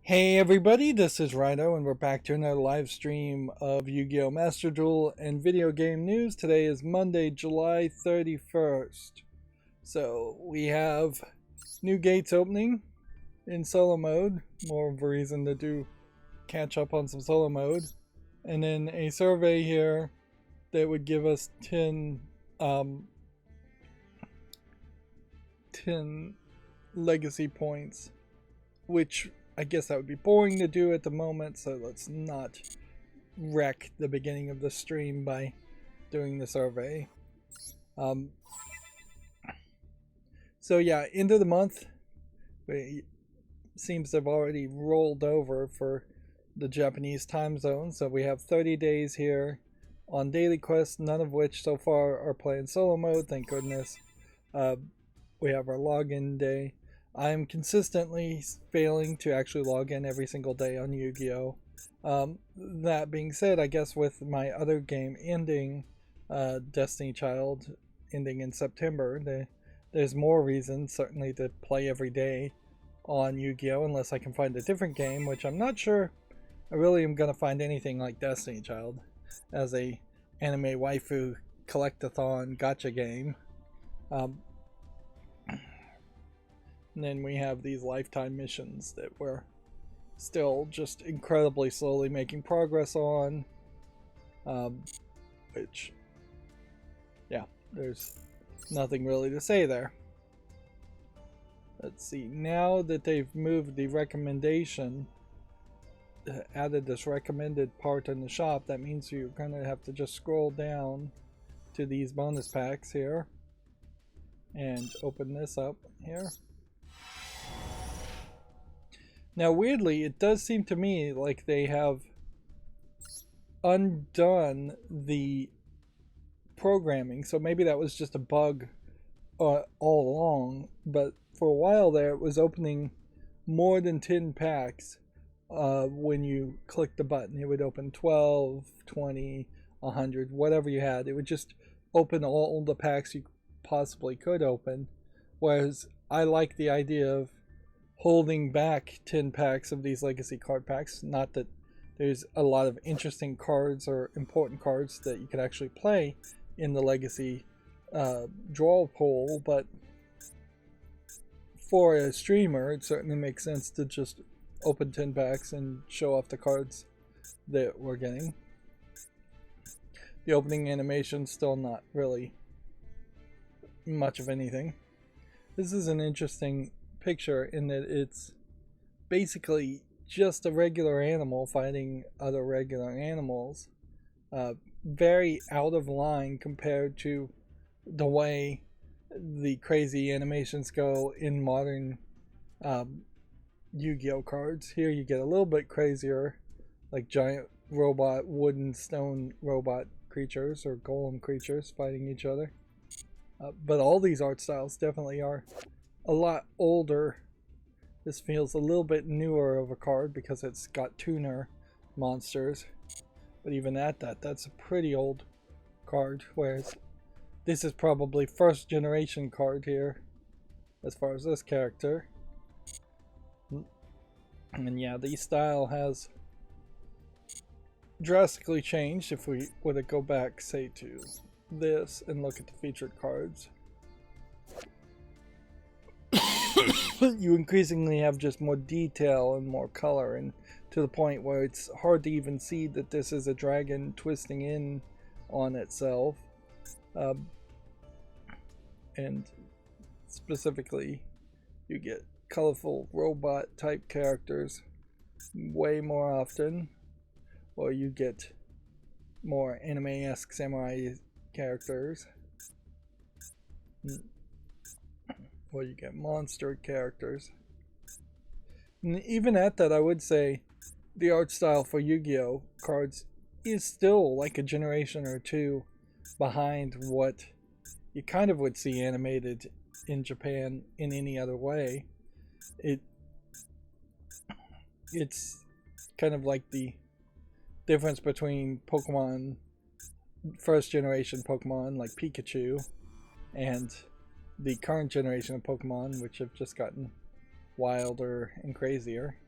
Hey everybody, this is Rydo and we're back to another live stream of Yu-Gi-Oh! Master Duel and video game news. Today is Monday, July 31st. So we have new gates opening in solo mode, more of a reason to catch up on some solo mode. And then a survey here that would give us 10 legacy points, which I guess that would be boring to do at the moment, so let's not wreck the beginning of the stream by doing the survey. So yeah, end of the month seems to have already rolled over for the Japanese time zone, so we have 30 days here on daily quests, none of which so far are playing solo mode, thank goodness. We have our login day. I'm consistently failing to actually log in every single day on Yu-Gi-Oh! That being said, I guess with my other game ending, Destiny Child ending in September, there's more reason certainly to play every day on Yu-Gi-Oh! Unless I can find a different game, which I'm not sure I really am going to find anything like Destiny Child as a anime waifu collectathon gacha game. And then we have these lifetime missions that we're still just incredibly slowly making progress on. Which, yeah, there's nothing really to say there. Let's see, now that they've moved the recommendation, added this recommended part in the shop, that means you're going to have to just scroll down to these bonus packs here and open this up here. Now, weirdly, it does seem to me like they have undone the programming, so maybe that was just a bug all along, but for a while there it was opening more than 10 packs when you click the button. It would open 12, 20, 100, whatever you had. It would just open all the packs you possibly could open, whereas I like the idea of holding back 10 packs of these legacy card packs. Not that there's a lot of interesting cards or important cards that you could actually play in the legacy draw pool, but for a streamer it certainly makes sense to just open 10 packs and show off the cards that we're getting. The opening animation still not really much of anything. This is an interesting picture in that it's basically just a regular animal fighting other regular animals. Very out of line compared to the way the crazy animations go in modern Yu-Gi-Oh cards. Here you get a little bit crazier, like giant robot, wooden, stone robot creatures or golem creatures fighting each other. But all these art styles definitely are a lot older. This feels a little bit newer of a card because it's got tuner monsters. But even at that's a pretty old card, whereas this is probably first generation card here as far as this character. And yeah, the style has drastically changed. If we were to go back, say, to this and look at the featured cards, you increasingly have just more detail and more color, and to the point where it's hard to even see that this is a dragon twisting in on itself. And specifically, you get colorful robot type characters way more often, or you get more anime-esque samurai characters, or you get monster characters. And even at that, I would say the art style for Yu-Gi-Oh cards is still like a generation or two behind what you kind of would see animated in Japan in any other way. It's kind of like the difference between Pokemon, first generation Pokemon like Pikachu, and the current generation of Pokemon, which have just gotten wilder and crazier.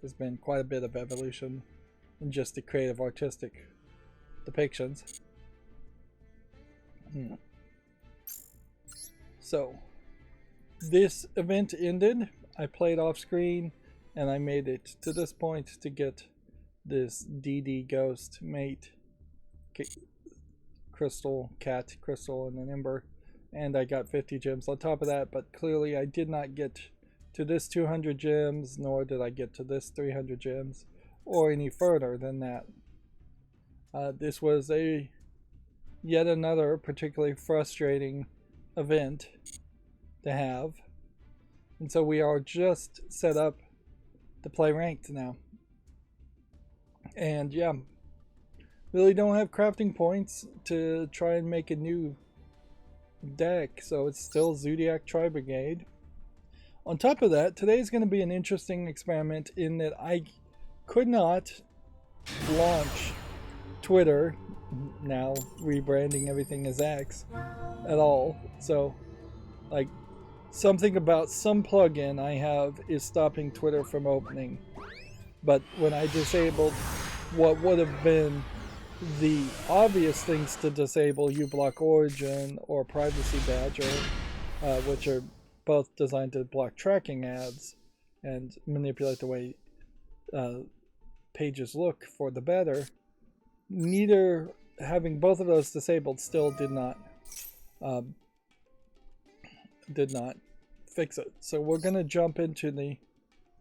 there's been quite a bit of evolution in just the creative artistic depictions. So this event ended. I played off screen and I made it to this point to get this DD ghost mate crystal, cat crystal, and an ember, and I got 50 gems on top of that. But clearly I did not get to this 200 gems, nor did I get to this 300 gems, or any further than that. This was yet another particularly frustrating event to have, and so we are just set up to play ranked now. And yeah, really don't have crafting points to try and make a new deck, so it's still Zodiac Tri-Brigade. On top of that, today's going to be an interesting experiment in that I could not launch Twitter, now rebranding everything as X, at all. So, like, something about some plugin I have is stopping Twitter from opening. But when I disabled what would have been the obvious things to disable, uBlock Origin or Privacy Badger, which are both designed to block tracking ads and manipulate the way pages look for the better, neither having both of those disabled still did not fix it. So we're going to jump into the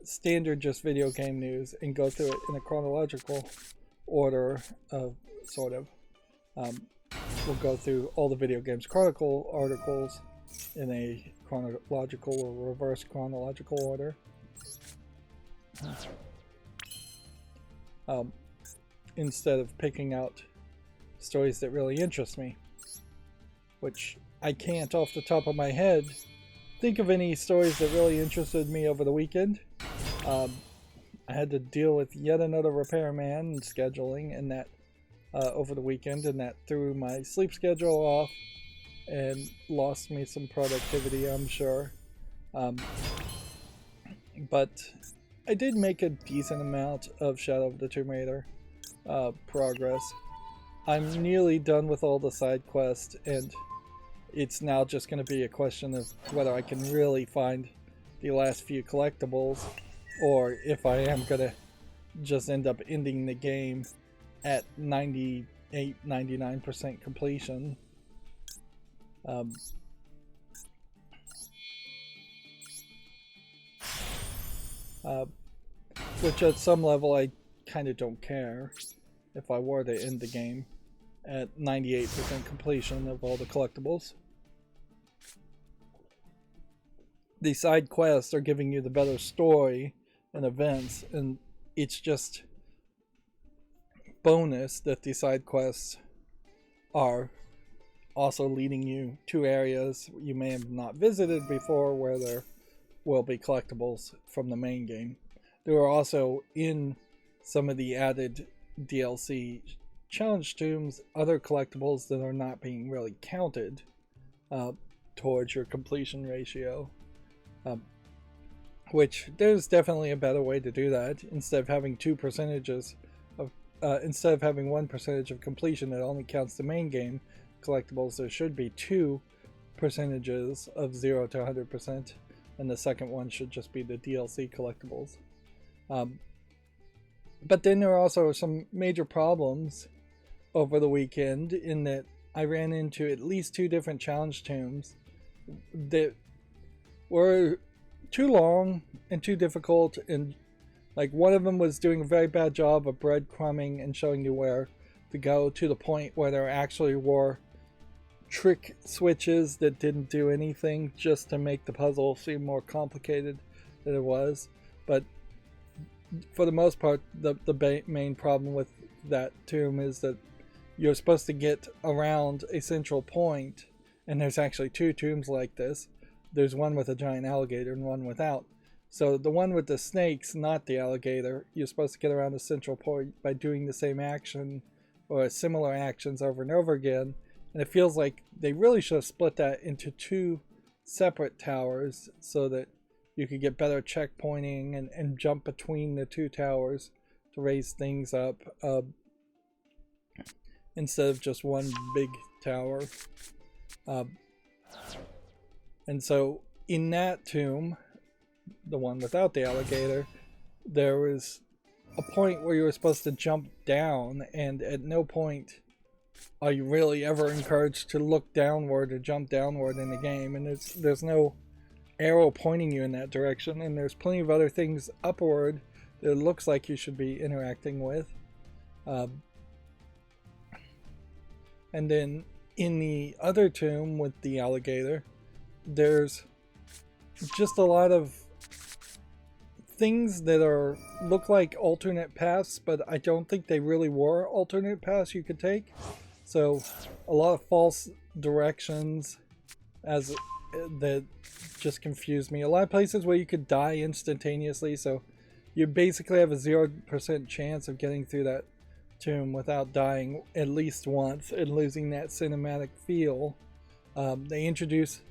standard just video game news and go through it in a chronological order of sort of. We'll go through all the Video Games Chronicle articles in a chronological or reverse chronological order. Instead of picking out stories that really interest me, which I can't off the top of my head think of any stories that really interested me over the weekend. I had to deal with yet another repairman and scheduling, and that over the weekend, and that threw my sleep schedule off and lost me some productivity, I'm sure. But I did make a decent amount of Shadow of the Tomb Raider progress. I'm nearly done with all the side quests, and it's now just going to be a question of whether I can really find the last few collectibles, or if I am going to just end up ending the game at 98-99% completion. Which at some level I kind of don't care if I were to end the game at 98% completion of all the collectibles. The side quests are giving you the better story and events, and it's just bonus that the side quests are also leading you to areas you may have not visited before where there will be collectibles from the main game. There are also, in some of the added DLC challenge tombs, other collectibles that are not being really counted towards your completion ratio. Which there's definitely a better way to do that. Instead of having instead of having 1% of completion that only counts the main game collectibles, there should be 2 percentages of 0 to 100%, and the second one should just be the DLC collectibles. But then there are also some major problems over the weekend in that I ran into at least 2 different challenge tombs that were too long and too difficult, and like one of them was doing a very bad job of breadcrumbing and showing you where to go, to the point where there actually were trick switches that didn't do anything just to make the puzzle seem more complicated than it was. But for the most part, the main problem with that tomb is that you're supposed to get around a central point, and there's actually 2 tombs like this. There's one with a giant alligator and one without. So the one with the snakes, not the alligator, you're supposed to get around the central point by doing the same action or similar actions over and over again. And it feels like they really should have split that into 2 separate towers so that you could get better checkpointing and jump between the two towers to raise things up, instead of just one big tower. And so in that tomb, the one without the alligator, there was a point where you were supposed to jump down, and at no point are you really ever encouraged to look downward or jump downward in the game, and there's no arrow pointing you in that direction, and there's plenty of other things upward that it looks like you should be interacting with. And then in the other tomb with the alligator, there's just a lot of things that look like alternate paths, but I don't think they really were alternate paths you could take. So a lot of false directions that just confused me. A lot of places where you could die instantaneously, so you basically have a 0% chance of getting through that tomb without dying at least once and losing that cinematic feel. They introduce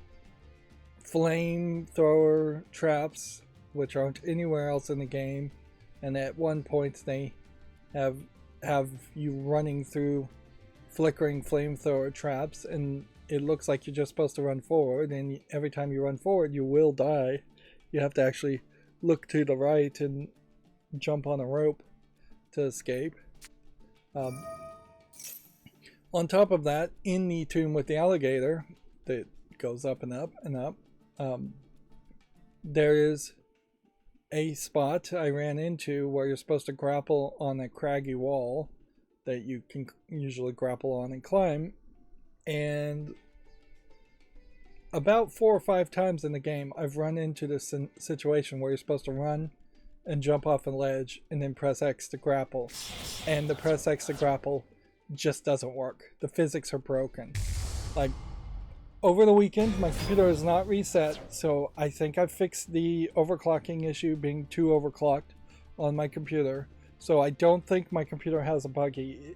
flamethrower traps, which aren't anywhere else in the game, and at one point they have you running through flickering flamethrower traps, and it looks like you're just supposed to run forward, and every time you run forward you will die. You have to actually look to the right and jump on a rope to escape. On top of that, in the tomb with the alligator that goes up and up and up, there is a spot I ran into where you're supposed to grapple on a craggy wall that you can usually grapple on and climb, and about 4 or 5 times in the game I've run into this situation where you're supposed to run and jump off a ledge and then press X to grapple, and the press X to grapple just doesn't work. The physics are broken. Like, over the weekend my computer is not reset, so I think I've fixed the overclocking issue, being too overclocked on my computer, so I don't think my computer has a buggy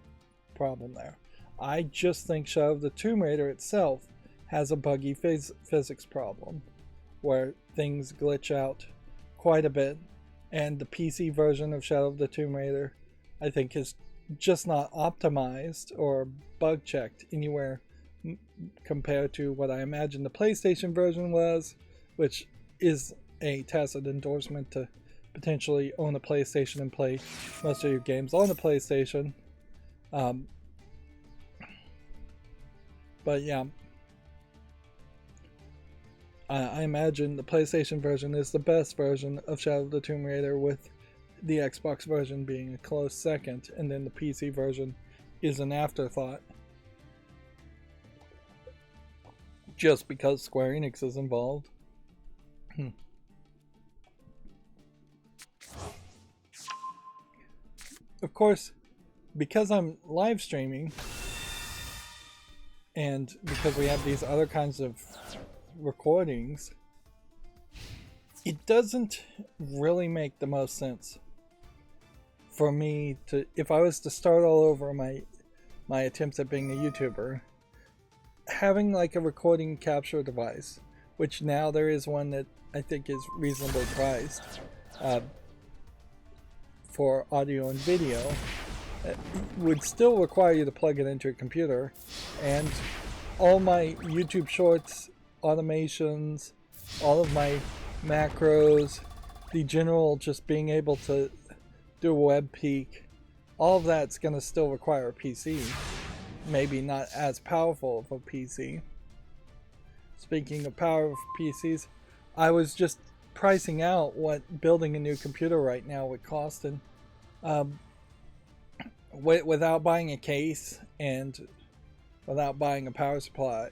problem there. I just think Shadow of the Tomb Raider itself has a buggy physics problem where things glitch out quite a bit, and the PC version of Shadow of the Tomb Raider I think is just not optimized or bug checked anywhere compared to what I imagine the PlayStation version was, which is a tacit endorsement to potentially own a PlayStation and play most of your games on the PlayStation. But yeah, I imagine the PlayStation version is the best version of Shadow of the Tomb Raider, with the Xbox version being a close second, and then the PC version is an afterthought, just because Square Enix is involved. Of course, because I'm live streaming, and because we have these other kinds of recordings, it doesn't really make the most sense for me to, if I was to start all over my attempts at being a YouTuber, having like a recording capture device, which now there is one that I think is reasonably priced for audio and video, would still require you to plug it into a computer, and all my YouTube shorts, automations, all of my macros, the general just being able to do a web peek, all of that's going to still require a PC. Maybe not as powerful of a PC. Speaking of power of PCs, I was just pricing out what building a new computer right now would cost, and without buying a case and without buying a power supply,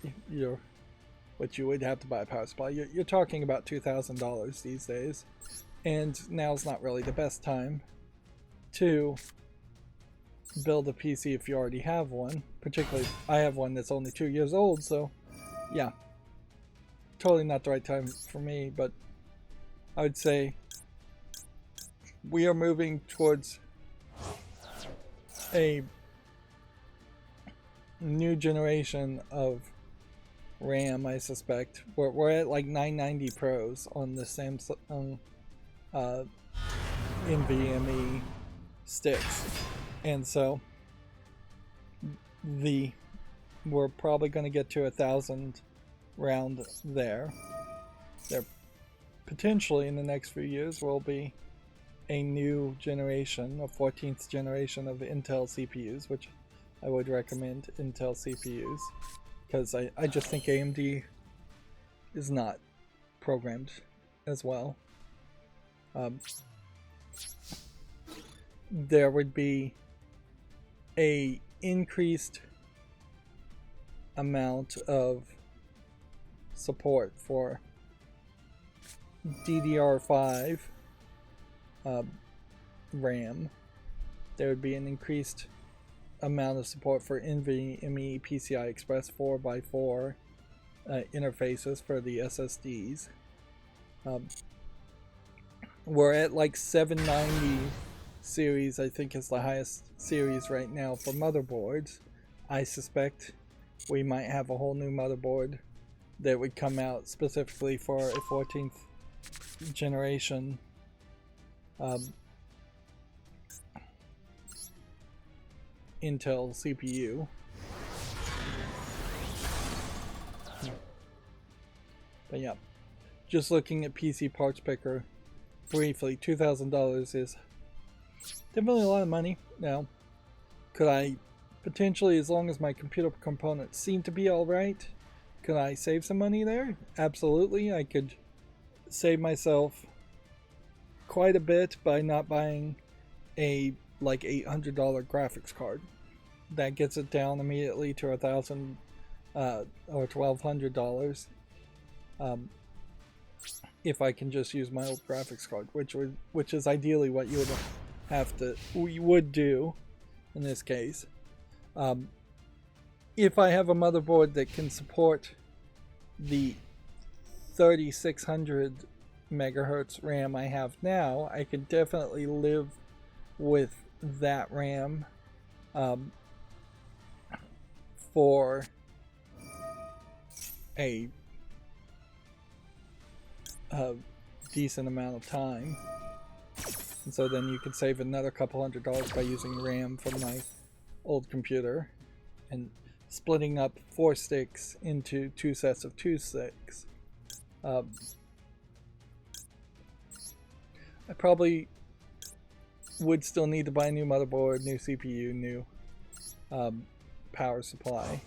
which you would have to buy a power supply, you're talking about $2,000 these days, and now's not really the best time to build a PC if you already have one. Particularly, I have one that's only 2 years old, so yeah, totally not the right time for me. But I would say we are moving towards a new generation of RAM, I suspect. We're at like 990 Pros on the Samsung NVMe sticks, and so we're probably going to get to 1,000 round there. There potentially in the next few years will be a new generation, a 14th generation of Intel CPUs, which I would recommend Intel CPUs, because I just think AMD is not programmed as well. There would be a increased amount of support for DDR5 RAM. There would be an increased amount of support for NVMe PCI Express 4x4 interfaces for the SSDs. We're at like 790 series, I think is the highest series right now for motherboards. I suspect we might have a whole new motherboard that would come out specifically for a 14th generation Intel CPU. But yeah, just looking at PC Parts Picker briefly, $2,000 is definitely a lot of money. Now, could I potentially, as long as my computer components seem to be alright, could I save some money there? Absolutely. I could save myself quite a bit by not buying a like $800 graphics card. That gets it down immediately to $1,000 or $1,200 if I can just use my old graphics card, which is ideally what you would do in this case. If I have a motherboard that can support the 3600 megahertz RAM I have now, I can definitely live with that RAM for a decent amount of time. And so then you could save another couple $100 by using RAM from my old computer and splitting up 4 sticks into 2 sets of 2 sticks. I probably would still need to buy a new motherboard, new CPU, new power supply.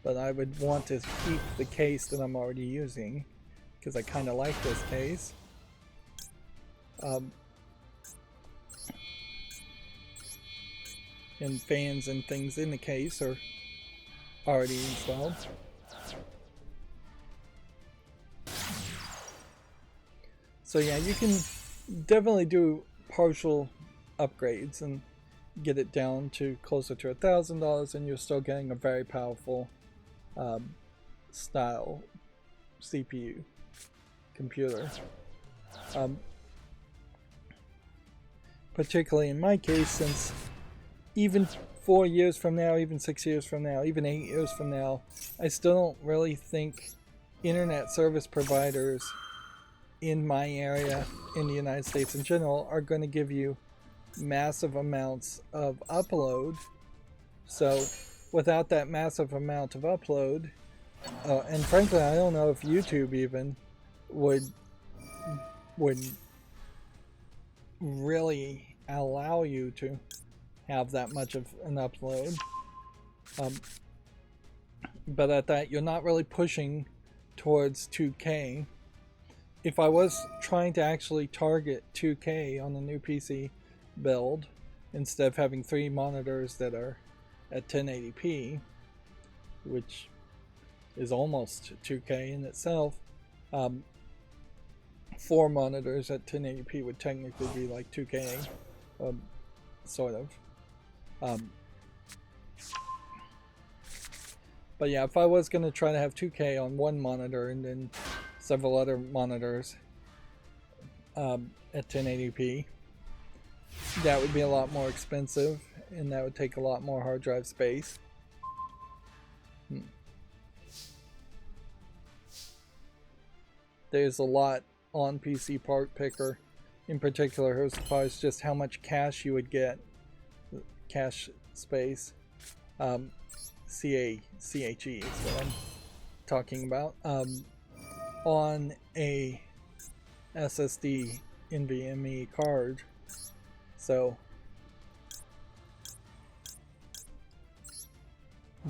But I would want to keep the case that I'm already using, because I kind of like this case. And fans and things in the case are already installed. So yeah, you can definitely do partial upgrades and get it down to closer to $1,000, and you're still getting a very powerful style CPU computer. Particularly in my case, since even 4 years from now, even 6 years from now, even 8 years from now, I still don't really think internet service providers in my area, in the United States in general, are going to give you massive amounts of upload. So without that massive amount of upload, and frankly I don't know if YouTube even would really allow you to have that much of an upload, but at that you're not really pushing towards 2K. If I was trying to actually target 2K on the new PC build, instead of having 3 monitors that are at 1080p, which is almost 2K in itself, 4 monitors at 1080p would technically be like 2K, sort of. But yeah, if I was going to try to have 2K on one monitor and then several other monitors at 1080p, that would be a lot more expensive, and that would take a lot more hard drive space. There's a lot on PC Part Picker in particular as far as just how much cache you would get, cache space. CACHE is what I'm talking about, on a SSD NVMe card. So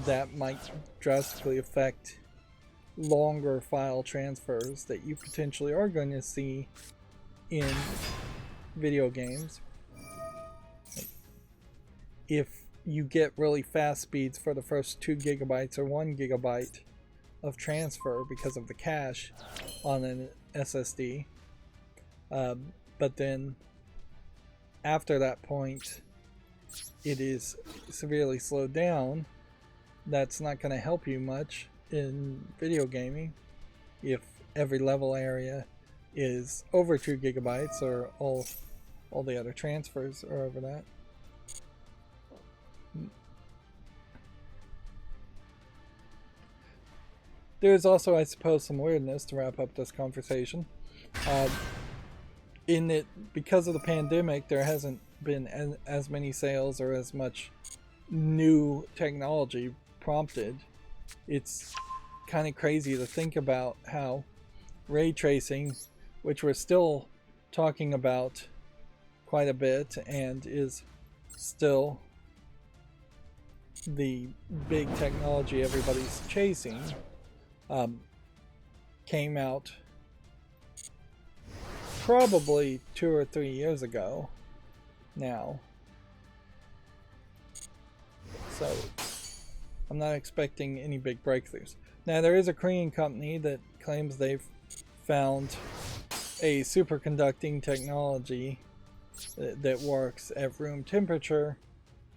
that might drastically affect longer file transfers that you potentially are going to see in video games. If you get really fast speeds for the first 2 gigabytes or 1 gigabyte of transfer because of the cache on an SSD, but then after that point it is severely slowed down, that's not going to help you much in video gaming if every level area is over 2 gigabytes or all the other transfers are over that. There's also, I suppose, some weirdness to wrap up this conversation. In it, because of the pandemic, there hasn't been as many sales or as much new technology prompted. It's kind of crazy to think about how ray tracing, which we're still talking about quite a bit and is still the big technology everybody's chasing, came out probably 2 or 3 years ago now. So I'm not expecting any big breakthroughs. Now there is a Korean company that claims they've found a superconducting technology that works at room temperature,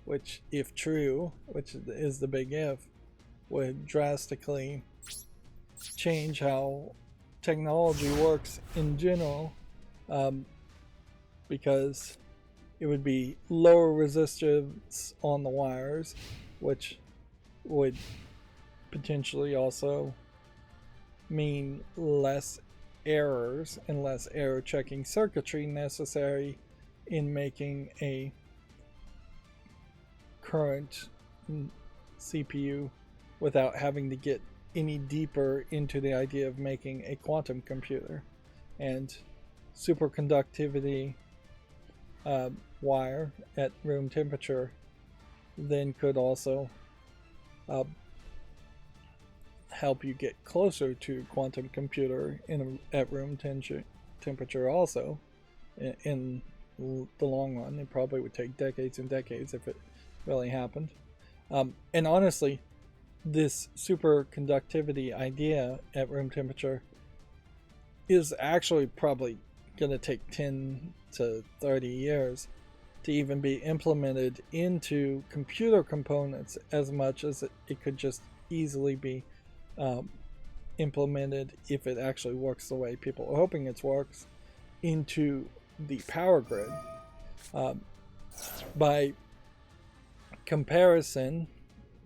which, if true, which is the big if, would drastically change how technology works in general, because it would be lower resistance on the wires, which would potentially also mean less errors and less error checking circuitry necessary in making a current CPU without having to get any deeper into the idea of making a quantum computer. And superconductivity wire at room temperature then could also help you get closer to quantum computer at room temperature also. In the long run, it probably would take decades and decades if it really happened. And honestly, this superconductivity idea at room temperature is actually probably going to take 10 to 30 years to even be implemented into computer components, as much as it could just easily be implemented, if it actually works the way people are hoping it works, into the power grid. By comparison,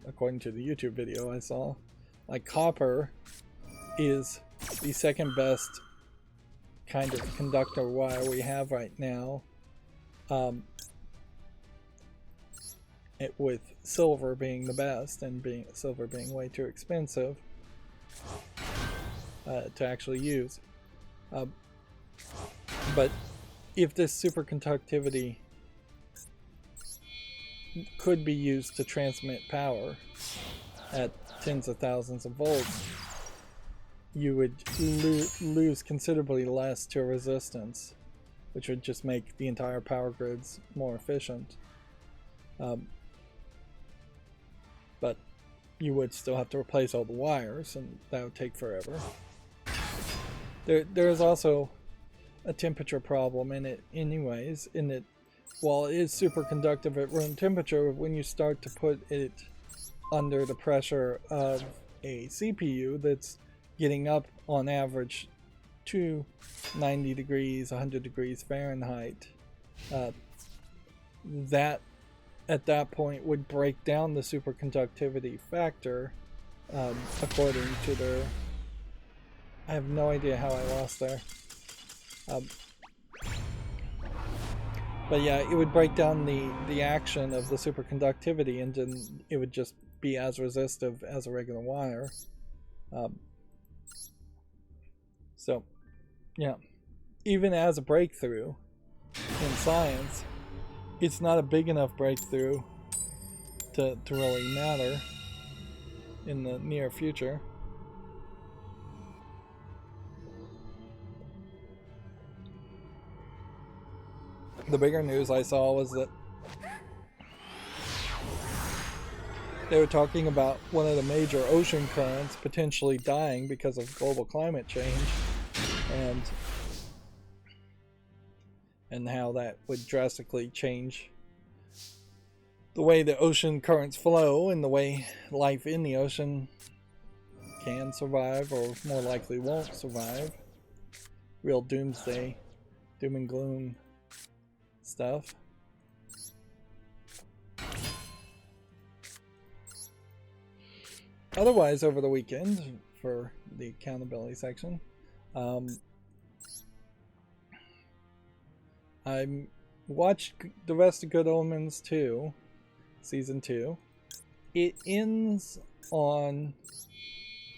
according to the YouTube video I saw, like copper is the second best kind of conductor wire we have right now, with silver being the best, and silver being way too expensive to actually use. But if this superconductivity could be used to transmit power at tens of thousands of volts, you would lose considerably less to resistance, which would just make the entire power grids more efficient. But you would still have to replace all the wires, and that would take forever. There is also a temperature problem in it anyways, in that while it is superconductive at room temperature, when you start to put it under the pressure of a CPU that's getting up on average to 90 degrees, 100 degrees Fahrenheit, that at that point would break down the superconductivity factor according to their... I have no idea how I lost there. But yeah, it would break down the action of the superconductivity, and then it would just be as resistive as a regular wire. So, yeah, even as a breakthrough in science, it's not a big enough breakthrough to really matter in the near future. The bigger news I saw was that they were talking about one of the major ocean currents potentially dying because of global climate change, and how that would drastically change the way the ocean currents flow and the way life in the ocean can survive, or more likely won't survive. Real doomsday, doom and gloom stuff. Otherwise, over the weekend, for the accountability section, I watched the rest of Good Omens 2, Season 2. It ends on,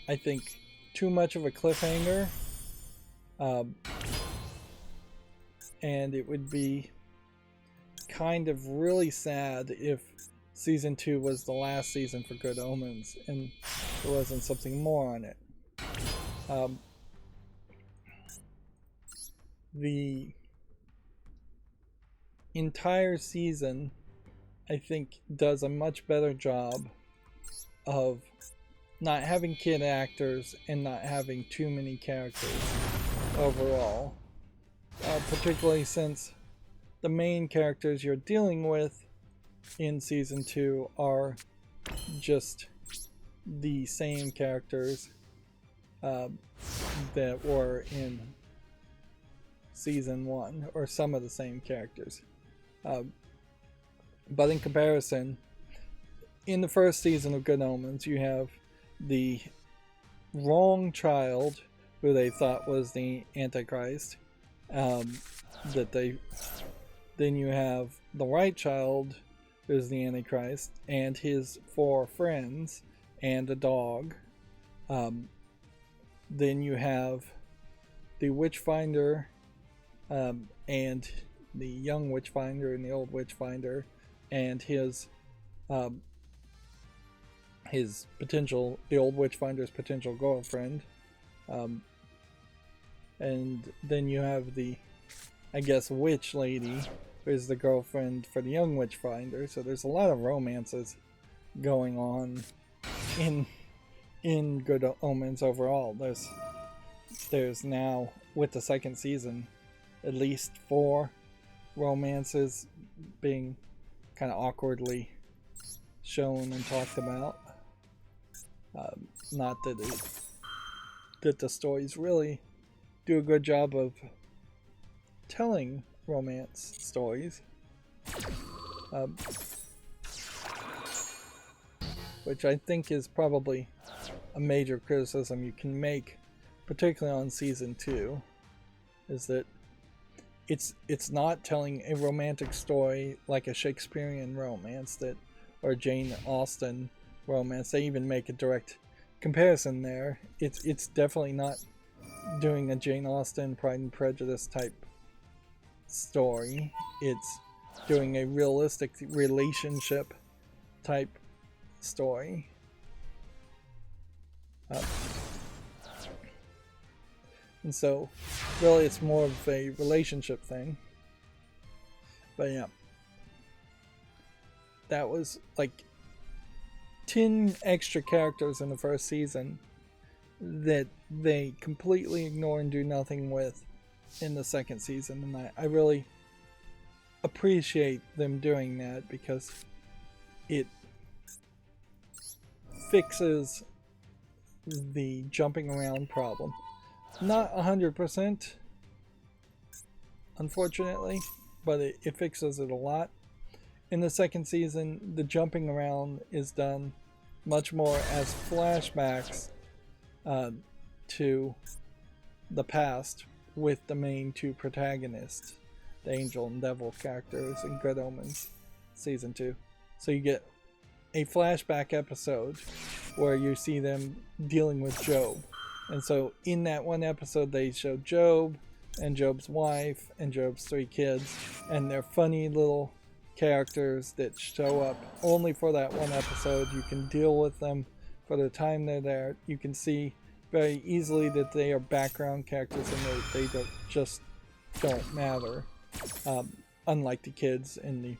I think, too much of a cliffhanger. And it would be kind of really sad if Season 2 was the last season for Good Omens and there wasn't something more on it. The entire season, I think, does a much better job of not having kid actors and not having too many characters overall. Particularly since the main characters you're dealing with in Season 2 are just the same characters that were in Season 1, or some of the same characters. But in comparison, in the first season of Good Omens, you have the wrong child, who they thought was the Antichrist. Then you have the right child, who's the Antichrist, and his 4 friends, and a dog. Then you have the Witchfinder, and the young Witchfinder and the old Witchfinder, and the old Witchfinder's potential girlfriend. And then you have the, I guess, witch lady, who is the girlfriend for the young Witchfinder. So there's a lot of romances going on in Good Omens overall. There's now, with the second season, at least 4 romances being kind of awkwardly shown and talked about. Not that the stories really do a good job of telling romance stories, which I think is probably a major criticism you can make, particularly on Season 2, is that it's not telling a romantic story like a Shakespearean romance or Jane Austen romance. They even make a direct comparison there. It's definitely not doing a Jane Austen Pride and Prejudice type story. It's doing a realistic relationship type story. And so really it's more of a relationship thing. But yeah, that was like 10 extra characters in the first season that they completely ignore and do nothing with in the second season, and I really appreciate them doing that, because it fixes the jumping around problem. Not In the second season, the jumping around is done much more as flashbacks to the past with the main two protagonists, the angel and devil characters in Good Omens season 2. So you get a flashback episode where you see them dealing with Job. And so in that one episode they show Job and Job's wife and Job's 3 kids, and they're funny little characters that show up only for that one episode. You can deal with them for the time they're there. You can see very easily that they are background characters and they don't matter. Unlike the kids in the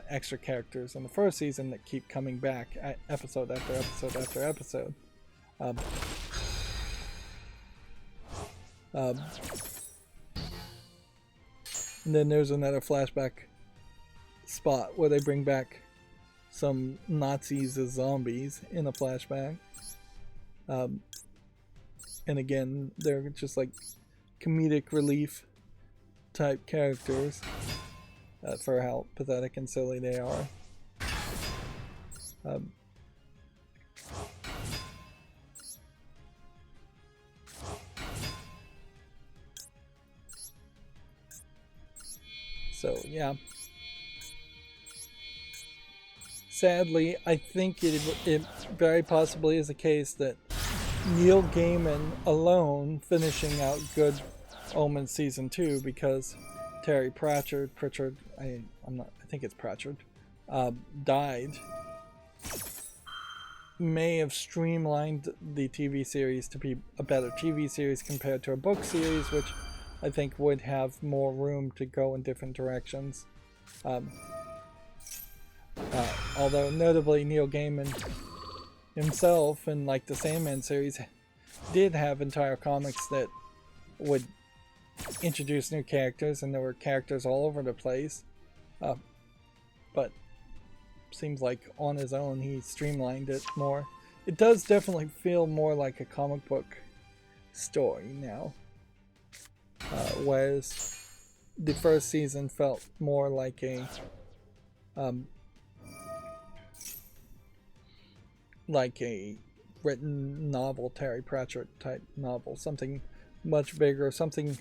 extra characters in the first season that keep coming back episode after episode after episode. And then there's another flashback spot where they bring back some Nazis as zombies in a flashback. And again, they're just like comedic relief type characters for how pathetic and silly they are. So yeah, sadly, I think it very possibly is the case that Neil Gaiman alone finishing out Good Omens season 2, because Terry Pratchett, I think it's Pratchett, died, may have streamlined the TV series to be a better TV series compared to a book series, which I think would have more room to go in different directions. Although notably Neil Gaiman himself, in like the Sandman series, did have entire comics that would introduce new characters, and there were characters all over the place. But seems like on his own he streamlined it more. It does definitely feel more like a comic book story now, whereas the first season felt more like a written novel, Terry Pratchett type novel, something much bigger, something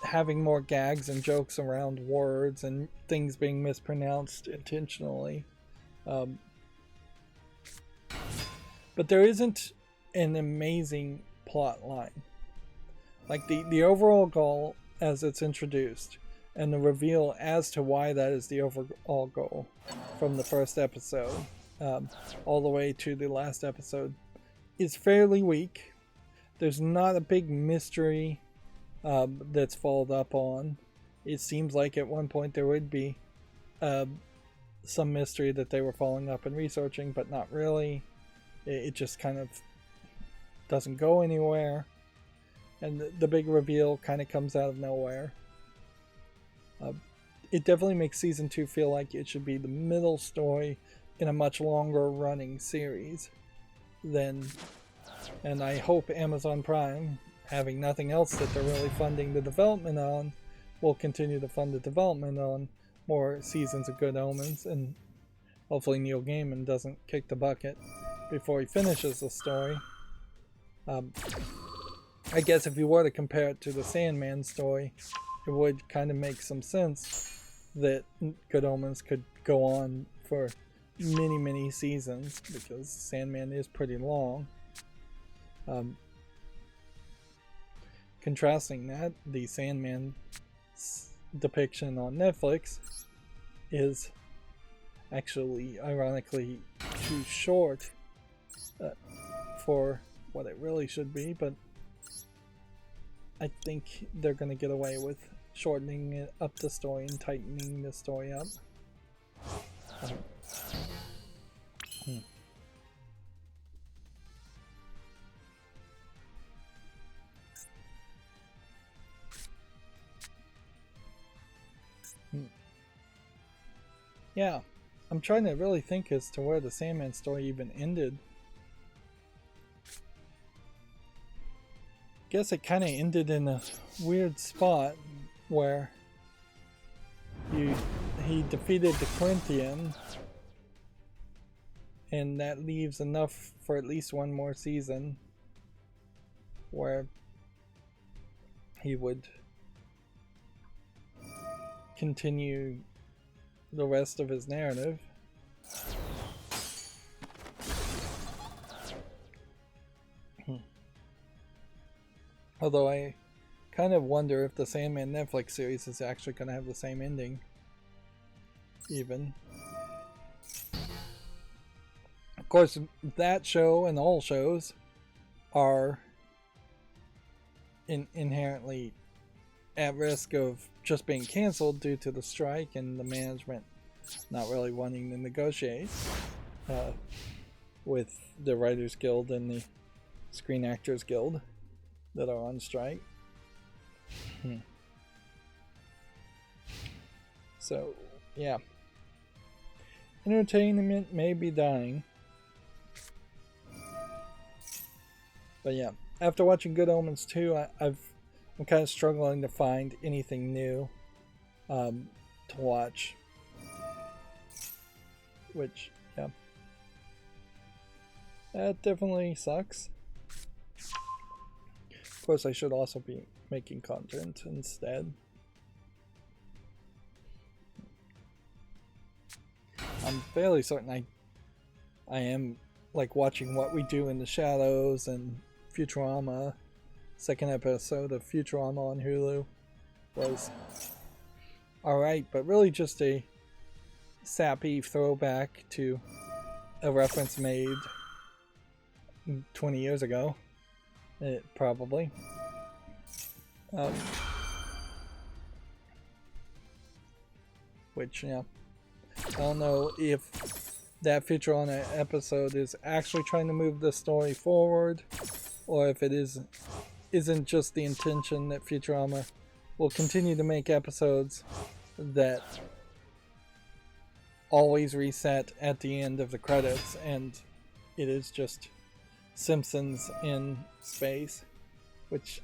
having more gags and jokes around words and things being mispronounced intentionally. But there isn't an amazing plot line. Like the overall goal as it's introduced and the reveal as to why that is the overall goal from the first episode all the way to the last episode is fairly weak. There's not a big mystery that's followed up on. It seems like at one point there would be some mystery that they were following up and researching, but not really. It just kind of doesn't go anywhere, and the big reveal kind of comes out of nowhere. It definitely makes season 2 feel like it should be the middle story in a much longer running series than, and I hope Amazon Prime, having nothing else that they're really funding the development on, will continue to fund the development on more seasons of Good Omens, and hopefully Neil Gaiman doesn't kick the bucket before he finishes the story. I guess if you were to compare it to the Sandman story, it would kind of make some sense that Good Omens could go on for many seasons, because Sandman is pretty long. Contrasting that, the Sandman depiction on Netflix is actually, ironically, too short for what it really should be, but I think they're going to get away with shortening it up the story and tightening the story up. Yeah, I'm trying to really think as to where the Sandman story even ended. Guess it kind of ended in a weird spot where you he defeated the Corinthian, and that leaves enough for at least one more season where he would continue the rest of his narrative. Although I kind of wonder if the Sandman Netflix series is actually going to have the same ending. Even. Of course, that show and all shows are inherently at risk of just being canceled due to the strike and the management not really wanting to negotiate with the Writers Guild and the Screen Actors Guild that are on strike. So, yeah. Entertainment may be dying. But yeah, after watching Good Omens 2, I'm kind of struggling to find anything new to watch. Which, yeah. That definitely sucks. Of course, I should also be making content instead. I'm fairly certain I am like watching What We Do in the Shadows and Futurama. Second episode of Futurama on Hulu was alright, but really just a sappy throwback to a reference made 20 years ago. Probably. Which, yeah. I don't know if that Futurama episode is actually trying to move the story forward, or if it isn't just the intention that Futurama will continue to make episodes that always reset at the end of the credits, and it is just Simpsons in space, which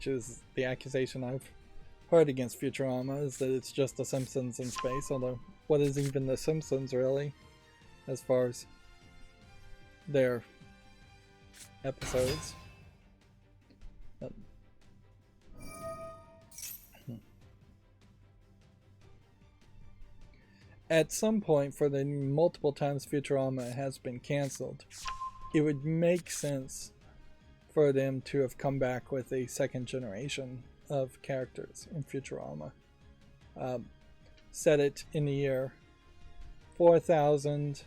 is the accusation I've heard against Futurama, is that it's just the Simpsons in space, although what is even the Simpsons really as far as their episodes? At some point, for the multiple times Futurama has been cancelled, it would make sense for them to have come back with a second generation of characters in Futurama. Set it in the year 4000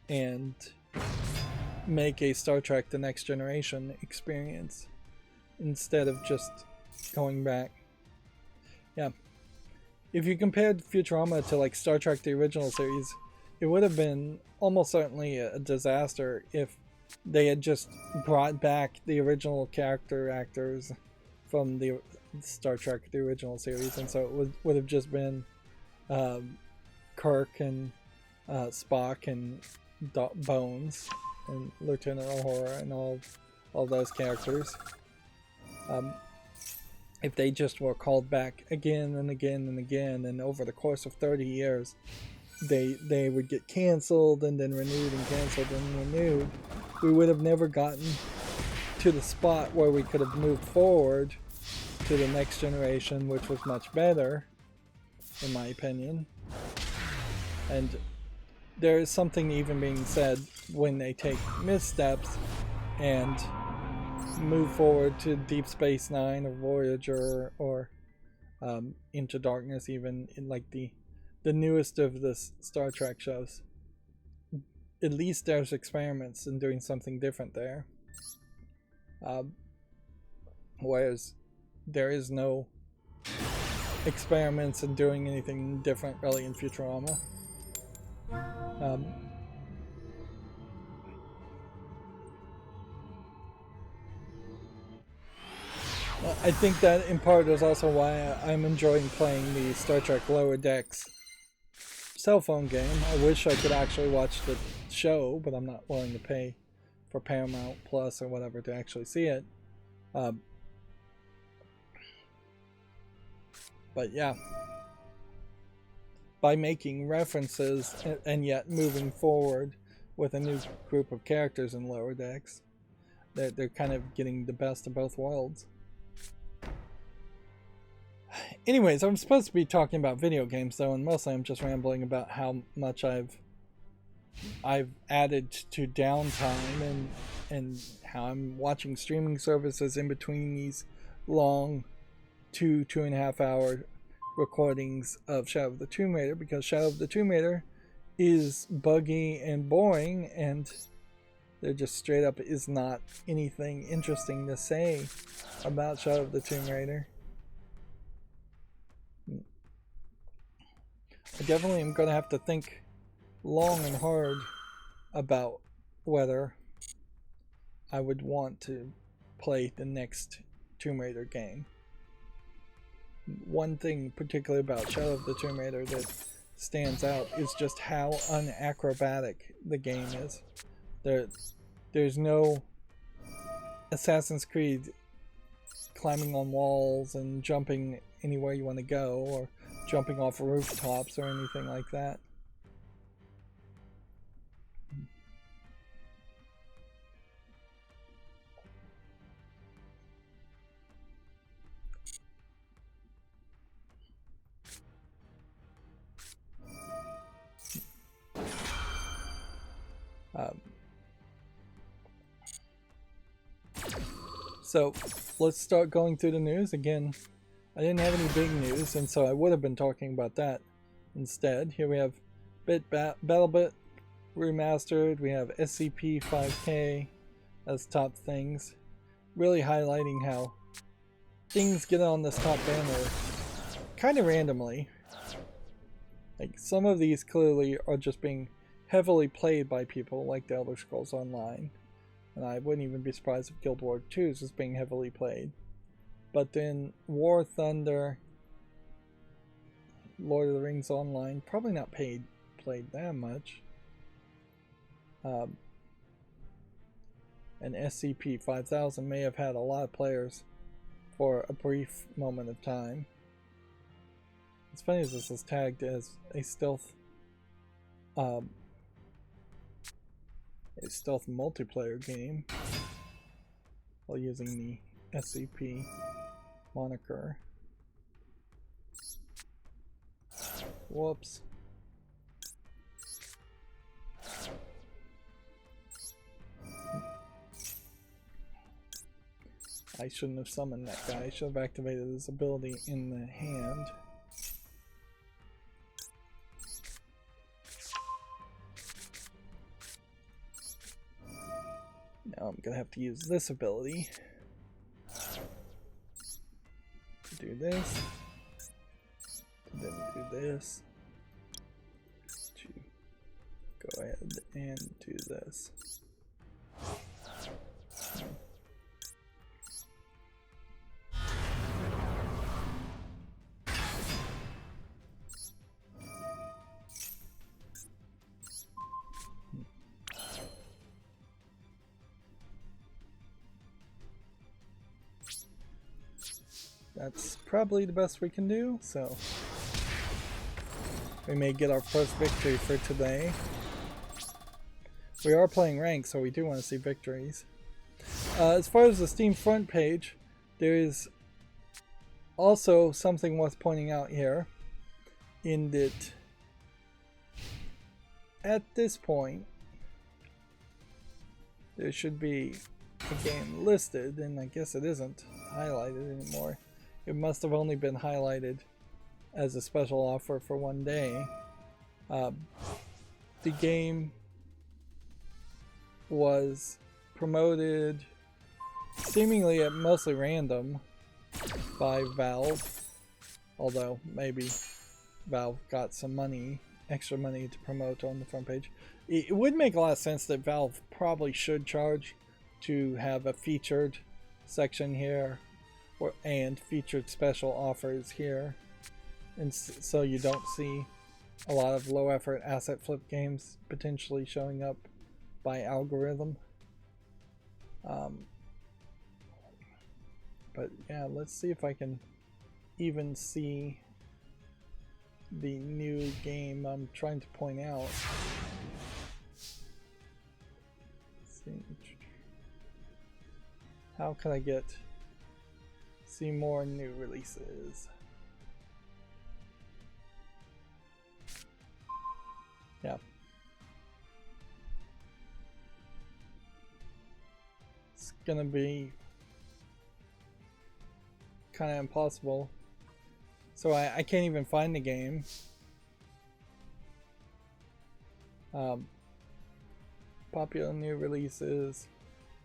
and make a Star Trek The Next Generation experience instead of just going back. Yeah. If you compared Futurama to like Star Trek the original series, it would have been almost certainly a disaster if they had just brought back the original character actors from the Star Trek the original series, and so it would have just been Kirk and Spock and Bones and Lieutenant Uhura and all those characters. If they just were called back again and again and again, and over the course of 30 years, they would get canceled and then renewed and canceled and renewed, we would have never gotten to the spot where we could have moved forward to the next generation, which was much better, in my opinion. And there is something even being said when they take missteps and move forward to Deep Space Nine or Voyager or Into Darkness, even in like the newest of the Star Trek shows. At least there's experiments in doing something different there. Whereas there is no experiments in doing anything different really in Futurama. I think that in part is also why I'm enjoying playing the Star Trek Lower Decks cell phone game. I wish I could actually watch the show, but I'm not willing to pay for Paramount Plus or whatever to actually see it. But yeah, by making references and yet moving forward with a new group of characters in Lower Decks, they're kind of getting the best of both worlds. Anyways, I'm supposed to be talking about video games though, and mostly I'm just rambling about how much I've added to downtime and how I'm watching streaming services in between these long 2.5 hour recordings of Shadow of the Tomb Raider, because Shadow of the Tomb Raider is buggy and boring, and there just straight up is not anything interesting to say about Shadow of the Tomb Raider. I definitely am going to have to think long and hard about whether I would want to play the next Tomb Raider game. One thing particularly about Shadow of the Tomb Raider that stands out is just how unacrobatic the game is. There's no Assassin's Creed climbing on walls and jumping anywhere you want to go, or jumping off rooftops or anything like that. So let's start going through the news. Again, I didn't have any big news, and so I would have been talking about that instead. Here we have BattleBit Remastered, we have SCP-5K as top things, really highlighting how things get on this top banner kind of randomly. Like, some of these clearly are just being heavily played by people, like the Elder Scrolls Online. And I wouldn't even be surprised if Guild Wars 2 is being heavily played. But then War Thunder, Lord of the Rings Online, probably not played that much. And SCP-5000 may have had a lot of players for a brief moment of time. It's funny as this is tagged as a stealth multiplayer game while using the SCP moniker. Whoops. I shouldn't have summoned that guy. I should have activated his ability in the hand. Now I'm gonna have to use this ability to do this, to then do this, to go ahead and do this. That's probably the best we can do, so we may get our first victory for today. We are playing ranked, so we do want to see victories. As far as the Steam front page, there is also something worth pointing out here, in that at this point there should be a game listed, and I guess it isn't highlighted anymore. It must have only been highlighted as a special offer for one day. The game was promoted seemingly at mostly random by Valve, although maybe Valve got some money, extra money to promote on the front page. It would make a lot of sense that Valve probably should charge to have a featured section here, and featured special offers here, and so you don't see a lot of low effort asset flip games potentially showing up by algorithm. But yeah, let's see if I can even see the new game I'm trying to point out. Let's see. How can I see more new releases? Yeah. It's gonna be kind of impossible. So I can't even find the game. Popular new releases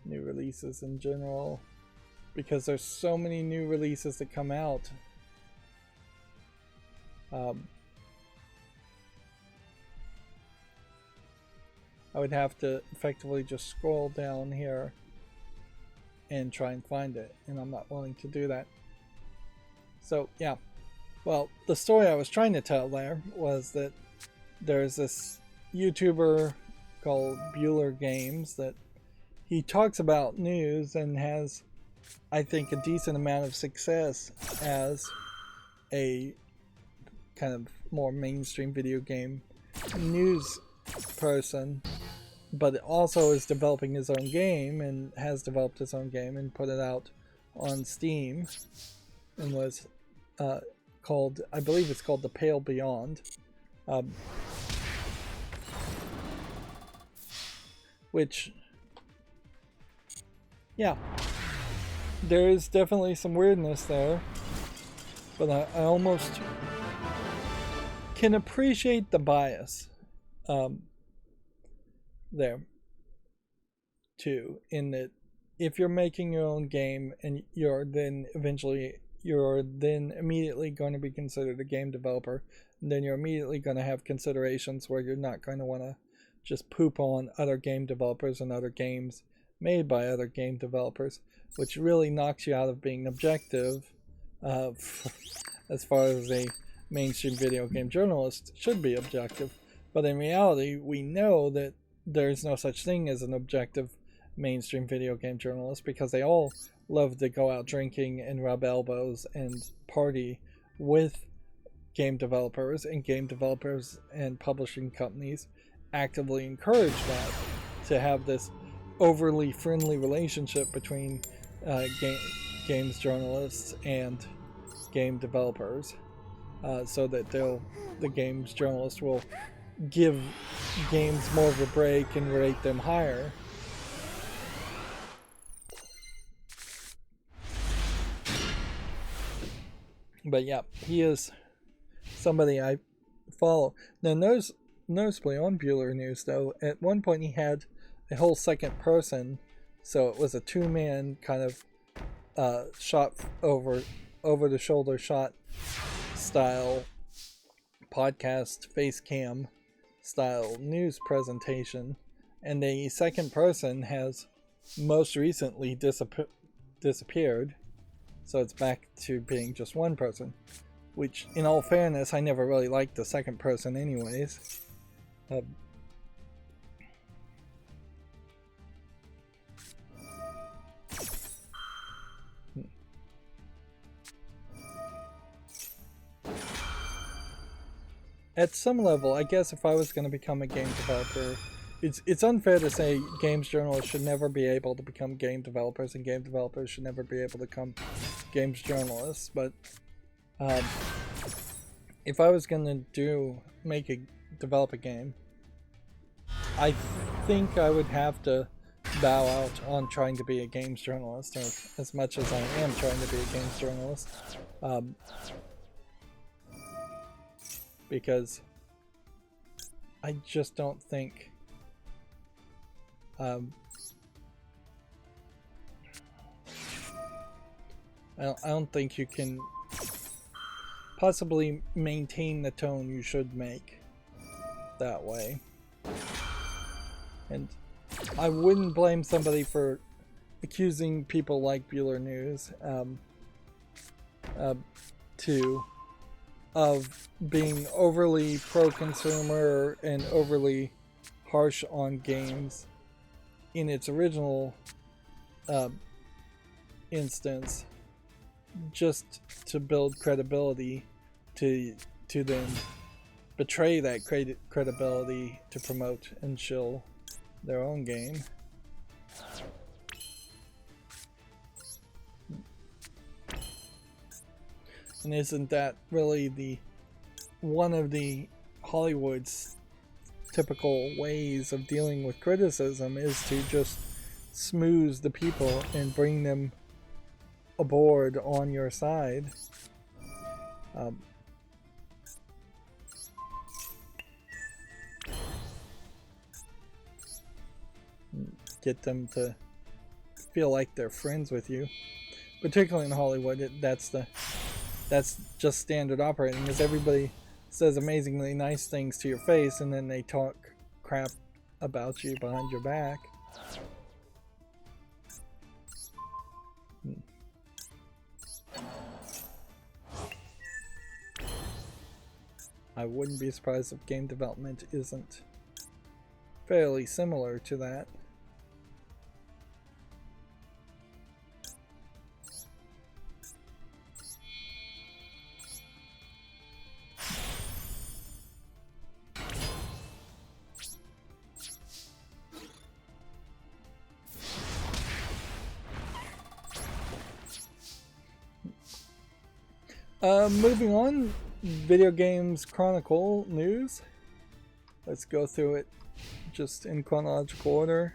in general, because there's so many new releases that come out. I would have to effectively just scroll down here and try and find it, and I'm not willing to do that. So yeah, well, the story I was trying to tell there was that there's this YouTuber called Bueller Games that he talks about news and has, I think, a decent amount of success as a kind of more mainstream video game news person, but also is developing his own game and has developed his own game and put it out on Steam, and was called, I believe it's called The Pale Beyond, which, yeah, there is definitely some weirdness there, but I almost can appreciate the bias there too, in that if you're making your own game and you're then immediately going to be considered a game developer, then you're immediately going to have considerations where you're not going to want to just poop on other game developers and other games made by other game developers, which really knocks you out of being objective as far as a mainstream video game journalist should be objective. But in reality, we know that there's no such thing as an objective mainstream video game journalist, because they all love to go out drinking and rub elbows and party with game developers, and game developers and publishing companies actively encourage that, to have this overly friendly relationship between games journalists and game developers, so that the games journalists will give games more of a break and rate them higher. But yeah, he is somebody I follow. Now, noticeably on Bueller News, though, at one point he had a whole second person, so it was a two-man kind of shot over the shoulder shot style podcast face cam style news presentation, and the second person has most recently disappeared, so it's back to being just one person, which, in all fairness, I never really liked the second person anyways. At some level, I guess if I was going to become a game developer, it's unfair to say games journalists should never be able to become game developers, and game developers should never be able to become games journalists. But if I was going to develop a game, I think I would have to bow out on trying to be a games journalist, or as much as I am trying to be a games journalist. Because I just don't think I don't think you can possibly maintain the tone you should make that way. And I wouldn't blame somebody for accusing people like Bueller News of being overly pro-consumer and overly harsh on games in its original instance, just to build credibility to then betray that credibility to promote and shill their own game. And isn't that really one of the Hollywood's typical ways of dealing with criticism, is to just smooth the people and bring them aboard on your side. Get them to feel like they're friends with you. Particularly in Hollywood, that's just standard operating, is everybody says amazingly nice things to your face and then they talk crap about you behind your back. I wouldn't be surprised if game development isn't fairly similar to that. Moving on, Video Games Chronicle news. Let's go through it just in chronological order.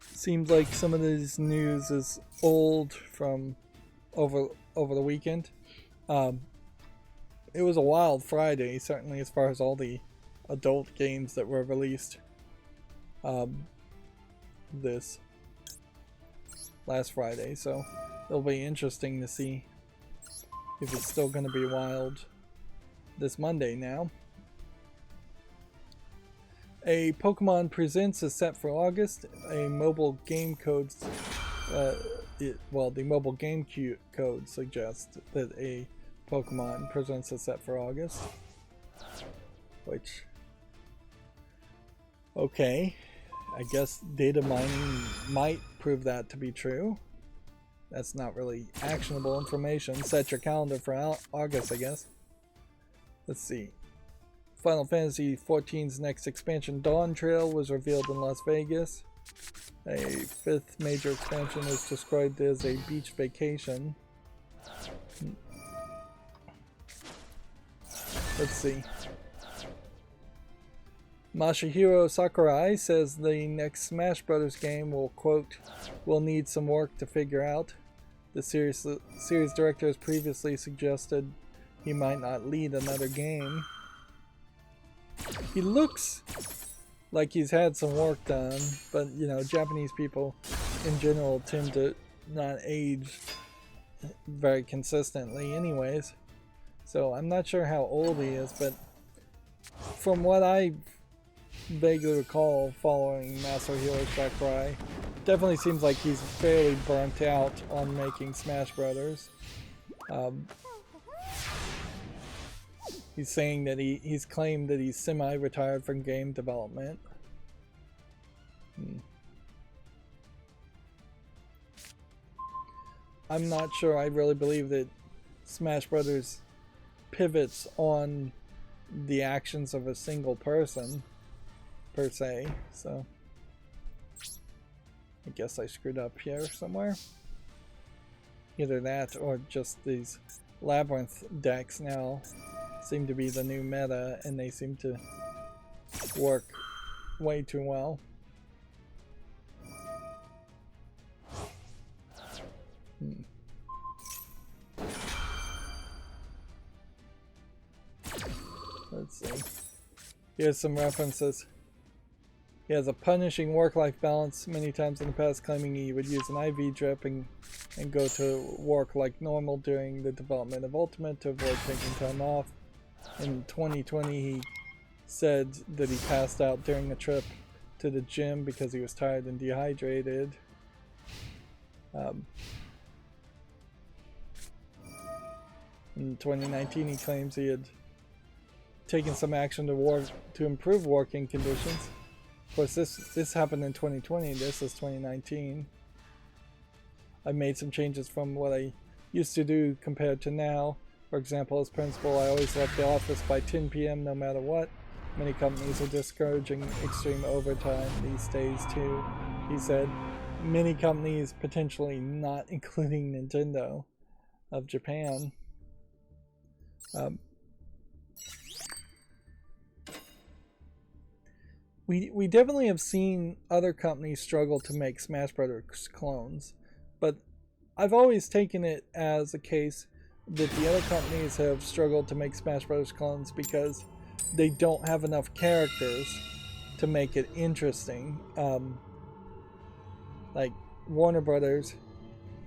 Seems like some of this news is old from over the weekend. It was a wild Friday, certainly as far as all the adult games that were released this last Friday, so it'll be interesting to see if it's still going to be wild this Monday now. A Pokemon Presents is set for August. A mobile game code, the mobile game code suggests that a Pokemon Presents is set for August. Which, okay, I guess data mining might prove that to be true. That's not really actionable information. Set your calendar for August, I guess. Let's see. Final Fantasy XIV's next expansion, Dawn Trail, was revealed in Las Vegas. A fifth major expansion is described as a beach vacation. Let's see. Masahiro Sakurai says the next Smash Bros. Game will, quote, "will need some work to figure out." The series director has previously suggested he might not lead another game. He looks like he's had some work done, but you know, Japanese people in general tend to not age very consistently anyways. So I'm not sure how old he is, but from what I vaguely recall following Masahiro Sakurai, definitely seems like he's fairly burnt out on making Smash Brothers. He's saying that he's claimed that he's semi-retired from game development. I'm not sure I really believe that Smash Brothers pivots on the actions of a single person, per se, so I guess I screwed up here somewhere. Either that or just these Labyrinth decks now seem to be the new meta and they seem to work way too well. Let's see. Here's some references. He has a punishing work-life balance, many times in the past claiming he would use an IV drip and go to work like normal during the development of Ultimate to avoid taking time off. In 2020 he said that he passed out during a trip to the gym because he was tired and dehydrated. In 2019 he claims he had taken some action to improve working conditions. Of course, this happened in 2020. This is 2019. I made some changes from what I used to do compared to now. For example, as principal, I always left the office by 10 p.m. no matter what. Many companies are discouraging extreme overtime these days too, he said. Many companies, potentially not including Nintendo of Japan. We definitely have seen other companies struggle to make Smash Brothers clones, but I've always taken it as a case that the other companies have struggled to make Smash Brothers clones because they don't have enough characters to make it interesting. Like Warner Brothers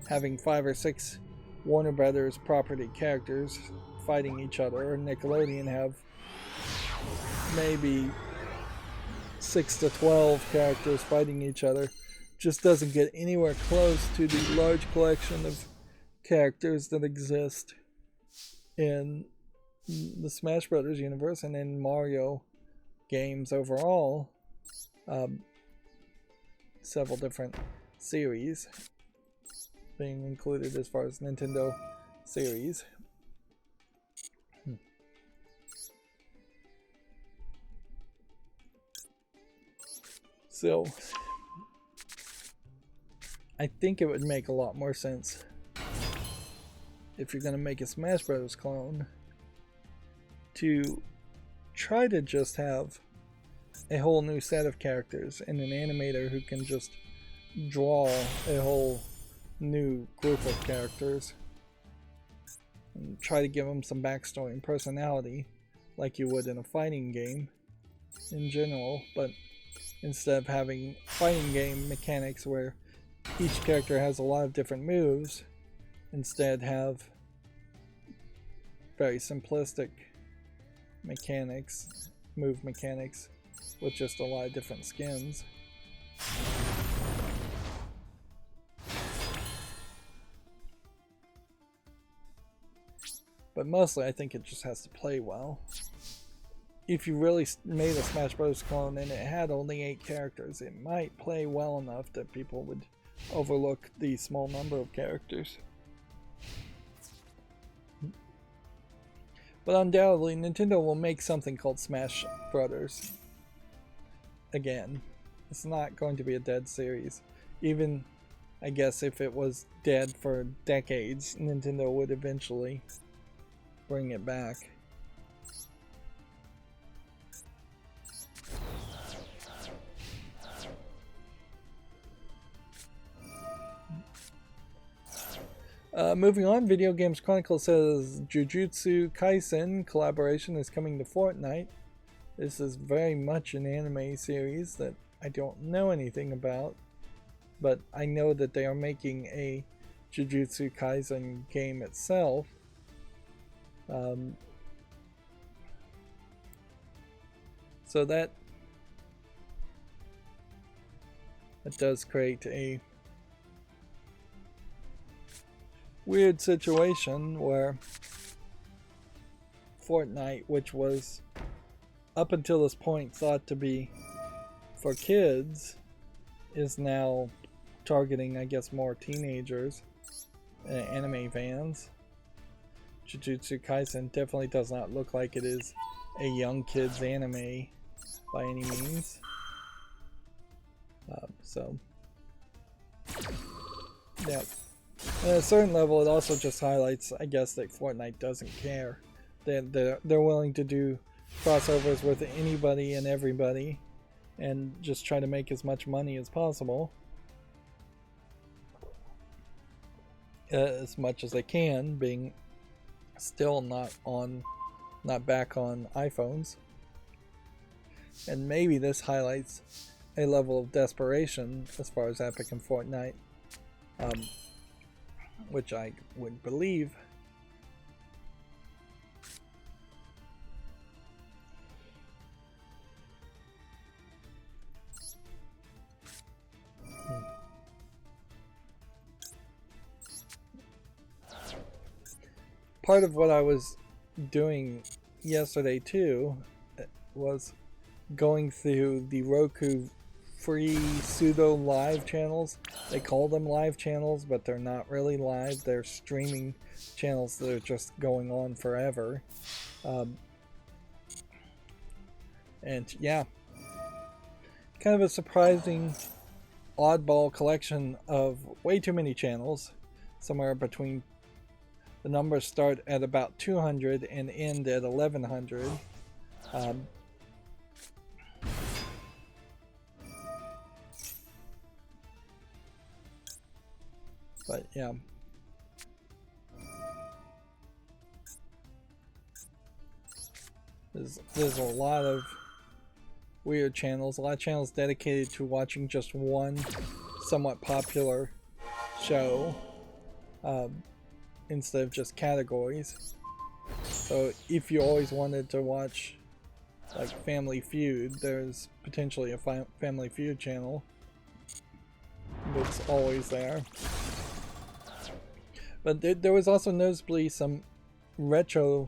having 5 or 6 Warner Brothers property characters fighting each other, or Nickelodeon have maybe 6 to 12 characters fighting each other, just doesn't get anywhere close to the large collection of characters that exist in the Smash Brothers universe and in Mario games overall. Several different series being included as far as Nintendo series. So I think it would make a lot more sense if you're going to make a Smash Brothers clone to try to just have a whole new set of characters and an animator who can just draw a whole new group of characters and try to give them some backstory and personality like you would in a fighting game in general, but instead of having fighting game mechanics where each character has a lot of different moves, instead have very simplistic mechanics, move mechanics, with just a lot of different skins. But mostly I think it just has to play well. If you really made a Smash Bros. Clone and it had only 8 characters, it might play well enough that people would overlook the small number of characters. But undoubtedly, Nintendo will make something called Smash Brothers again. It's not going to be a dead series. Even, I guess, if it was dead for decades, Nintendo would eventually bring it back. Moving on, Video Games Chronicle says Jujutsu Kaisen collaboration is coming to Fortnite. This is very much an anime series that I don't know anything about, but I know that they are making a Jujutsu Kaisen game itself. So that does create a weird situation where Fortnite, which was up until this point thought to be for kids, is now targeting, I guess, more teenagers, anime fans. Jujutsu Kaisen definitely does not look like it is a young kids anime by any means. So yeah. At a certain level, it also just highlights, I guess, that Fortnite doesn't care. They're willing to do crossovers with anybody and everybody and just try to make as much money as possible. As much as they can, being still not back on iPhones. And maybe this highlights a level of desperation as far as Epic and Fortnite. Which I would believe. Part of what I was doing yesterday too was going through the Roku free pseudo live channels. They call them live channels, but they're not really live. They're streaming channels that are just going on forever. And yeah, kind of a surprising oddball collection of way too many channels. Somewhere between, the numbers start at about 200 and end at 1100. But yeah, there's a lot of weird channels, a lot of channels dedicated to watching just one somewhat popular show instead of just categories. So if you always wanted to watch like Family Feud, there's potentially a Family Feud channel that's always there. But there was also noticeably some retro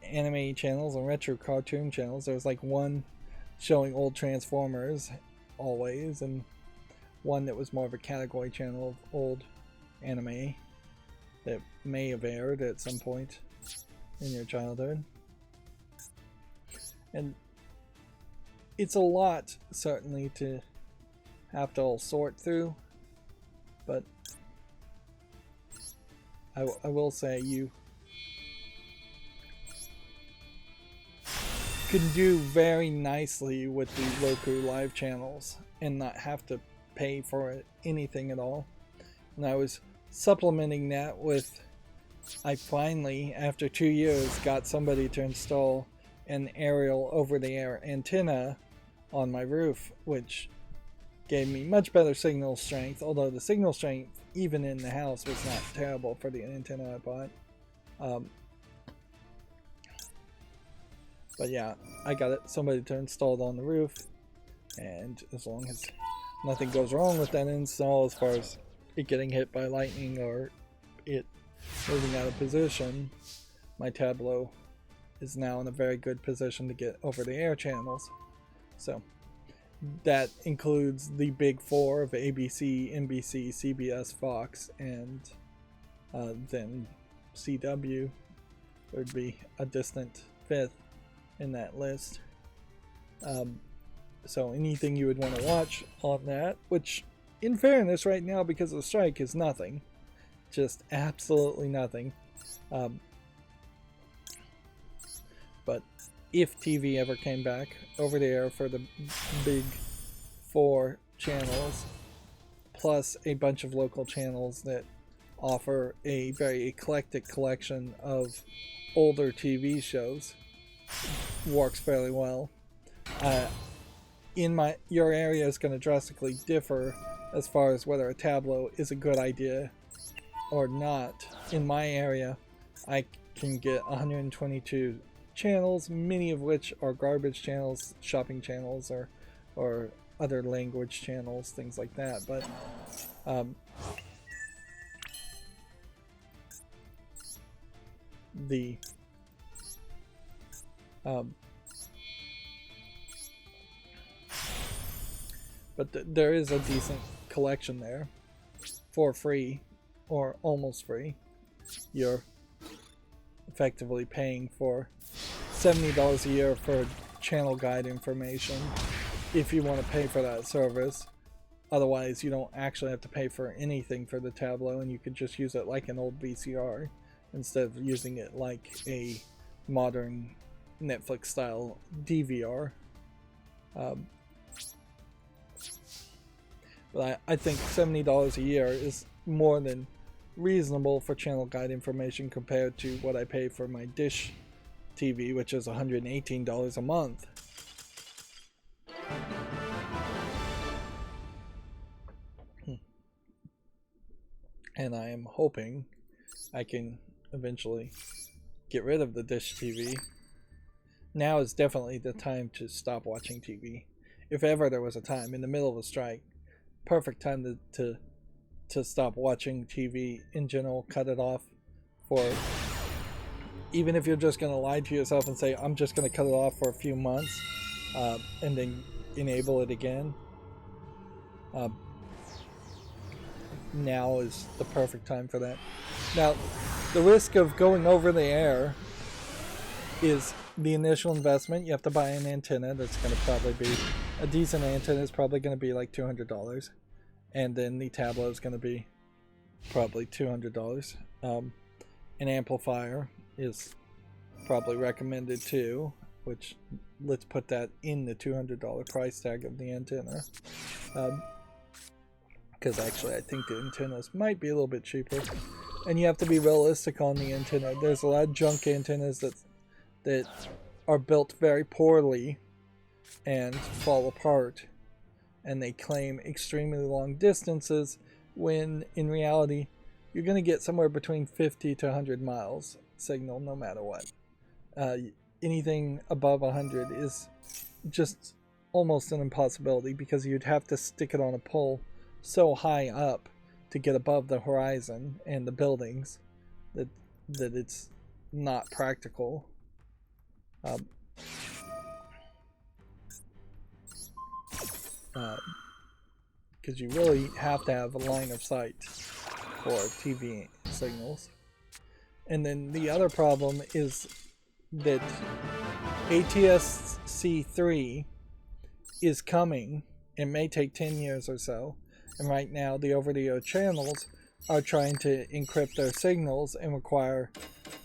anime channels and retro cartoon channels. There was like one showing old Transformers always, and one that was more of a category channel of old anime that may have aired at some point in your childhood. And it's a lot, certainly, to have to all sort through, but I will say you can do very nicely with the Roku live channels and not have to pay for anything at all. And I was supplementing that with, I finally, after 2 years, got somebody to install an aerial over-the-air antenna on my roof, which gave me much better signal strength, although the signal strength even in the house was not terrible for the antenna I bought. But yeah, I got somebody to install it on the roof, and as long as nothing goes wrong with that install as far as it getting hit by lightning or it moving out of position, my Tableau is now in a very good position to get over-the-air channels. So that includes the big four of ABC, NBC, CBS, Fox, and then CW would be a distant fifth in that list. So anything you would want to watch on that, which in fairness right now because of the strike is nothing, just absolutely nothing. But if TV ever came back over the air for the big four channels, plus a bunch of local channels that offer a very eclectic collection of older TV shows, works fairly well. Your area is going to drastically differ as far as whether a Tableau is a good idea or not. In my area, I can get 122 channels, many of which are garbage channels, shopping channels, or other language channels, things like that. But there is a decent collection there for free or almost free. You're effectively paying for $70 a year for channel guide information if you want to pay for that service. Otherwise, you don't actually have to pay for anything for the Tableau, and you could just use it like an old VCR instead of using it like a modern Netflix style DVR. But I think $70 a year is more than reasonable for channel guide information compared to what I pay for my Dish TV, which is $118 a month. And I am hoping I can eventually get rid of the Dish TV. Now is definitely the time to stop watching TV. If ever there was a time in the middle of a strike, perfect time to stop watching TV in general, cut it off for, even if you're just going to lie to yourself and say, I'm just going to cut it off for a few months and then enable it again. Now is the perfect time for that. Now, the risk of going over the air is the initial investment. You have to buy an antenna that's going to probably be a decent antenna. Is probably going to be like $200, and then the tablet is going to be probably $200. An amplifier is probably recommended too, which let's put that in the $200 price tag of the antenna. Because actually I think the antennas might be a little bit cheaper. And you have to be realistic on the antenna. There's a lot of junk antennas that are built very poorly and fall apart, and they claim extremely long distances when in reality you're going to get somewhere between 50 to 100 miles signal no matter what. Anything above 100 is just almost an impossibility, because you'd have to stick it on a pole so high up to get above the horizon and the buildings that it's not practical. Because you really have to have a line of sight for TV signals. And then the other problem is that ATSC3 is coming. It may take 10 years or so. And right now the over-the-air channels are trying to encrypt their signals and require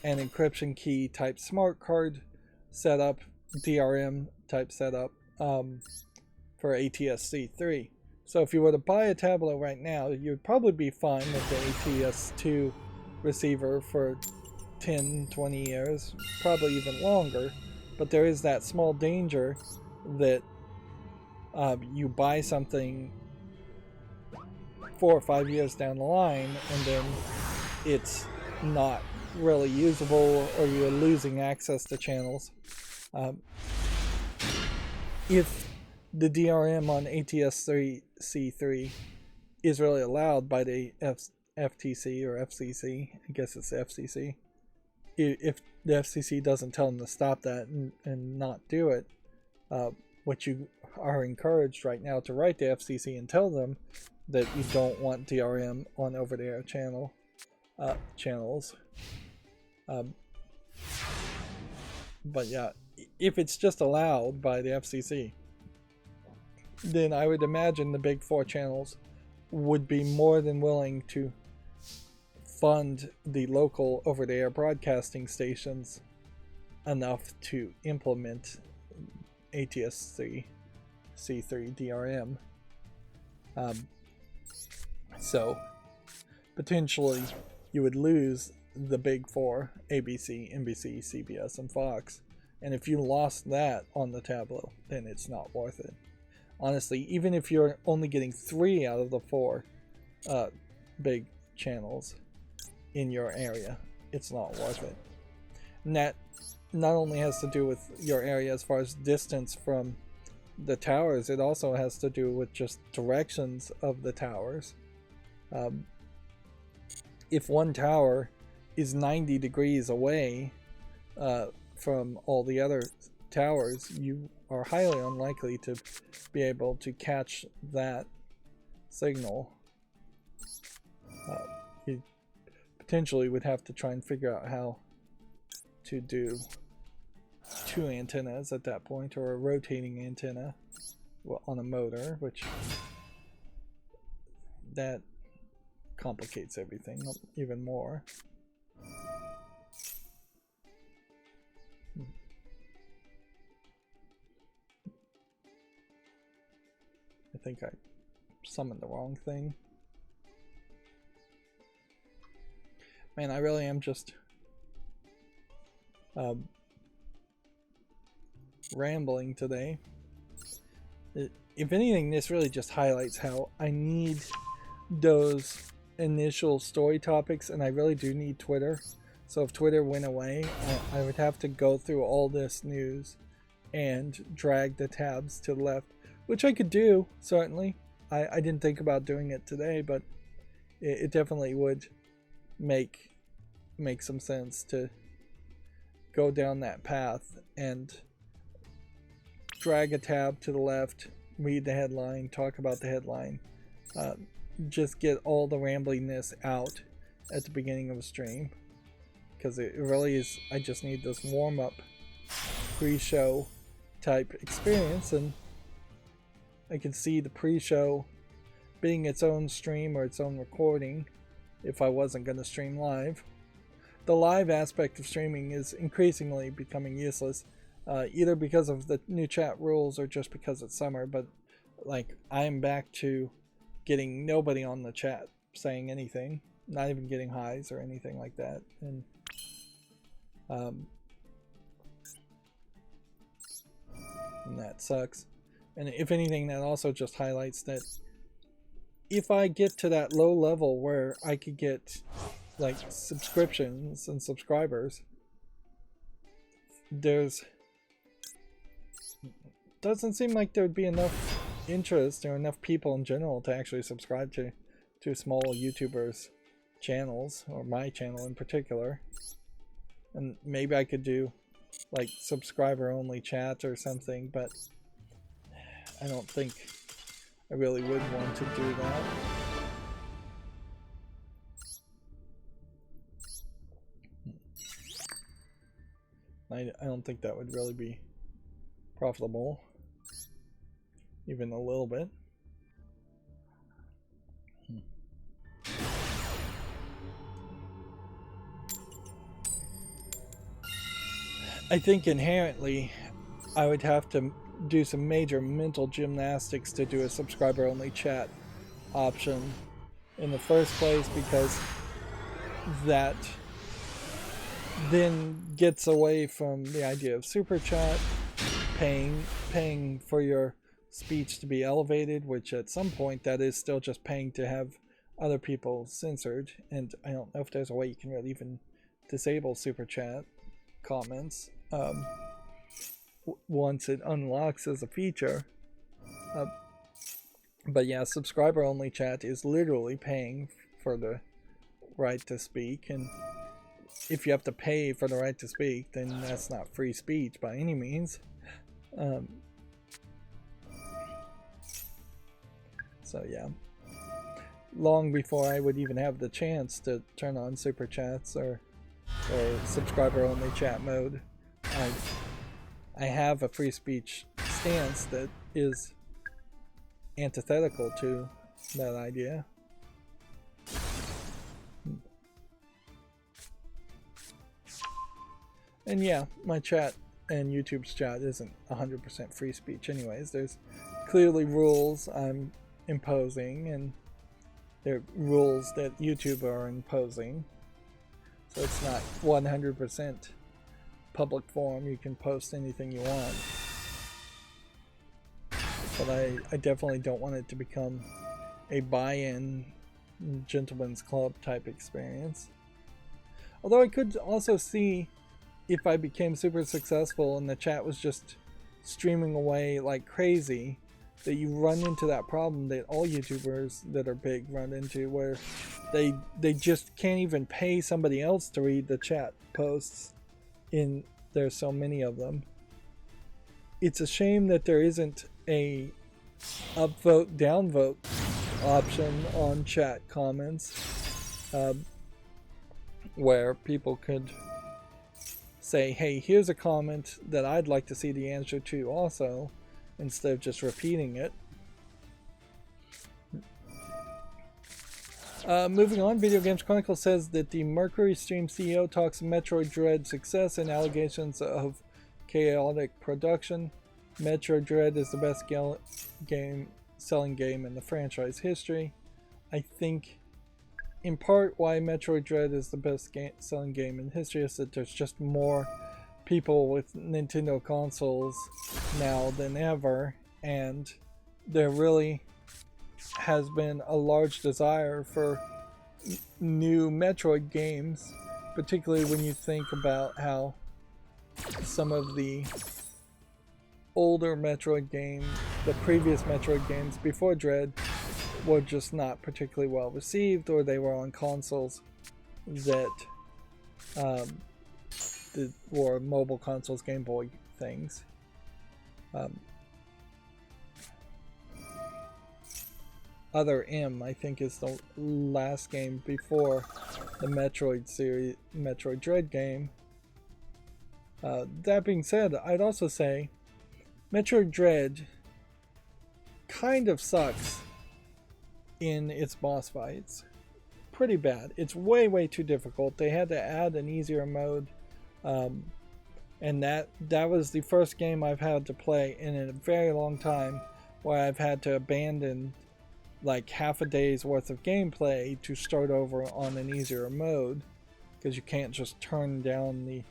an encryption key type smart card setup, DRM type setup for ATSC3. So if you were to buy a tablet right now, you'd probably be fine with the ATS2 receiver for 10, 20 years, probably even longer. But there is that small danger that you buy something 4 or 5 years down the line and then it's not really usable, or you're losing access to channels. If the DRM on ATSC3 is really allowed by the FTC or FCC, I guess it's the FCC, if the FCC doesn't tell them to stop that and not do it, what you are encouraged right now to write the FCC and tell them that you don't want DRM on over-the-air channels. But yeah, if it's just allowed by the FCC, then I would imagine the big 4 channels would be more than willing to fund the local over-the-air broadcasting stations enough to implement ATSC C3 DRM. So potentially you would lose the big 4, ABC, NBC, CBS, and Fox. And if you lost that on the tablet, then it's not worth it. Honestly, even if you're only getting 3 out of the 4 big channels in your area, it's not worth it. And that not only has to do with your area as far as distance from the towers, it also has to do with just directions of the towers. If one tower is 90 degrees away from all the other towers, you are highly unlikely to be able to catch that signal. You potentially would have to try and figure out how to do 2 antennas at that point, or a rotating antenna on a motor, which that complicates everything even more. I think I summoned the wrong thing. Man, I really am just rambling today. If anything, this really just highlights how I need those initial story topics, and I really do need Twitter. So if Twitter went away, I would have to go through all this news and drag the tabs to the left, which I could do, certainly. I didn't think about doing it today, but it definitely would make some sense to go down that path and drag a tab to the left, read the headline, talk about the headline, just get all the ramblingness out at the beginning of a stream, because it really is, I just need this warm-up pre-show type experience, and I can see the pre-show being its own stream or its own recording if I wasn't going to stream live. The live aspect of streaming is increasingly becoming useless, either because of the new chat rules or just because it's summer, but like I'm back to getting nobody on the chat saying anything, not even getting highs or anything like that, and that sucks. And if anything, that also just highlights that if I get to that low level where I could get like subscriptions and subscribers, doesn't seem like there would be enough interest or enough people in general to actually subscribe to small YouTubers channels, or my channel in particular. And maybe I could do like subscriber only chat or something, but I don't think I really would want to do that. I don't think that would really be profitable, even a little bit. I think inherently I would have to do some major mental gymnastics to do a subscriber only chat option in the first place, because that then gets away from the idea of super chat, paying for your speech to be elevated, which at some point that is still just paying to have other people censored, and I don't know if there's a way you can really even disable super chat comments once it unlocks as a feature. But yeah, subscriber only chat is literally paying for the right to speak, and if you have to pay for the right to speak, then that's not free speech by any means. So yeah, long before I would even have the chance to turn on super chats or subscriber only chat mode, I have a free speech stance that is antithetical to that idea. And yeah, my chat and YouTube's chat isn't 100% free speech anyways. There's clearly rules I'm imposing, and there are rules that YouTube are imposing. So it's not 100% public forum. You can post anything you want. But I definitely don't want it to become a buy-in gentleman's club type experience. Although I could also see, if I became super successful and the chat was just streaming away like crazy, that you run into that problem that all YouTubers that are big run into, where they just can't even pay somebody else to read the chat posts. There's so many of them. It's a shame that there isn't a upvote downvote option on chat comments, where people could say, hey, here's a comment that I'd like to see the answer to also, instead of just repeating it. Moving on, Video Games Chronicle says that the Mercury Stream CEO talks Metroid Dread success and allegations of chaotic production. Metroid Dread is the best selling game in the franchise history. I think in part why Metroid Dread is the best selling game in history is that there's just more people with Nintendo consoles now than ever, and there really has been a large desire for new Metroid games, particularly when you think about how some of the older Metroid games, the previous Metroid games before Dread, were just not particularly well received, or they were on consoles that were mobile consoles, Game Boy things. Other M, I think, is the last game before the Metroid series, Metroid Dread game. That being said, I'd also say Metroid Dread kind of sucks in its boss fights. Pretty bad. It's way too difficult. They had to add an easier mode, and that was the first game I've had to play in a very long time where I've had to abandon like half a day's worth of gameplay to start over on an easier mode, because you can't just turn down the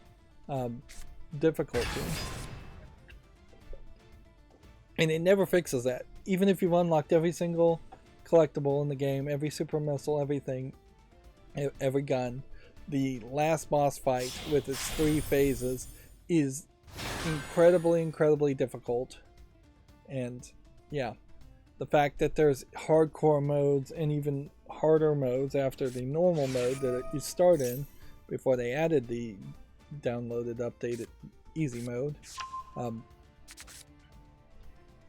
difficulty. And it never fixes that. Even if you've unlocked every single collectible in the game, every super missile, everything, every gun, the last boss fight with its 3 phases is incredibly difficult. And yeah, the fact that there's hardcore modes and even harder modes after the normal mode that you start in before they added the downloaded updated easy mode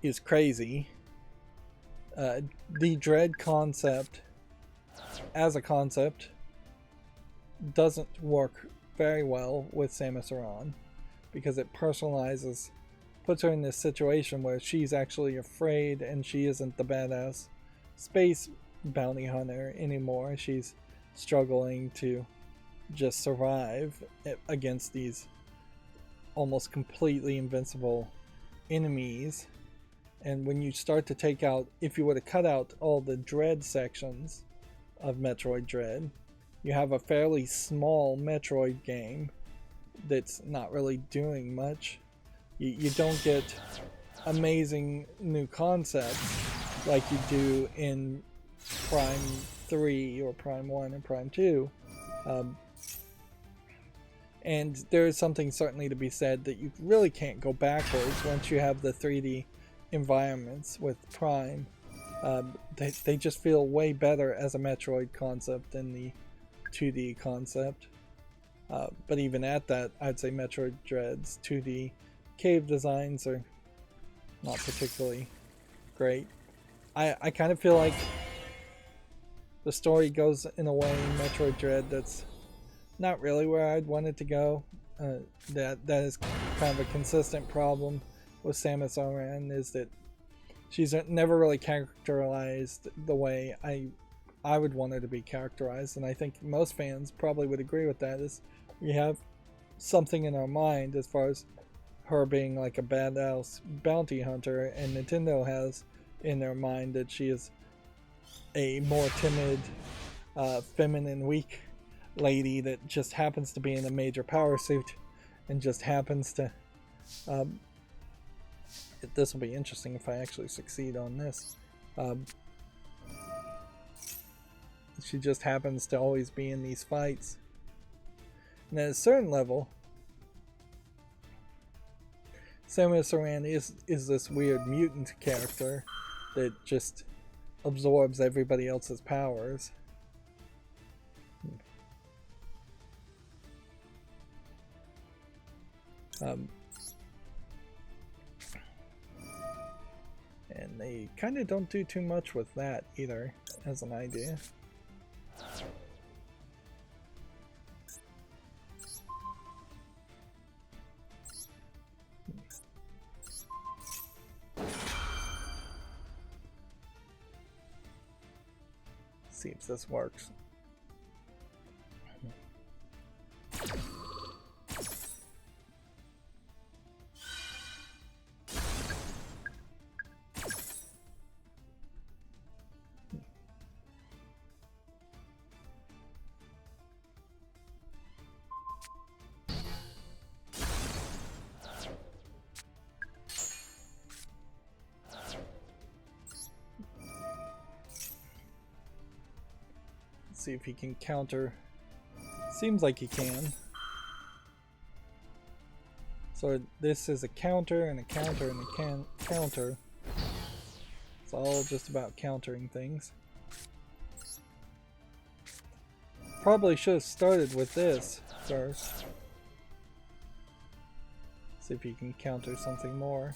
is crazy. The Dread concept as a concept doesn't work very well with Samus Aran, because it personalizes, puts her in this situation where she's actually afraid and she isn't the badass space bounty hunter anymore. She's struggling to just survive against these almost completely invincible enemies. And when you start to take out, if you were to cut out all the Dread sections of Metroid Dread, you have a fairly small Metroid game that's not really doing much. You don't get amazing new concepts like you do in Prime 3 or Prime 1 and Prime 2. And there is something certainly to be said that you really can't go backwards once you have the 3D environments with Prime. They just feel way better as a Metroid concept than the 2D concept. But even at that, I'd say Metroid Dread's 2D cave designs are not particularly great. I kind of feel like the story goes in a way in Metroid Dread that's not really where I'd want it to go. That is kind of a consistent problem with Samus Aran, is that she's never really characterized the way I would want her to be characterized, and I think most fans probably would agree with that. Is we have something in our mind as far as her being like a badass bounty hunter, and Nintendo has in their mind that she is a more timid, feminine, weak lady that just happens to be in a major power suit and just happens to this will be interesting if I actually succeed on this. She just happens to always be in these fights. And at a certain level, Samus Aran is this weird mutant character that just absorbs everybody else's powers. And they kind of don't do too much with that either, as an idea. See if this works. See if he can counter. Seems like he can. So this is a counter and a counter and a counter. It's all just about countering things. Probably should have started with this first. See if he can counter something more.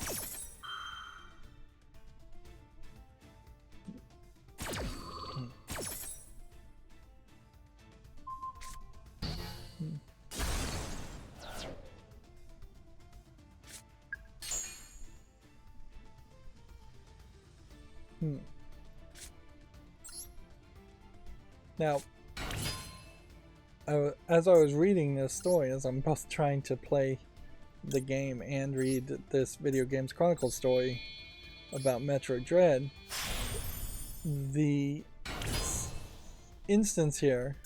Now, as I was reading this story, as I'm both trying to play the game and read this Video Games Chronicle story about Metroid Dread, the instance here,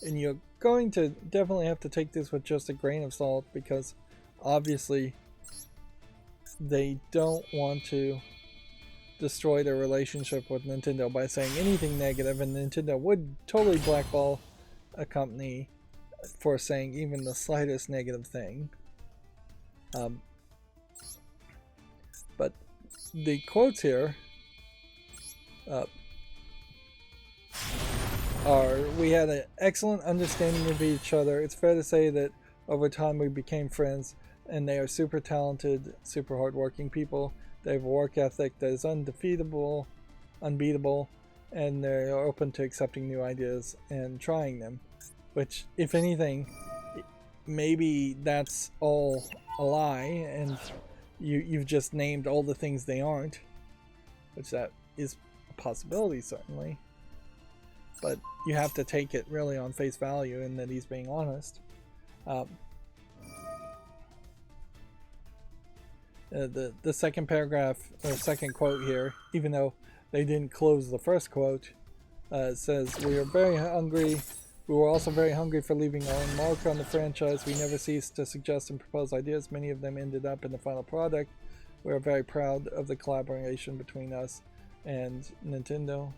and you're going to definitely have to take this with just a grain of salt, because obviously they don't want to destroy their relationship with Nintendo by saying anything negative, and Nintendo would totally blackball a company for saying even the slightest negative thing. But the quotes here are, "We had an excellent understanding of each other. It's fair to say that over time we became friends, and they are super talented, super hardworking people. They have a work ethic that is unbeatable, and they're open to accepting new ideas and trying them." Which, if anything, maybe that's all a lie, and you've just named all the things they aren't, which that is a possibility, certainly. But you have to take it really on face value in that he's being honest. The second paragraph, or second quote here, even though they didn't close the first quote, says, "We are very hungry. We were also very hungry for leaving our own mark on the franchise. We never ceased to suggest and propose ideas. Many of them ended up in the final product. We are very proud of the collaboration between us and Nintendo."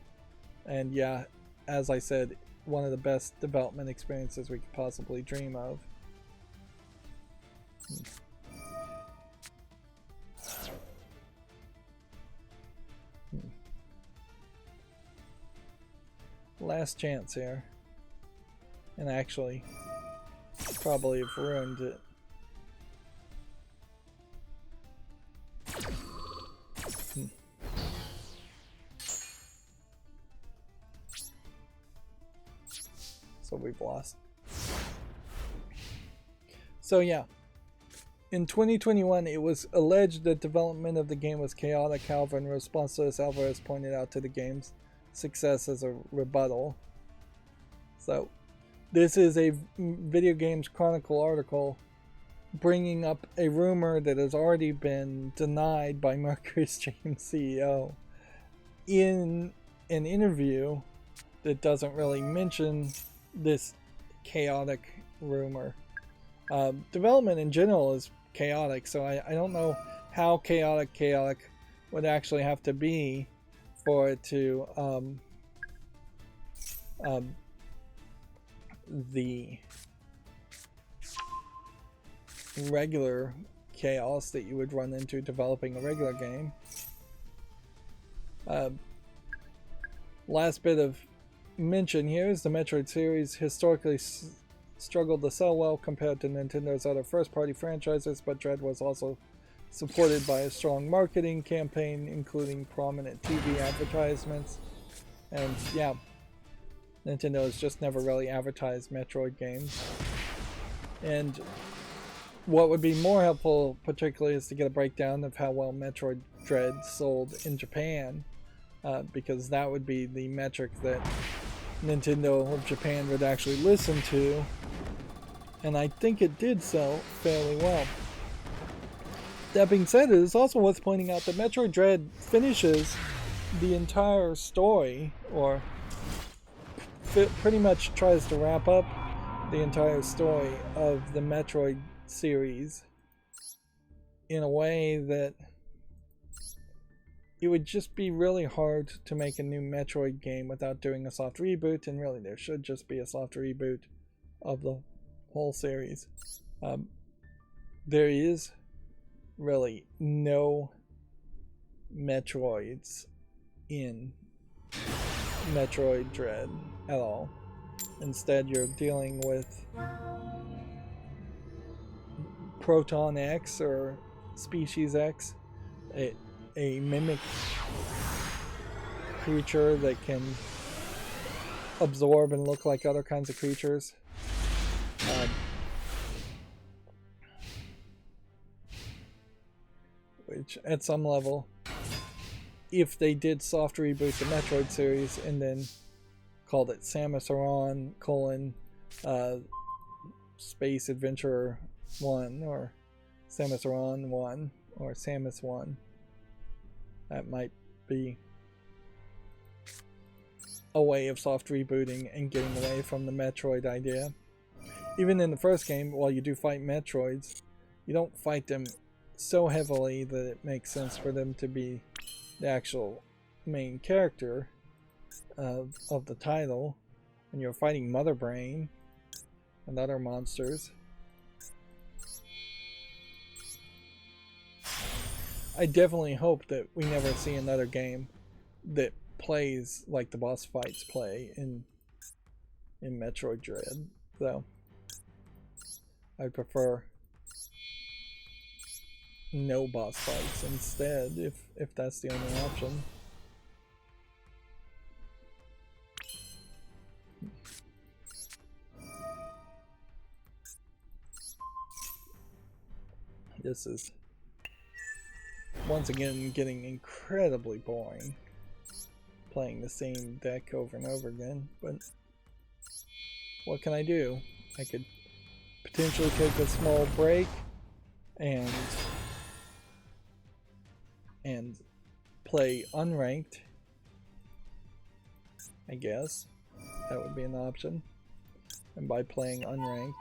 And yeah, as I said, one of the best development experiences we could possibly dream of. Last chance here. And actually, probably have ruined it. So we've lost. So yeah, in 2021 it was alleged that development of the game was chaotic. However, in response to this, Alvarez pointed out to the game's success as a rebuttal. So this is a Video Games Chronicle article bringing up a rumor that has already been denied by Mercury Stream's CEO in an interview that doesn't really mention this chaotic rumor. Development in general is chaotic, so I don't know how chaotic would actually have to be for it to the regular chaos that you would run into developing a regular game. Last bit of mention here is the Metroid series historically struggled to sell well compared to Nintendo's other first-party franchises, but Dread was also supported by a strong marketing campaign, including prominent TV advertisements. And yeah, Nintendo has just never really advertised Metroid games. And what would be more helpful, particularly, is to get a breakdown of how well Metroid Dread sold in Japan, because that would be the metric that Nintendo of Japan would actually listen to, and I think it did sell fairly well. That being said, it is also worth pointing out that Metroid Dread finishes the entire story, or pretty much tries to wrap up the entire story of the Metroid series in a way that it would just be really hard to make a new Metroid game without doing a soft reboot, and really there should just be a soft reboot of the whole series. There is really no Metroids in Metroid Dread at all. Instead, you're dealing with Proton X or Species X, a mimic creature that can absorb and look like other kinds of creatures. Which at some level if they did soft reboot the Metroid series and then called it Samus Aran Space Adventurer 1 or Samus Aran 1 or Samus 1, that might be a way of soft rebooting and getting away from the Metroid idea. Even in the first game, while you do fight Metroids, you don't fight them so heavily that it makes sense for them to be the actual main character of the title. And you're fighting Mother Brain and other monsters. I definitely hope that we never see another game that plays like the boss fights play in Metroid Dread, though. I prefer no boss fights instead, if that's the only option. This is once again getting incredibly boring, playing the same deck over and over again, but what can I do? I could potentially take a small break and play unranked. I guess that would be an option. And by playing unranked,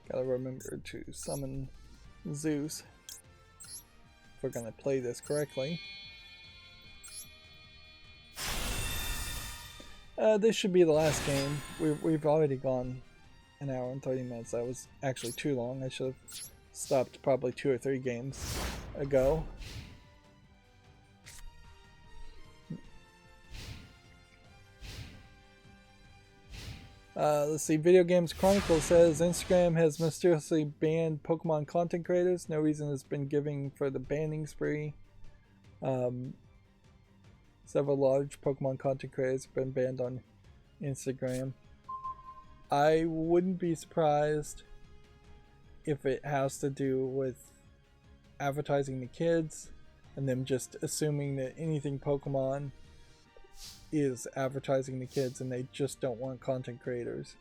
gotta remember to summon Zeus if we're gonna play this correctly. This should be the last game. We've already gone an hour and 30 minutes. That was actually too long. I should have stopped probably 2 or 3 games ago. Let's see. Video Games Chronicle says Instagram has mysteriously banned Pokemon content creators. No reason has been given for the banning spree. Several large Pokemon content creators have been banned on Instagram. I wouldn't be surprised if it has to do with advertising to kids and them just assuming that anything Pokemon is advertising to kids, and they just don't want content creators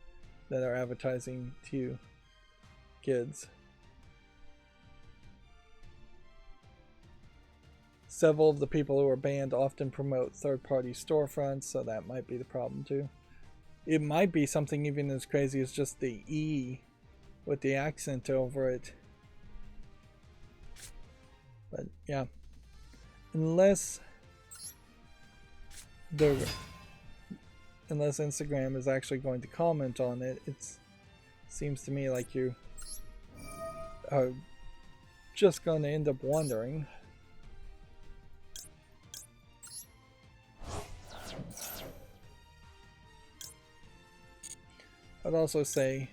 that are advertising to kids. Several of the people who are banned often promote third-party storefronts, so that might be the problem too. It might be something even as crazy as just the E with the accent over it. But yeah, unless Instagram is actually going to comment on it, it seems to me like you are just going to end up wondering. I'd also say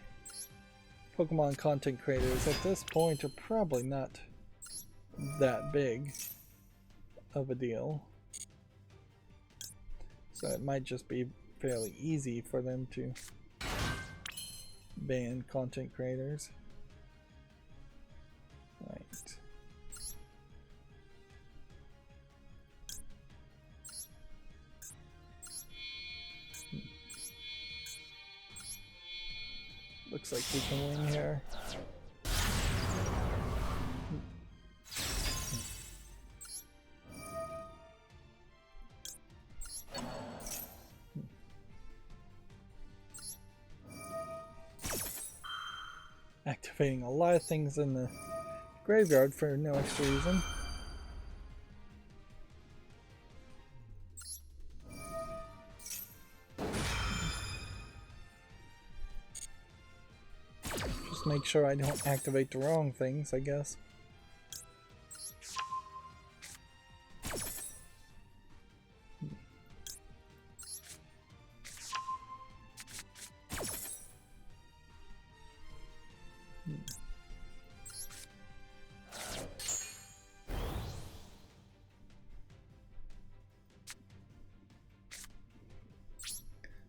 Pokemon content creators at this point are probably not that big of a deal. So it might just be fairly easy for them to ban content creators. Right. Looks like we can win here. Activating a lot of things in the graveyard for no extra reason. just make sure I don't activate the wrong things, I guess.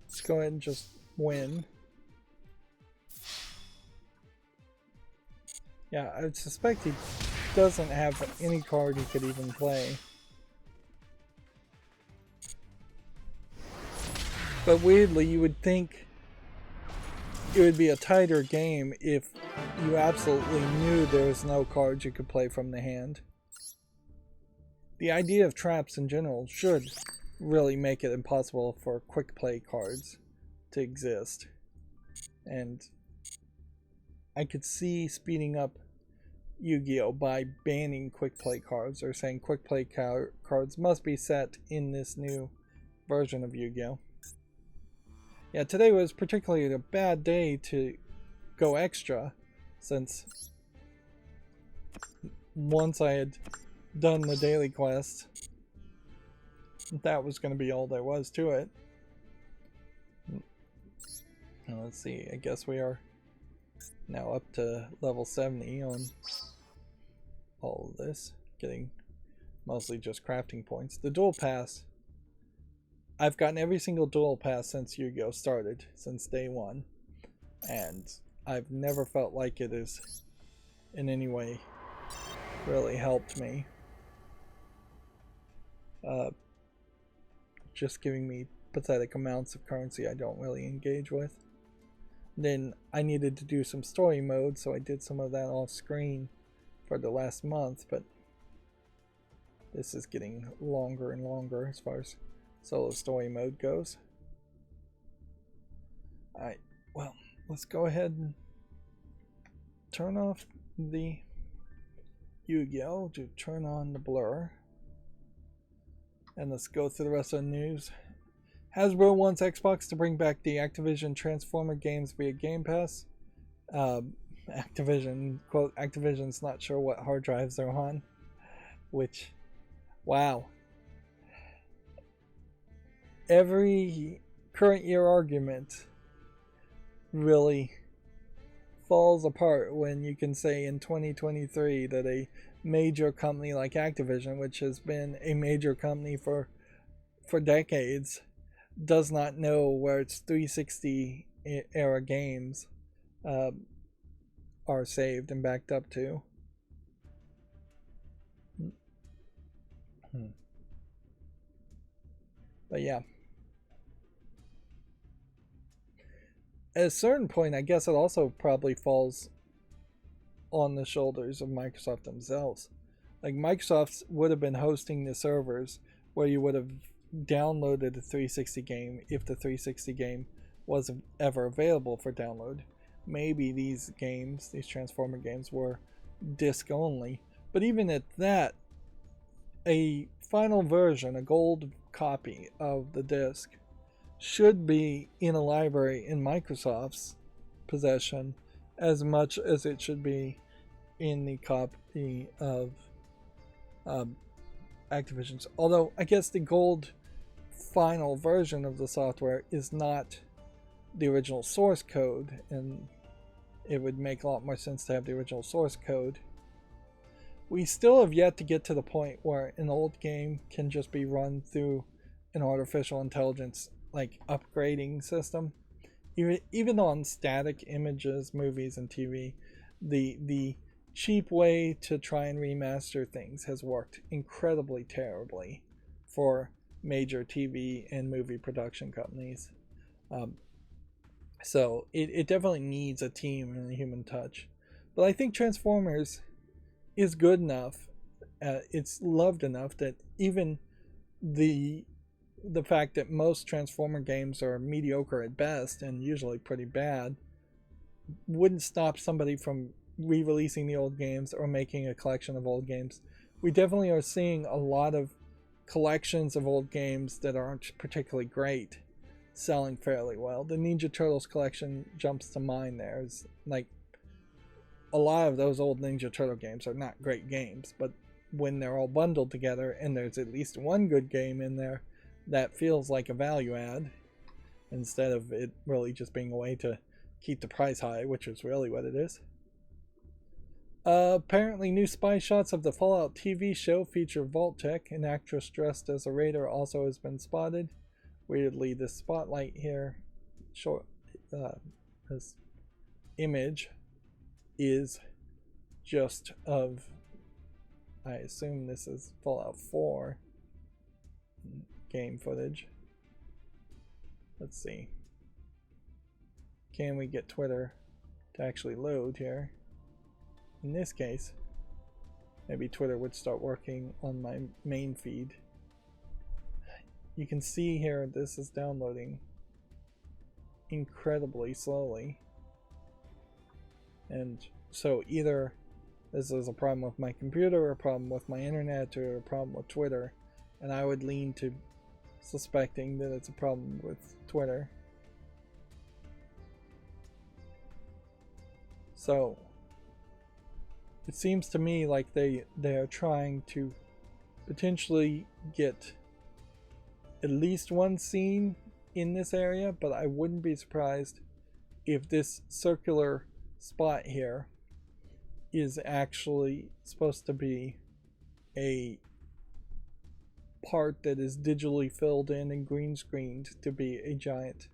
Let's go ahead and just win. Yeah, I would suspect he doesn't have any card he could even play. But weirdly, you would think it would be a tighter game if you absolutely knew there was no cards you could play from the hand. The idea of traps in general should really make it impossible for quick play cards to exist. And I could see speeding up Yu-Gi-Oh! By banning quick play cards, or saying quick play cards must be set in this new version of Yu-Gi-Oh! Yeah, today was particularly a bad day to go extra, since once I had done the daily quest, that was going to be all there was to it. Now let's see, I guess we are now up to level 70 on all of this, getting mostly just crafting points. The duel pass, I've gotten every single duel pass since Yu-Gi-Oh! Started, since day one, and I've never felt like it has in any way really helped me. Just giving me pathetic amounts of currency I don't really engage with. Then I needed to do some story mode, so I did some of that off screen for the last month, but this is getting longer and longer as far as solo story mode goes. Alright, well, let's go ahead and turn off the Yu-Gi-Oh! To turn on the blur. And let's go through the rest of the news. Hasbro wants Xbox to bring back the Activision Transformer games via Game Pass. Activision, quote, Activision's not sure what hard drives they're on. Which, wow. Every current year argument really falls apart when you can say in 2023 that a major company like Activision, which has been a major company for decades, does not know where its 360 era games are saved and backed up to. But yeah, at a certain point, I guess it also probably falls on the shoulders of Microsoft themselves. Like, Microsoft would have been hosting the servers where you would have downloaded a 360 game if the 360 game was ever available for download. Maybe these games, these Transformer games, were disc only, but even at that, a final version, a gold copy of the disc, should be in a library in Microsoft's possession as much as it should be in the copy of Activision's. Although I guess the gold final version of the software is not the original source code, and it would make a lot more sense to have the original source code. We still have yet to get to the point where an old game can just be run through an artificial intelligence like upgrading system. Even on static images, movies, and TV, the cheap way to try and remaster things has worked incredibly terribly for major TV and movie production companies. So it definitely needs a team and a human touch. But I think Transformers is good enough, it's loved enough that even the fact that most Transformer games are mediocre at best and usually pretty bad wouldn't stop somebody from re-releasing the old games or making a collection of old games. We definitely are seeing a lot of collections of old games that aren't particularly great selling fairly well. The Ninja Turtles collection jumps to mind there. It's like a lot of those old Ninja Turtle games are not great games, but when they're all bundled together and there's at least one good game in there, that feels like a value add instead of it really just being a way to keep the price high, which is really what it is. Apparently, new spy shots of the Fallout TV show feature Vault Tech. An actress dressed as a raider also has been spotted. Weirdly, the spotlight here, this image is just of, I assume this is Fallout 4 game footage. Let's see. Can we get Twitter to actually load here? In this case, maybe Twitter would start working on my main feed. You can see here this is downloading incredibly slowly. And so either this is a problem with my computer, or a problem with my internet, or a problem with Twitter. And I would lean to suspecting that it's a problem with Twitter. So it seems to me like they are trying to potentially get at least one scene in this area, but I wouldn't be surprised if this circular spot here is actually supposed to be a part that is digitally filled in and green screened to be a giant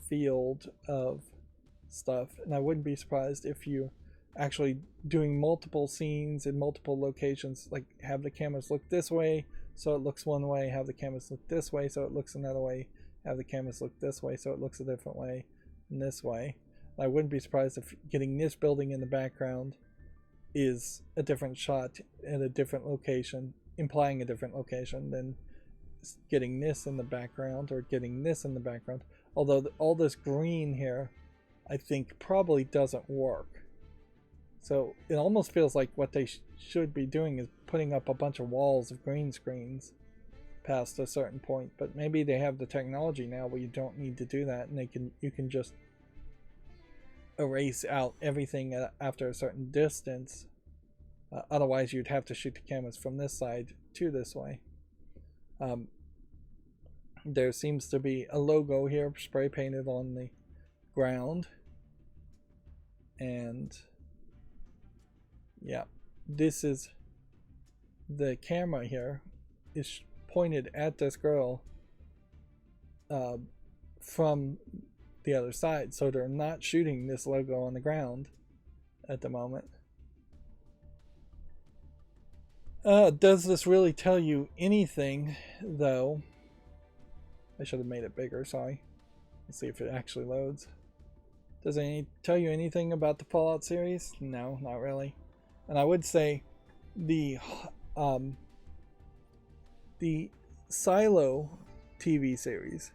field of stuff. And I wouldn't be surprised if you actually doing multiple scenes in multiple locations, like have the cameras look this way so it looks one way, have the cameras look this way so it looks another way, have the cameras look this way so it looks a different way, and this way. I wouldn't be surprised if getting this building in the background is a different shot at a different location, implying a different location than getting this in the background or getting this in the background. Although all this green here I think probably doesn't work. So it almost feels like what they should be doing is putting up a bunch of walls of green screens past a certain point. But maybe they have the technology now where you don't need to do that, and you can just erase out everything after a certain distance. Otherwise, you'd have to shoot the cameras from this side to this way. There seems to be a logo here spray painted on the ground, and yeah, this is the camera here is pointed at this girl from the other side, so they're not shooting this logo on the ground at the moment. Does this really tell you anything, though? I should have made it bigger, sorry. Let's see if it actually loads. Does it tell you anything about the Fallout series? No, not really. And I would say the Silo TV series,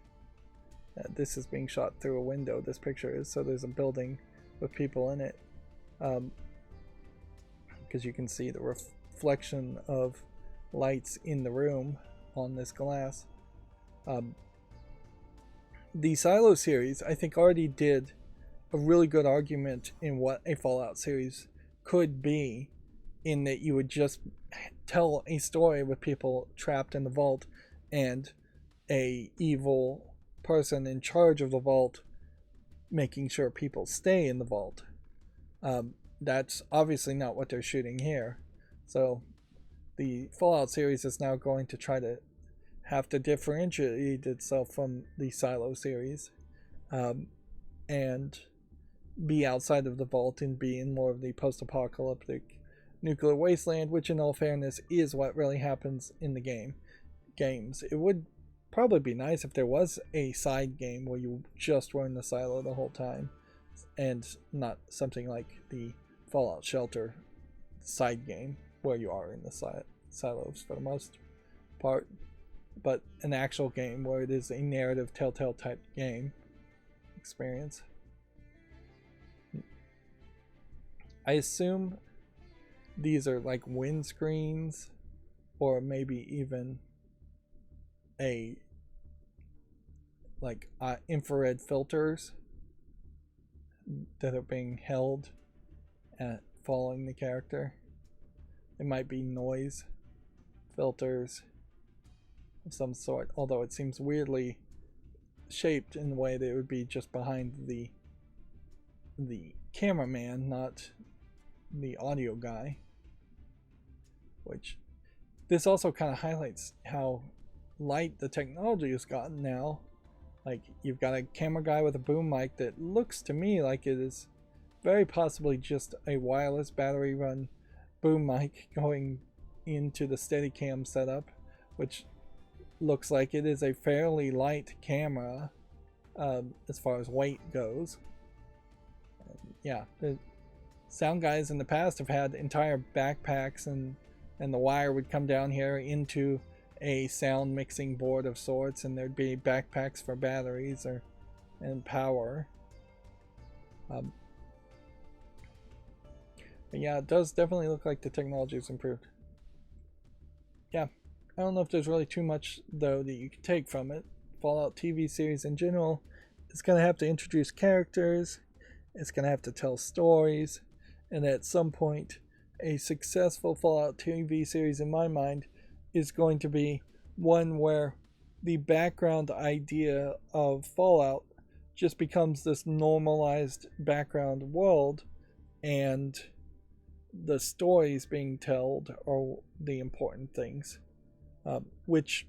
this is being shot through a window, this picture is, so there's a building with people in it, because you can see the reflection of lights in the room on this glass. The Silo series, I think, already did a really good argument in what a Fallout series could be, in that you would just tell a story with people trapped in the vault and a evil person in charge of the vault making sure people stay in the vault. That's obviously not what they're shooting here. So the Fallout series is now going to try to have to differentiate itself from the Silo series, and be outside of the vault and be in more of the post-apocalyptic nuclear wasteland, which in all fairness is what really happens in the games. It would probably be nice if there was a side game where you just were in the silo the whole time, and not something like the Fallout Shelter side game where you are in the silos for the most part, but an actual game where it is a narrative Telltale type game experience. I assume these are like windscreens, or maybe even a infrared filters that are being held following the character. It might be noise filters of some sort, although it seems weirdly shaped in the way that it would be just behind the cameraman, not the audio guy. Which this also kind of highlights how light the technology has gotten now. Like, you've got a camera guy with a boom mic that looks to me like it is very possibly just a wireless battery run boom mic going into the Steadicam setup, which looks like it is a fairly light camera as far as weight goes. Yeah, the sound guys in the past have had entire backpacks, and the wire would come down here into a sound mixing board of sorts, and there'd be backpacks for batteries and power. But yeah, it does definitely look like the technology has improved. Yeah, I don't know if there's really too much though that you can take from it. Fallout TV series in general is going to have to introduce characters, it's going to have to tell stories, and at some point a successful Fallout TV series in my mind is going to be one where the background idea of Fallout just becomes this normalized background world, and the stories being told are the important things. Which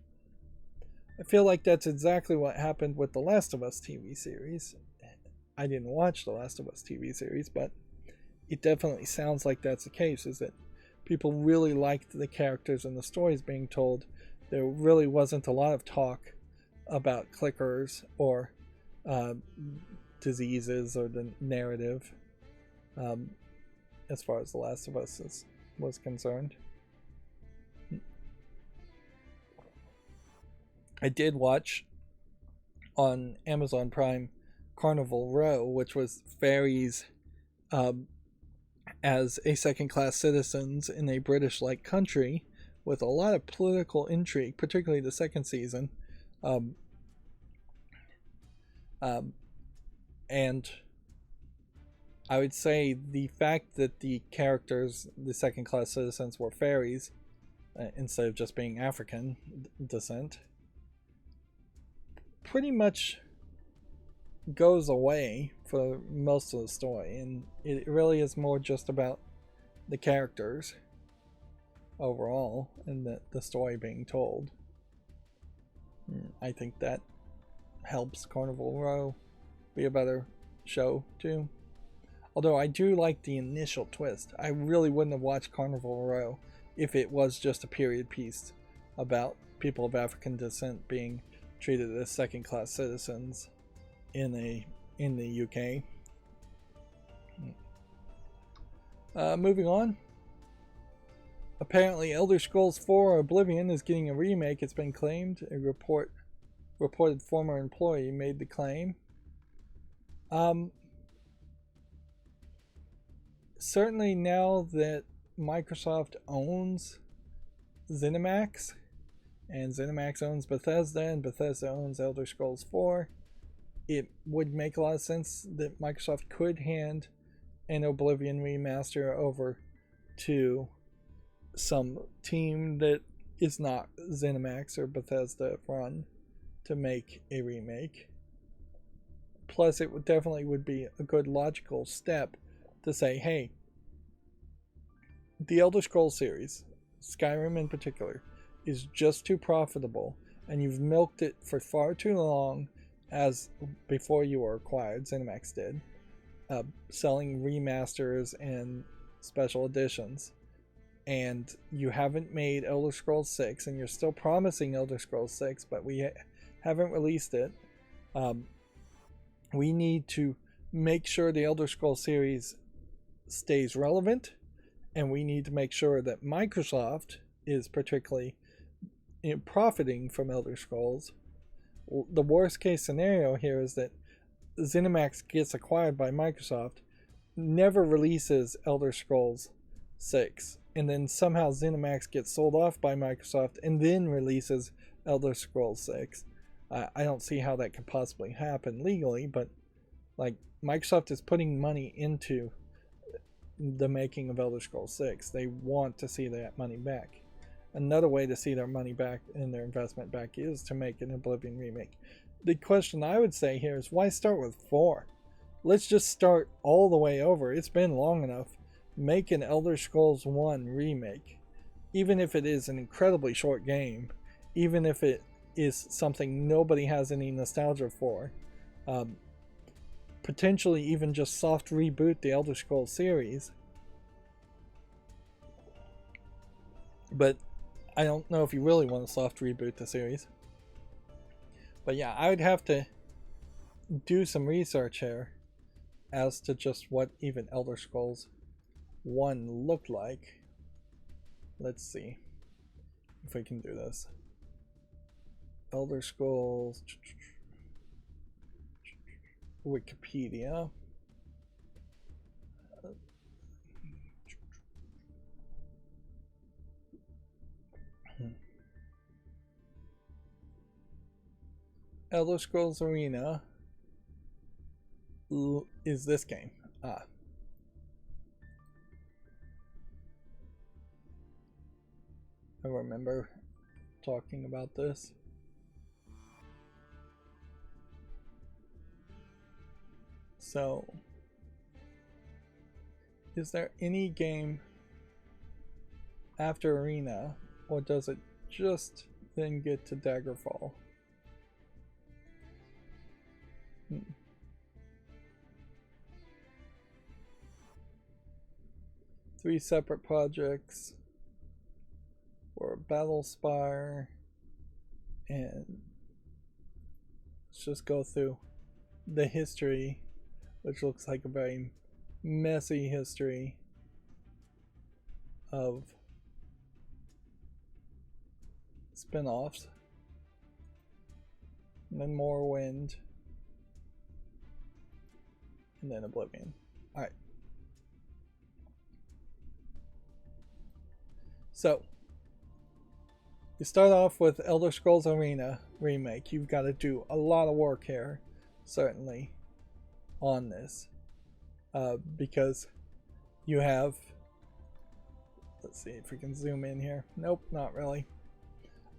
I feel like that's exactly what happened with the Last of Us TV series. I didn't watch the Last of Us TV series, but it definitely sounds like that's the case, is that people really liked the characters and the stories being told. There really wasn't a lot of talk about clickers or diseases or the narrative as far as The Last of Us was concerned. I did watch on Amazon Prime Carnival Row, which was fairies as a second-class citizens in a British-like country, with a lot of political intrigue, particularly the second season. And I would say the fact that the characters, the second-class citizens, were fairies instead of just being African descent, pretty much goes away for most of the story, and it really is more just about the characters overall and the story being told. I think that helps Carnival Row be a better show too. Although I do like the initial twist. I really wouldn't have watched Carnival Row if it was just a period piece about people of African descent being treated as second-class citizens in the UK. Moving on. Apparently, Elder Scrolls 4 Oblivion is getting a remake. It's been claimed. A reported former employee made the claim. Certainly now that Microsoft owns ZeniMax, and ZeniMax owns Bethesda, and Bethesda owns Elder Scrolls 4, it would make a lot of sense that Microsoft could hand an Oblivion remaster over to some team that is not ZeniMax or Bethesda run to make a remake. Plus, it would definitely be a good logical step to say, hey, the Elder Scrolls series, Skyrim in particular, is just too profitable, and you've milked it for far too long as before you were acquired, ZeniMax did, selling remasters and special editions. And you haven't made Elder Scrolls 6, and you're still promising Elder Scrolls 6, but we haven't released it. We need to make sure the Elder Scrolls series stays relevant, and we need to make sure that Microsoft is particularly profiting from Elder Scrolls. The worst case scenario here is that ZeniMax gets acquired by Microsoft, never releases Elder Scrolls 6, and then somehow ZeniMax gets sold off by Microsoft and then releases Elder Scrolls 6. I don't see how that could possibly happen legally, but like, Microsoft is putting money into the making of Elder Scrolls 6. They want to see that money back. Another way to see their money back and their investment back is to make an Oblivion remake. The question I would say here is, why start with 4? Let's just start all the way over. It's been long enough. Make an Elder Scrolls 1 remake. Even if it is an incredibly short game, even if it is something nobody has any nostalgia for, potentially even just soft reboot the Elder Scrolls series. But I don't know if you really want to soft reboot the series. But yeah, I would have to do some research here as to just what even Elder Scrolls 1 looked like. Let's see if we can do this. Elder Scrolls Wikipedia. Elder Scrolls Arena is this game. I remember talking about this. So, is there any game after Arena, or does it just then get to Daggerfall? 3 separate projects for Battlespire, and let's just go through the history, which looks like a very messy history of spin-offs. And then Morrowind, and then Oblivion. Alright. So, you start off with Elder Scrolls Arena remake. You've got to do a lot of work here, certainly, on this. Because you have... Let's see if we can zoom in here. Nope, not really.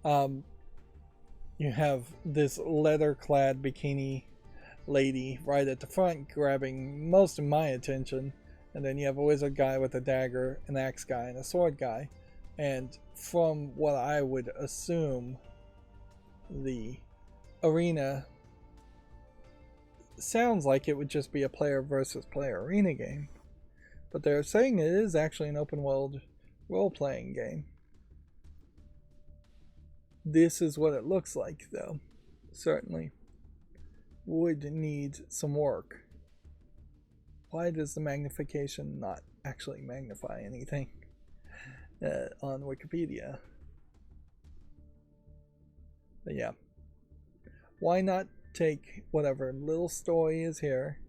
You have this leather-clad bikini lady right at the front grabbing most of my attention. And then you have a wizard guy with a dagger, an axe guy, and a sword guy. And from what I would assume, the arena sounds like it would just be a player versus player arena game. But they're saying it is actually an open world role-playing game. This is what it looks like, though. Certainly would need some work. Why does the magnification not actually magnify anything on Wikipedia? But yeah, why not take whatever little story is here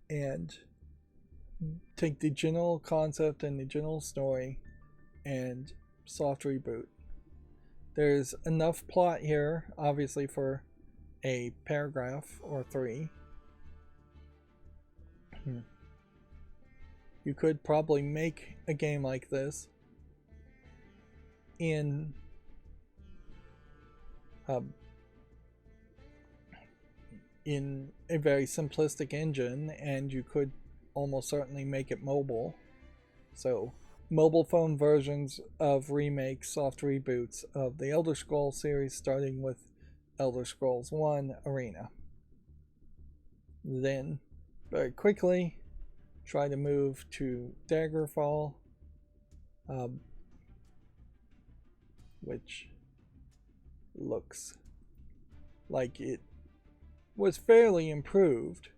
and take the general concept and the general story and soft reboot. There's enough plot here, obviously, for a paragraph or 3. You could probably make a game like this in a very simplistic engine, and you could almost certainly make it mobile. So mobile phone versions of remakes, soft reboots of the Elder Scrolls series, starting with Elder Scrolls 1 Arena. Then, very quickly, try to move to Daggerfall, which looks like it was fairly improved,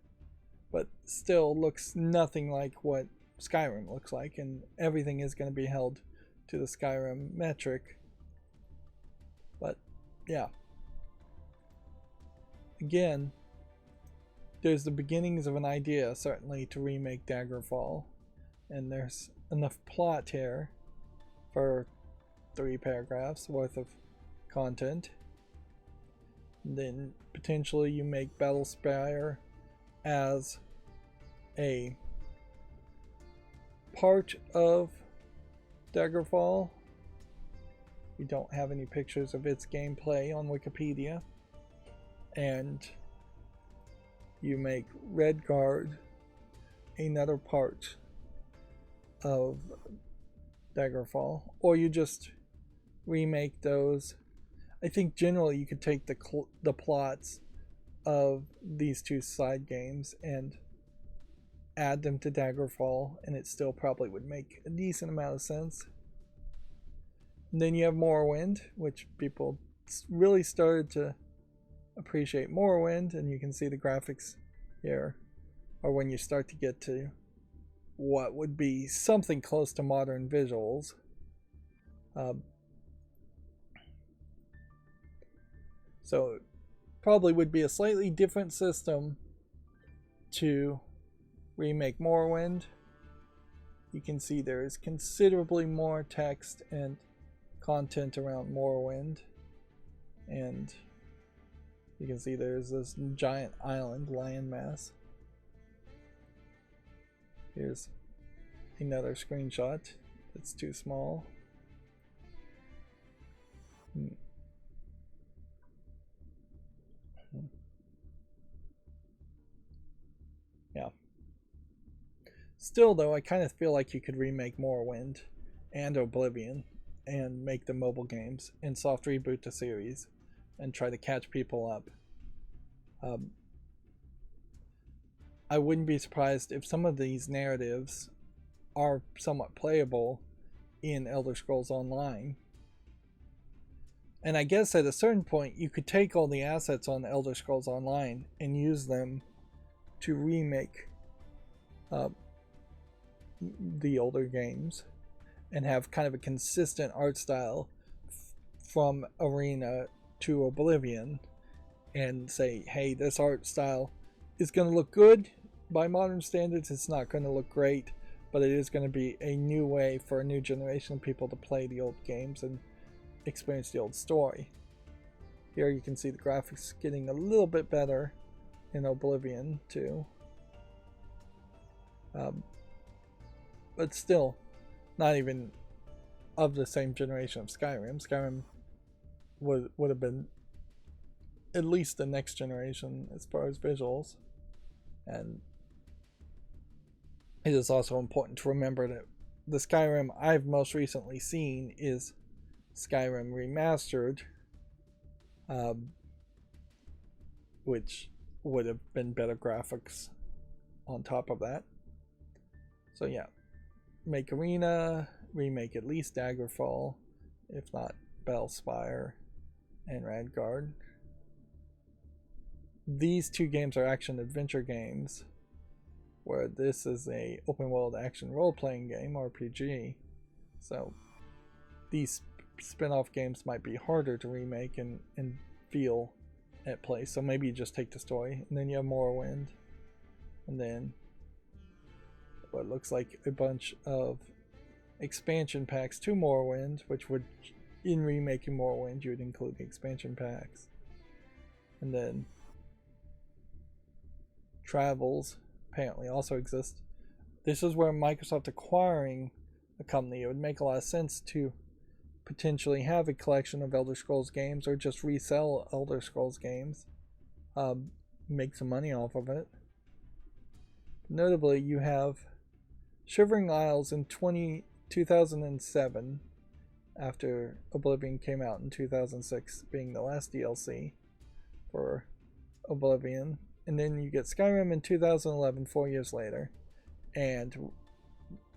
but still looks nothing like what Skyrim looks like, and everything is going to be held to the Skyrim metric. But yeah, again, there's the beginnings of an idea, certainly, to remake Daggerfall, and there's enough plot here for 3 paragraphs worth of content. And then potentially you make Battlespire as a part of Daggerfall. We don't have any pictures of its gameplay on Wikipedia. And you make Redguard another part of Daggerfall, or you just remake those. I think generally you could take the plots of these two side games and add them to Daggerfall, and it still probably would make a decent amount of sense. And then you have Morrowind, which people really started to appreciate Morrowind, and you can see the graphics here, or when you start to get to what would be something close to modern visuals. So it probably would be a slightly different system to remake Morrowind. You can see there is considerably more text and content around Morrowind, and you can see there's this giant island landmass. Here's another screenshot that's too small. Yeah. Still though, I kind of feel like you could remake Morrowind and Oblivion and make them mobile games and soft reboot the series and try to catch people up. I wouldn't be surprised if some of these narratives are somewhat playable in Elder Scrolls Online. And I guess at a certain point you could take all the assets on Elder Scrolls Online and use them to remake the older games and have kind of a consistent art style from Arena to Oblivion, and say, hey, this art style is going to look good by modern standards. It's not going to look great, but it is going to be a new way for a new generation of people to play the old games and experience the old story. Here you can see the graphics getting a little bit better in Oblivion too. But still, not even of the same generation of Skyrim. Skyrim would have been at least the next generation as far as visuals. And it is also important to remember that the Skyrim I've most recently seen is Skyrim Remastered, which would have been better graphics on top of that. So yeah, make Arena, remake at least Daggerfall, if not Battlespire and Redguard. These two games are action-adventure games, where this is a open-world action role-playing game, RPG. So these spin-off games might be harder to remake and feel at play. So maybe you just take the story, and then you have Morrowind, and then what looks like a bunch of expansion packs to Morrowind, which would, in remaking Morrowind, you would include the expansion packs. And then Travels apparently also exist. This is where Microsoft acquiring a company, it would make a lot of sense to potentially have a collection of Elder Scrolls games, or just resell Elder Scrolls games, make some money off of it. Notably, you have Shivering Isles in 2007, after Oblivion came out in 2006, being the last DLC for Oblivion. And then you get Skyrim in 2011, 4 years later. And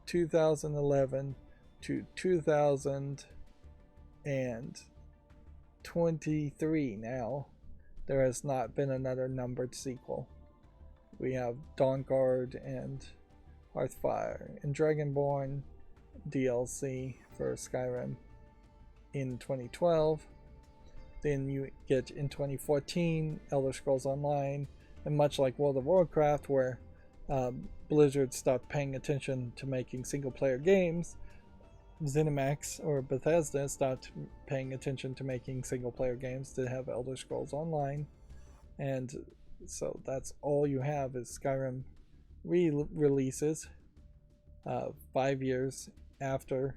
2011 to 2023 now, there has not been another numbered sequel. We have Dawnguard and Hearthfire and Dragonborn DLC for Skyrim in 2012. Then you get in 2014 Elder Scrolls Online, and much like World of Warcraft, where Blizzard stopped paying attention to making single player games, ZeniMax or Bethesda stopped paying attention to making single player games to have Elder Scrolls Online. And so that's all you have is Skyrim re-releases. 5 years after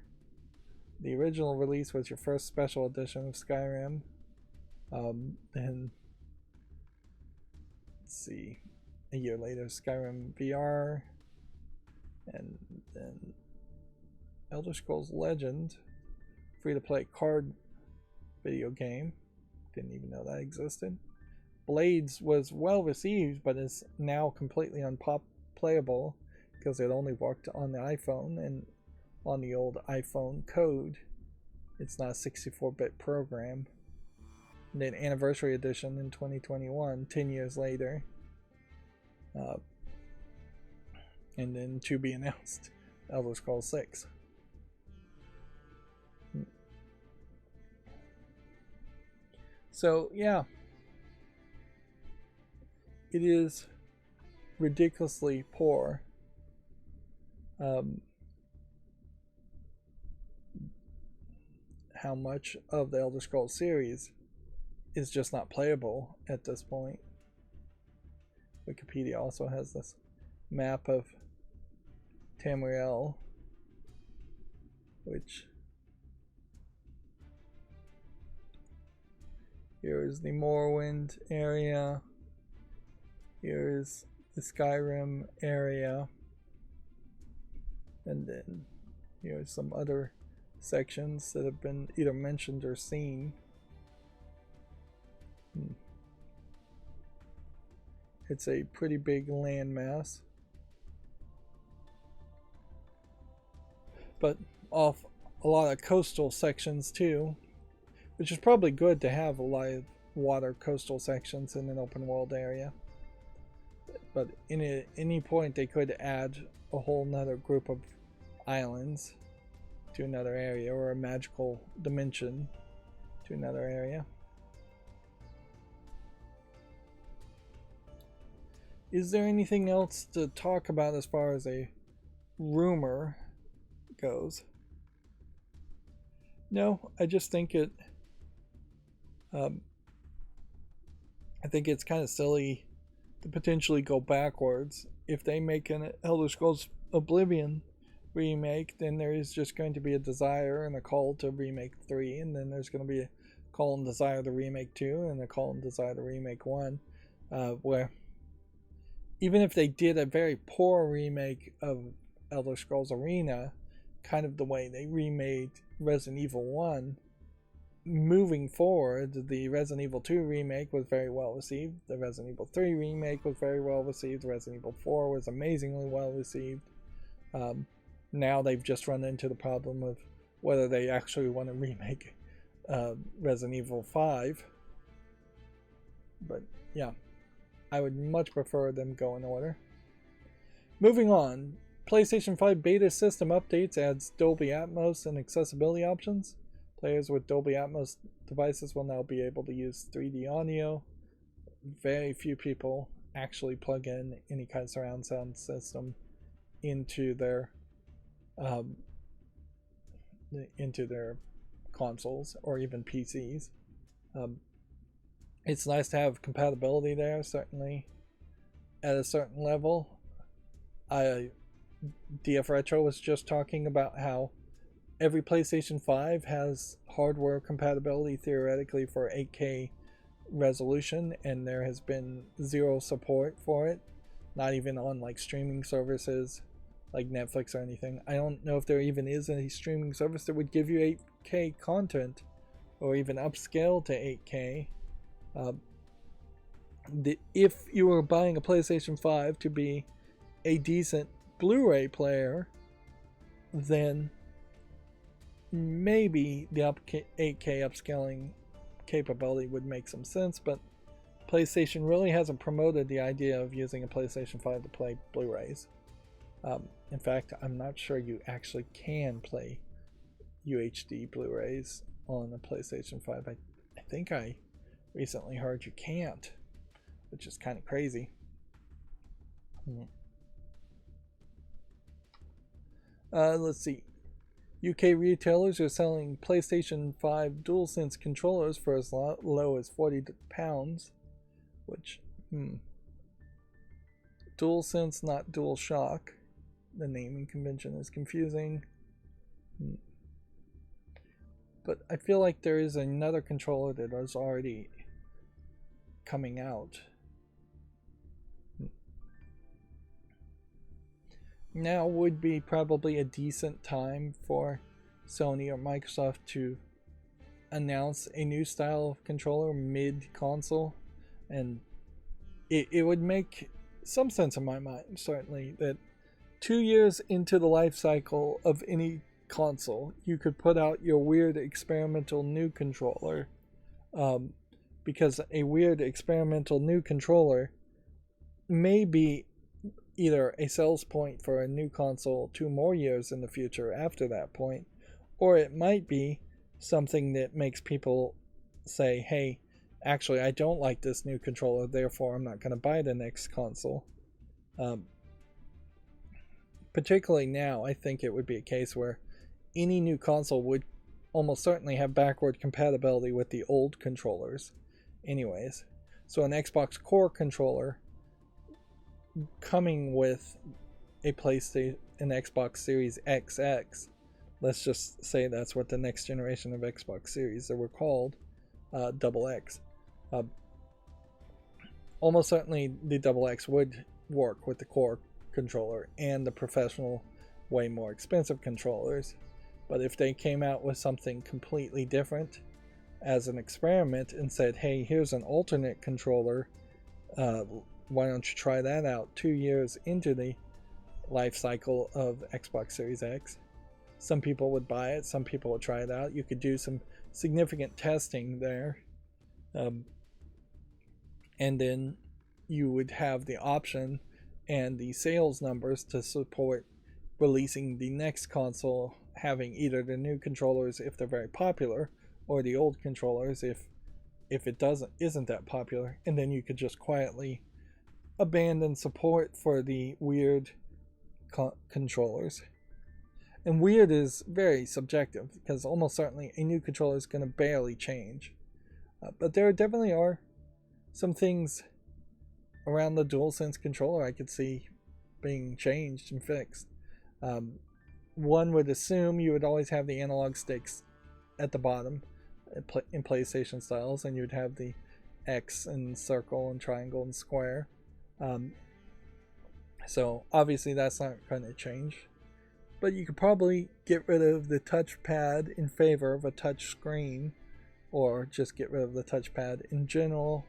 the original release was your first special edition of Skyrim. Then, let's see, a year later, Skyrim VR, and then Elder Scrolls Legend, free-to-play card video game. Didn't even know that existed. Blades was well received, but is now completely unplayable because it only worked on the iPhone, and on the old iPhone code, it's not a 64-bit program. And then Anniversary Edition in 2021, 10 years later. And then to be announced, Elder Scrolls 6. So, yeah. It is ridiculously poor. How much of the Elder Scrolls series is just not playable at this point. Wikipedia also has this map of Tamriel, which here's the Morrowind area, here's the Skyrim area, and then here's some other sections that have been either mentioned or seen. It's a pretty big landmass, but off a lot of coastal sections too, which is probably good to have a lot of water coastal sections in an open world area. But in any point they could add a whole nother group of islands to another area, or a magical dimension to another area. Is there anything else to talk about as far as a rumor goes? No, I just think it. I think it's kind of silly to potentially go backwards. If they make an Elder Scrolls Oblivion remake, then there is just going to be a desire and a call to remake 3, and then there's going to be a call and desire to remake 2, and a call and desire to remake 1, where even if they did a very poor remake of Elder Scrolls Arena, kind of the way they remade Resident Evil 1, moving forward, the Resident Evil 2 remake was very well received, the Resident Evil 3 remake was very well received, Resident Evil 4 was amazingly well received. Now they've just run into the problem of whether they actually want to remake Resident Evil 5. But yeah, I would much prefer them go in order. Moving on, PlayStation 5 beta system updates adds Dolby Atmos and accessibility options. Players with Dolby Atmos devices will now be able to use 3D audio. Very few people actually plug in any kind of surround sound system into their consoles or even PCs. It's nice to have compatibility there, certainly at a certain level. DF Retro was just talking about how every PlayStation 5 has hardware compatibility theoretically for 8K resolution, and there has been zero support for it, not even on like streaming services like Netflix or anything. I don't know if there even is any streaming service that would give you 8K content or even upscale to 8K. If you were buying a PlayStation 5 to be a decent Blu-ray player, then maybe the 8K upscaling capability would make some sense, but PlayStation really hasn't promoted the idea of using a PlayStation 5 to play Blu-rays. In fact, I'm not sure you actually can play UHD Blu-rays on a PlayStation 5. I think I recently heard you can't, which is kind of crazy. Let's see. UK retailers are selling PlayStation 5 DualSense controllers for as low as £40, which, DualSense, not DualShock. the naming convention is confusing. But I feel like there is another controller that is already coming out. Now would be probably a decent time for Sony or Microsoft to announce a new style of controller mid-console, and it would make some sense in my mind, certainly, that 2 years into the life cycle of any console, you could put out your weird experimental new controller, because a weird experimental new controller may be either a sales point for a new console 2 more years in the future after that point, or it might be something that makes people say, hey, actually I don't like this new controller, therefore I'm not going to buy the next console. Particularly now, I think it would be a case where any new console would almost certainly have backward compatibility with the old controllers anyways. So an Xbox Core controller coming with a PlayStation, an Xbox Series XX, let's just say that's what the next generation of Xbox Series that were called, Double X. Almost certainly the Double X would work with the Core controller and the professional, way more expensive controllers. But if they came out with something completely different as an experiment and said, hey, here's an alternate controller, why don't you try that out 2 years into the life cycle of Xbox Series X? Some people would buy it, some people would try it out. You could do some significant testing there. And then you would have the option and the sales numbers to support releasing the next console having either the new controllers if they're very popular, or the old controllers if it isn't that popular, and then you could just quietly abandon support for the weird controllers. And weird is very subjective, because almost certainly a new controller is going to barely change. But there definitely are some things around the DualSense controller I could see being changed and fixed. One would assume you would always have the analog sticks at the bottom in PlayStation styles, and you'd have the X and circle and triangle and square. So obviously that's not going to change. But you could probably get rid of the touchpad in favor of a touch screen, or just get rid of the touchpad in general.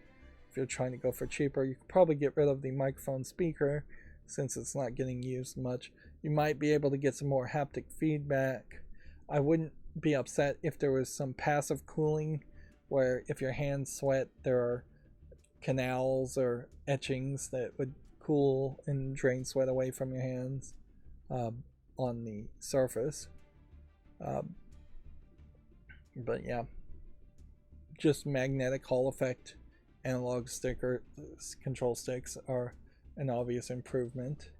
If you're trying to go for cheaper, you could probably get rid of the microphone speaker since it's not getting used much. You might be able to get some more haptic feedback. I wouldn't be upset if there was some passive cooling, where if your hands sweat, there are canals or etchings that would cool and drain sweat away from your hands on the surface. But yeah, just magnetic Hall effect analog control sticks are an obvious improvement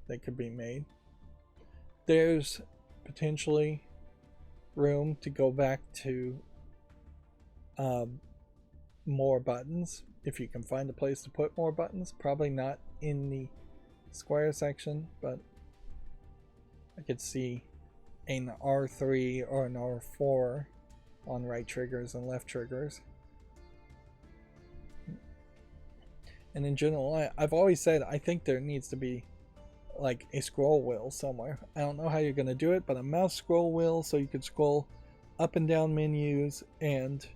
that could be made. There's potentially room to go back to more buttons if you can find a place to put more buttons. Probably not in the square section, but I could see an R3 or an R4 on right triggers and left triggers. And in general, I've always said I think there needs to be like a scroll wheel somewhere. I don't know how you're going to do it, but a mouse scroll wheel so you could scroll up and down menus and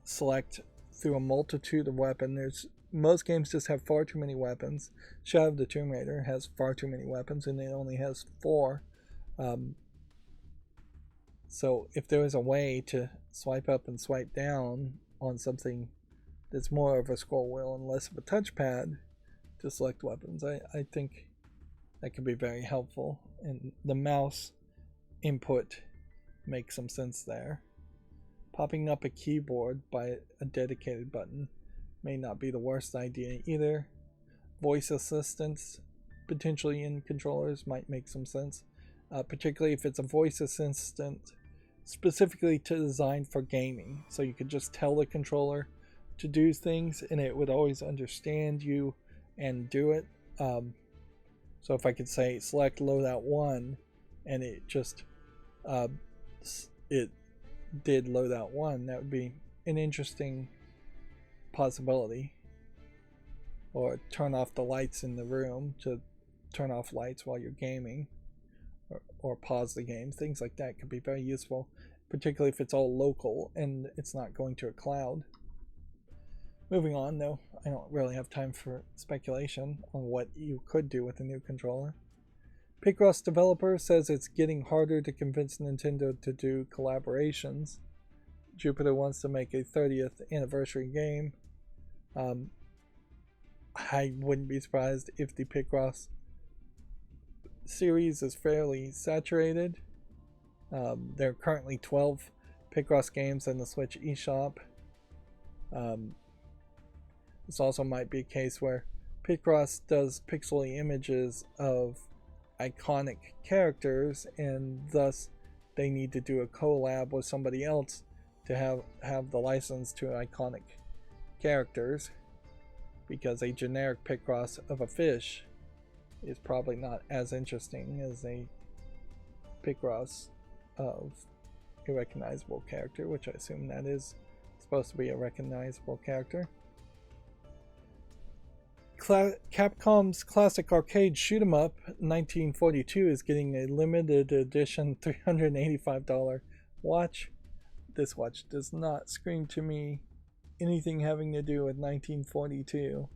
select through a multitude of weapons. Most games just have far too many weapons. Shadow of the Tomb Raider has far too many weapons, and it only has 4. So if there was a way to swipe up and swipe down on something that's more of a scroll wheel and less of a touchpad to select weapons, I think that could be very helpful. And the mouse input makes some sense there. Popping up a keyboard by a dedicated button may not be the worst idea either. Voice assistants potentially in controllers might make some sense, particularly if it's a voice assistant specifically designed for gaming, so you could just tell the controller to do things and it would always understand you and do it. So if I could say select loadout 1 and it just it did loadout 1, that would be an interesting possibility. Or turn off the lights in the room to turn off lights while you're gaming, or pause the game. Things like that could be very useful, particularly if it's all local and it's not going to a cloud. Moving on, though, I don't really have time for speculation on what you could do with a new controller. Picross developer says it's getting harder to convince Nintendo to do collaborations. Jupiter wants to make a 30th anniversary game. I wouldn't be surprised if the Picross series is fairly saturated. There are currently 12 Picross games in the Switch eShop. This also might be a case where Picross does pixely images of iconic characters, and thus they need to do a collab with somebody else to have the license to iconic characters, because a generic Picross of a fish is probably not as interesting as a Picross of a recognizable character, which I assume that is supposed to be a recognizable character. Capcom's classic arcade shoot 'em up 1942 is getting a limited edition $385 watch. This watch does not scream to me anything having to do with 1942.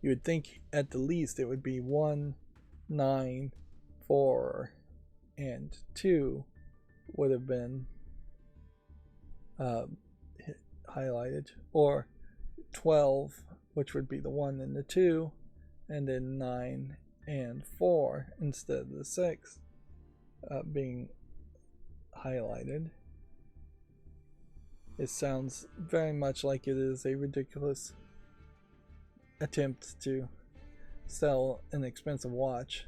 You would think at the least it would be 1, 9, 4, and 2 would have been highlighted, or 12, which would be the 1 and the 2, and then 9 and 4 instead of the 6 being highlighted. It sounds very much like it is a ridiculous attempt to sell an expensive watch.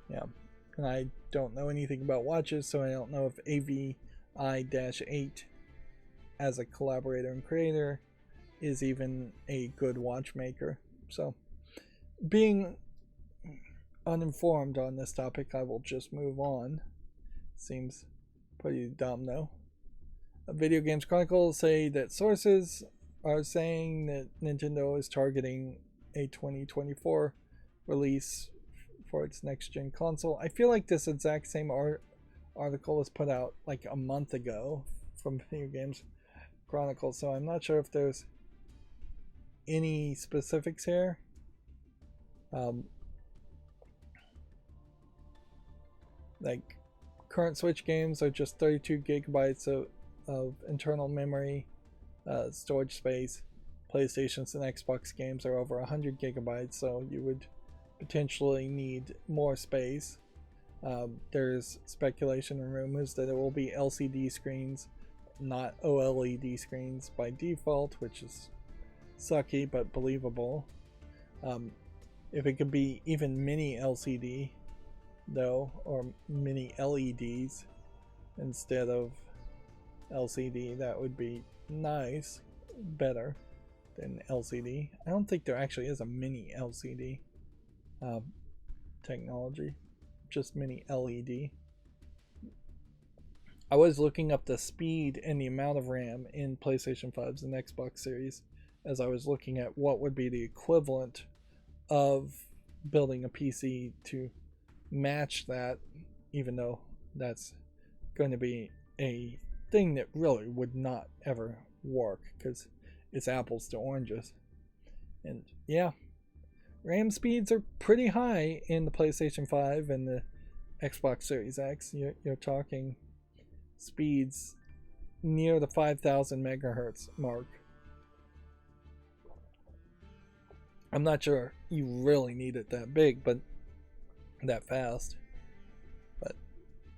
Yeah, and I don't know anything about watches, so I don't know if AVI-8 as a collaborator and creator is even a good watchmaker. So, being uninformed on this topic, I will just move on. Seems pretty dumb, though. Video Games Chronicle say that sources are saying that Nintendo is targeting a 2024 release for its next-gen console. I feel like this exact same article was put out like a month ago from Video Games Chronicle, so I'm not sure if there's any specifics here. Like, current Switch games are just 32 gigabytes of internal memory storage space. PlayStations and Xbox games are over 100 gigabytes, so you would potentially need more space. There's speculation and rumors that it will be LCD screens, not OLED screens by default, which is sucky but believable. If it could be even mini LCD, though, or mini LEDs instead of LCD, that would be nice, better than LCD. I don't think there actually is a mini LCD technology, just mini LED. I was looking up the speed and the amount of RAM in PlayStation 5s and Xbox Series as I was looking at what would be the equivalent of building a PC to match that, even though that's going to be a thing that really would not ever work because it's apples to oranges. And yeah, RAM speeds are pretty high in the PlayStation 5 and the Xbox Series X. You're talking speeds near the 5,000 megahertz mark. I'm not sure you really need it that big, but that fast. But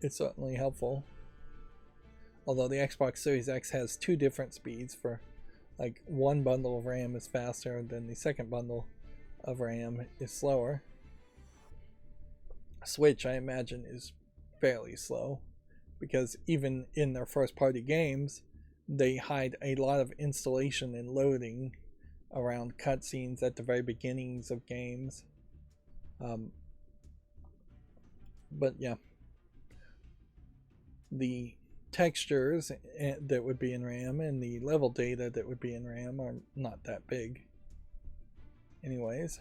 it's certainly helpful. Although the Xbox Series X has two different speeds for, like, one bundle of RAM is faster than the second bundle of RAM is slower. Switch, I imagine, is fairly slow, because even in their first party games, they hide a lot of installation and loading around cutscenes at the very beginnings of games. But yeah, the textures that would be in RAM and the level data that would be in RAM are not that big. Anyways,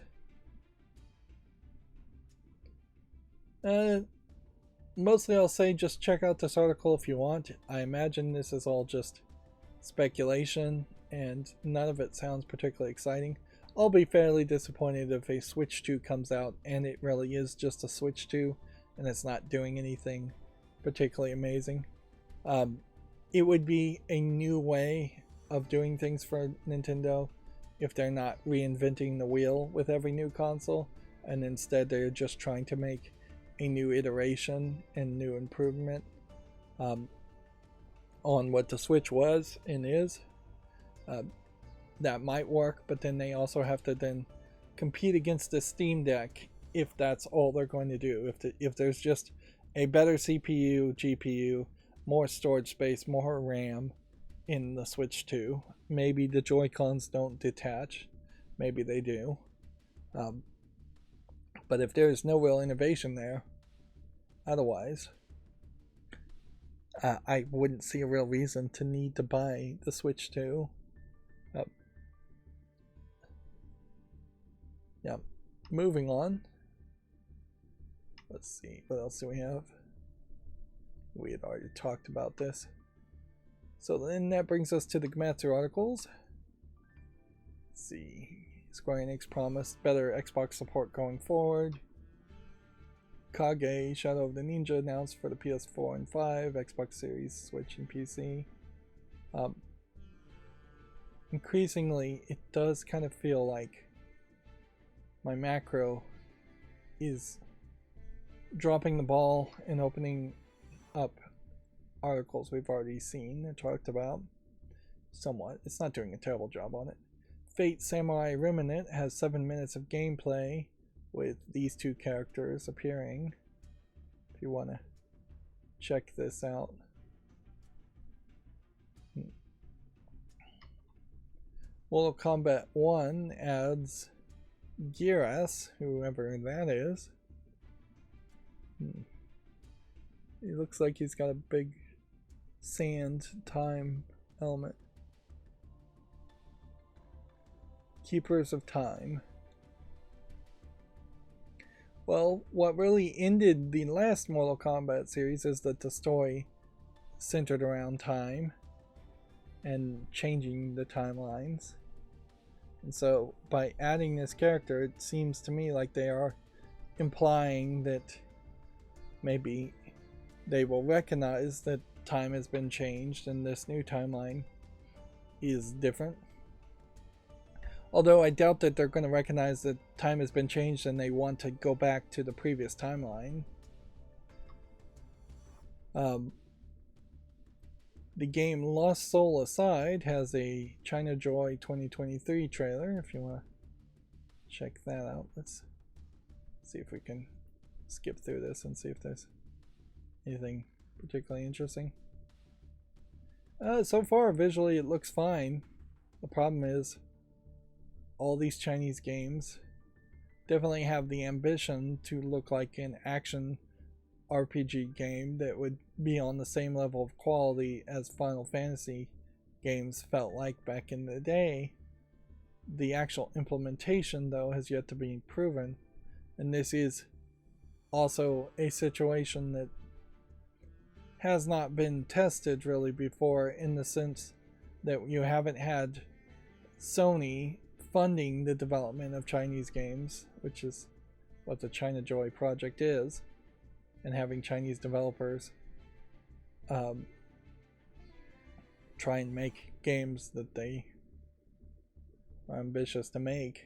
mostly I'll say just check out this article if you want. I imagine this is all just speculation and none of it sounds particularly exciting. I'll be fairly disappointed if a Switch 2 comes out and it really is just a Switch 2 and it's not doing anything particularly amazing. It would be a new way of doing things for Nintendo if they're not reinventing the wheel with every new console, and instead they're just trying to make a new iteration and new improvement on what the Switch was and is. That might work, but then they also have to then compete against the Steam Deck if that's all they're going to do. If there's just a better CPU, GPU, more storage space, more RAM in the Switch 2, maybe the Joy-Cons don't detach, maybe they do. But if there's no real innovation there, otherwise, I wouldn't see a real reason to need to buy the Switch 2. Yeah, moving on. Let's see, what else do we have? We had already talked about this. So then that brings us to the Gematsu articles. Let's see. Square Enix promised better Xbox support going forward. Kage, Shadow of the Ninja announced for the PS4 and 5, Xbox Series, Switch, and PC. Increasingly, it does kind of feel like my macro is dropping the ball and opening up articles we've already seen and talked about somewhat. It's not doing a terrible job on it. Fate Samurai Remnant has 7 minutes of gameplay with these two characters appearing. If you want to check this out. Mortal Kombat 1 adds Geras, whoever that is. He looks like he's got a big sand time element. Keepers of Time. Well, what really ended the last Mortal Kombat series is that the story centered around time and changing the timelines. And so by adding this character, it seems to me like they are implying that maybe they will recognize that time has been changed and this new timeline is different. Although I doubt that they're going to recognize that time has been changed and they want to go back to the previous timeline. The game Lost Soul Aside has a China Joy 2023 trailer if you want to check that out. Let's see if we can skip through this and see if there's anything particularly interesting. So far, visually it looks fine. The problem is all these Chinese games definitely have the ambition to look like an action RPG game that would be on the same level of quality as Final Fantasy games felt like back in the day. The actual implementation, though, has yet to be proven, and this is also a situation that has not been tested really before, in the sense that you haven't had Sony funding the development of Chinese games, which is what the China Joy project is, and having Chinese developers try and make games that they are ambitious to make.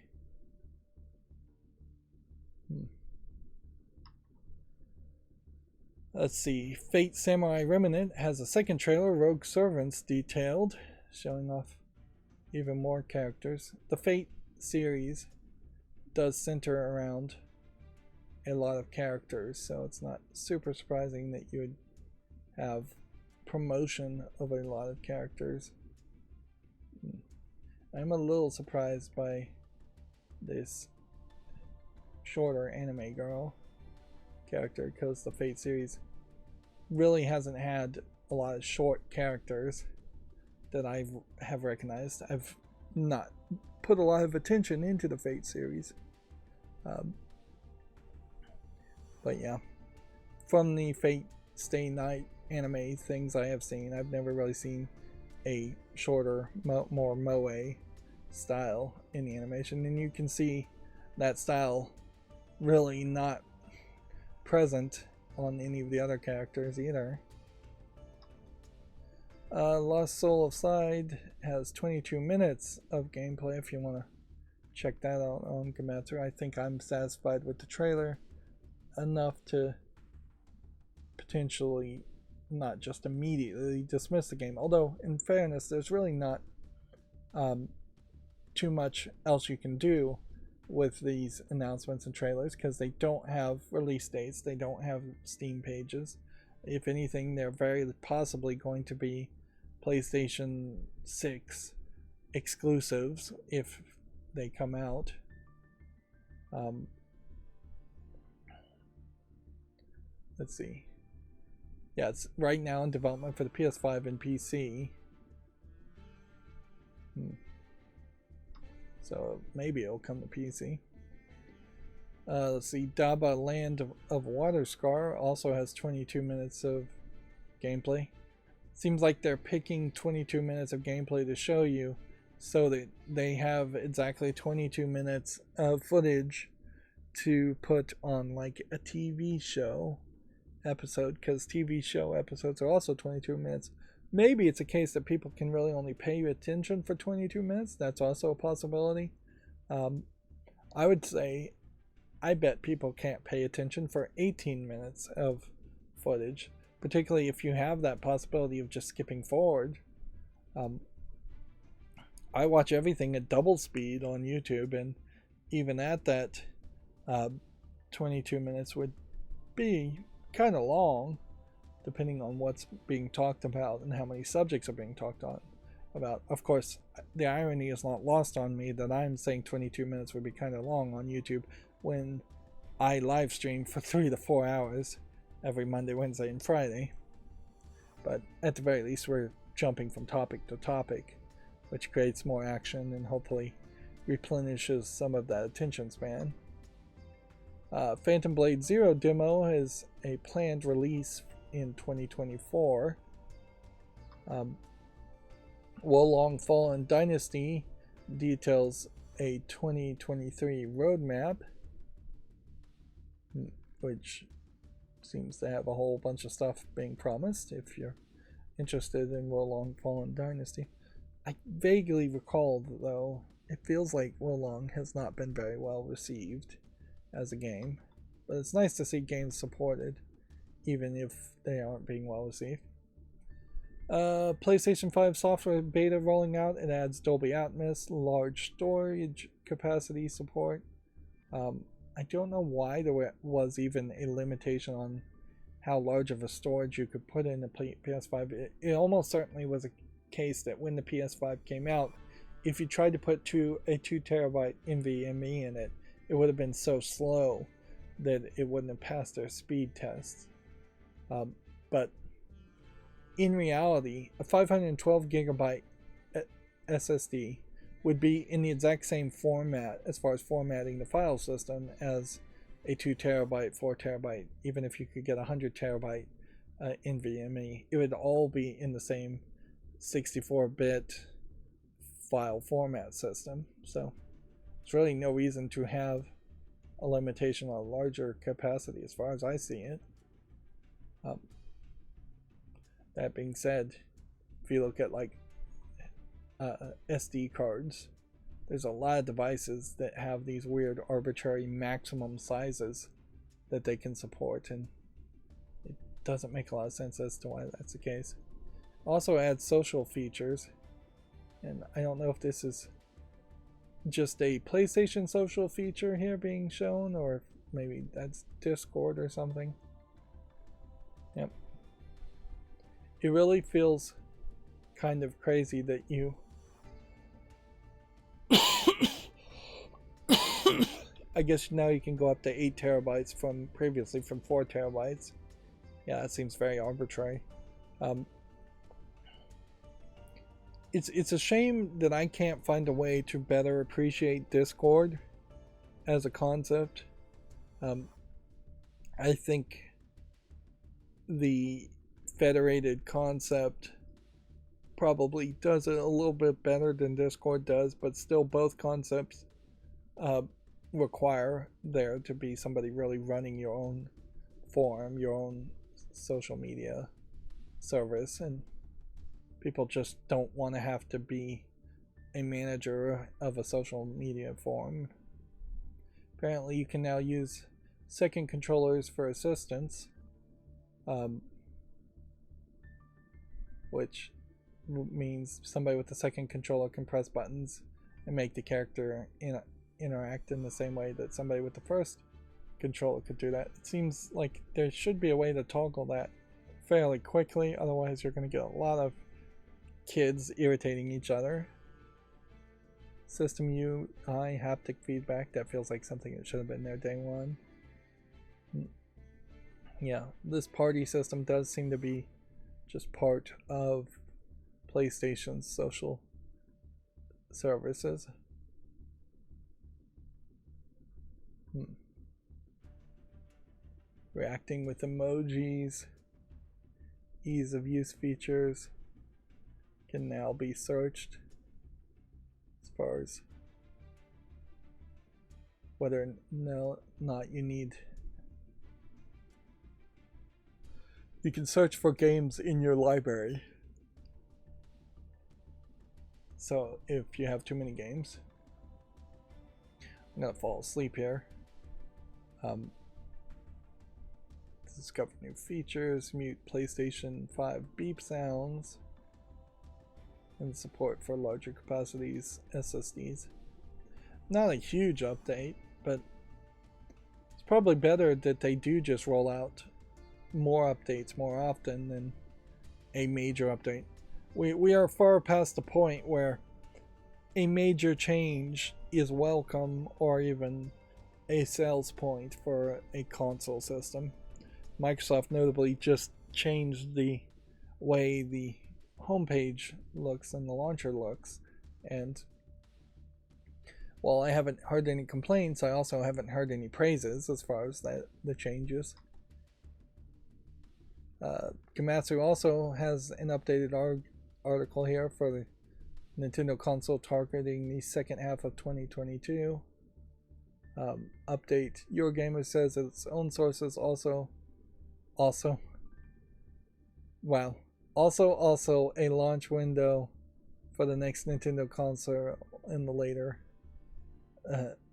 Let's see. Fate Samurai Remnant has a second trailer, Rogue Servants detailed, showing off even more characters. The Fate series does center around a lot of characters, so it's not super surprising that you would have promotion of a lot of characters. I'm a little surprised by this shorter anime girl character, because the Fate series really hasn't had a lot of short characters that I have recognized. I've not put a lot of attention into the Fate series. But yeah, from the Fate Stay Night anime things I have seen, I've never really seen a shorter, more moe style in the animation, and you can see that style really not present on any of the other characters either. Lost Soul of Side has 22 minutes of gameplay if you want to check that out on Gamatsu. I think I'm satisfied with the trailer enough to potentially not just immediately dismiss the game, although in fairness there's really not too much else you can do with these announcements and trailers, because they don't have release dates, they don't have Steam pages. If anything, they're very possibly going to be PlayStation 6 exclusives if they come out. Let's see. Yeah, it's right now in development for the PS5 and PC. So maybe it'll come to PC. Let's see. Daba Land of Waterscar also has 22 minutes of gameplay. Seems like they're picking 22 minutes of gameplay to show you so that they have exactly 22 minutes of footage to put on like a TV show episode, because TV show episodes are also 22 minutes. Maybe it's a case that people can really only pay you attention for 22 minutes. That's also a possibility. I would say, I bet people can't pay attention for 18 minutes of footage, particularly if you have that possibility of just skipping forward. I watch everything at double speed on YouTube, and even at that, 22 minutes would be kind of long, depending on what's being talked about and how many subjects are being talked about. Of course, the irony is not lost on me that I'm saying 22 minutes would be kind of long on YouTube when I live stream for 3 to 4 hours every Monday, Wednesday, and Friday. But at the very least, we're jumping from topic to topic, which creates more action and hopefully replenishes some of that attention span. Phantom Blade Zero demo has a planned release in 2024. Wolong Fallen Dynasty details a 2023 roadmap, which seems to have a whole bunch of stuff being promised if you're interested in Wolong Fallen Dynasty. I vaguely recall, though, it feels like Wolong has not been very well received as a game, but it's nice to see games supported even if they aren't being well received. PlayStation 5 software beta rolling out. It adds Dolby Atmos, large storage capacity support. I don't know why there was even a limitation on how large of a storage you could put in a PS5. It almost certainly was a case that when the PS5 came out, if you tried to put a 2 terabyte NVMe in it, it would have been so slow that it wouldn't have passed their speed tests. But in reality, a 512 gigabyte SSD would be in the exact same format as far as formatting the file system as a 2 terabyte, 4 terabyte, even if you could get a 100 terabyte NVMe. It would all be in the same 64-bit file format system. So there's really no reason to have a limitation on larger capacity as far as I see it. That being said, if you look at like SD cards, there's a lot of devices that have these weird arbitrary maximum sizes that they can support, and it doesn't make a lot of sense as to why that's the case. Also adds social features, and I don't know if this is just a PlayStation social feature here being shown, or if maybe that's Discord or something. Yep. it really feels kind of crazy that you I guess now you can go up to 8 terabytes from previously from 4 terabytes. Yeah, that seems very arbitrary. It's a shame that I can't find a way to better appreciate Discord as a concept. I think the federated concept probably does it a little bit better than Discord does, but still both concepts require there to be somebody really running your own forum, your own social media service, and people just don't want to have to be a manager of a social media forum. Apparently you can now use second controllers for assistance, which means somebody with the second controller can press buttons and make the character interact in the same way that somebody with the first controller could do that. It seems like there should be a way to toggle that fairly quickly, otherwise you're going to get a lot of kids irritating each other. System UI haptic feedback, that feels like something that should have been there day one. Yeah, this party system does seem to be just part of PlayStation's social services. Reacting with emojis, ease of use features can now be searched as far as whether or not you need. You can search for games in your library. So if you have too many games, I'm gonna fall asleep here. Discover new features, mute PlayStation 5 beep sounds, and support for larger capacities SSDs. Not a huge update, but it's probably better that they do just roll out more updates more often than a major update. We are far past the point where a major change is welcome or even a sales point for a console system. Microsoft notably just changed the way the homepage looks and the launcher looks, and while I haven't heard any complaints, I also haven't heard any praises as far as the changes. Gamatsu also has an updated article here for the Nintendo console targeting the second half of 2022. Update Eurogamer says its own sources also a launch window for the next Nintendo console in the later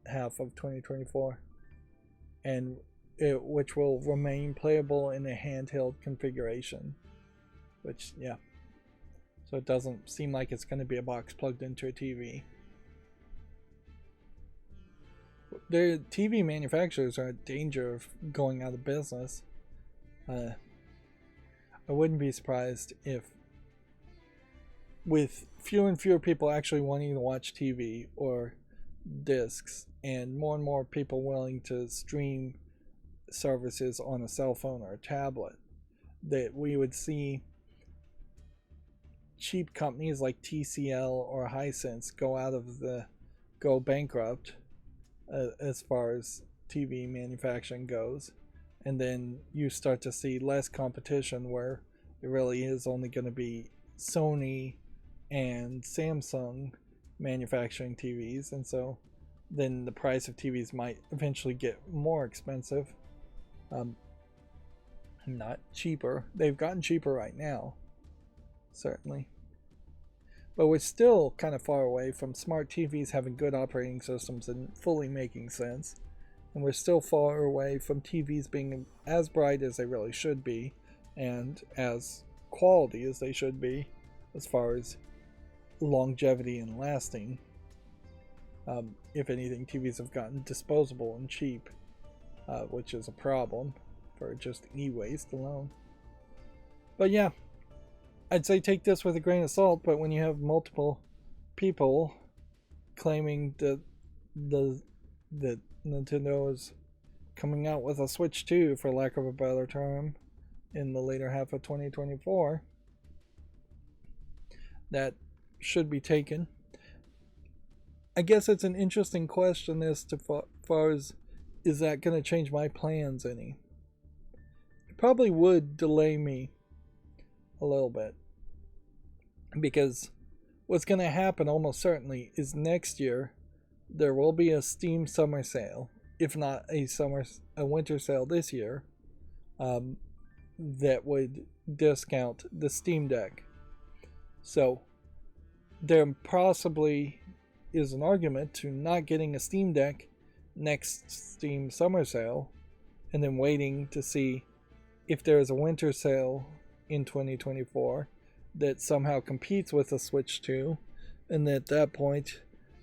half of 2024, and which will remain playable in a handheld configuration, which, yeah, so it doesn't seem like it's going to be a box plugged into a TV. The TV manufacturers are in danger of going out of business. I wouldn't be surprised if, with fewer and fewer people actually wanting to watch TV or discs, and more people willing to stream services on a cell phone or a tablet, that we would see cheap companies like TCL or Hisense go bankrupt as far as TV manufacturing goes, and then you start to see less competition where it really is only going to be Sony and Samsung manufacturing TVs, and so then the price of TVs might eventually get more expensive, not cheaper. They've gotten cheaper right now, certainly, but we're still kind of far away from smart TVs having good operating systems and fully making sense, and we're still far away from TVs being as bright as they really should be and as quality as they should be as far as longevity and lasting. If anything, TVs have gotten disposable and cheap, which is a problem for just e-waste alone. But yeah, I'd say take this with a grain of salt, but when you have multiple people claiming that Nintendo is coming out with a Switch 2, for lack of a better term, in the later half of 2024, that should be taken. I guess it's an interesting question as to far as, is that going to change my plans any? It probably would delay me a little bit, because what's going to happen almost certainly is next year there will be a Steam summer sale, if not a winter sale this year, that would discount the Steam Deck. So there possibly is an argument to not getting a Steam Deck next Steam summer sale, and then waiting to see if there is a winter sale in 2024 that somehow competes with the Switch 2, and at that point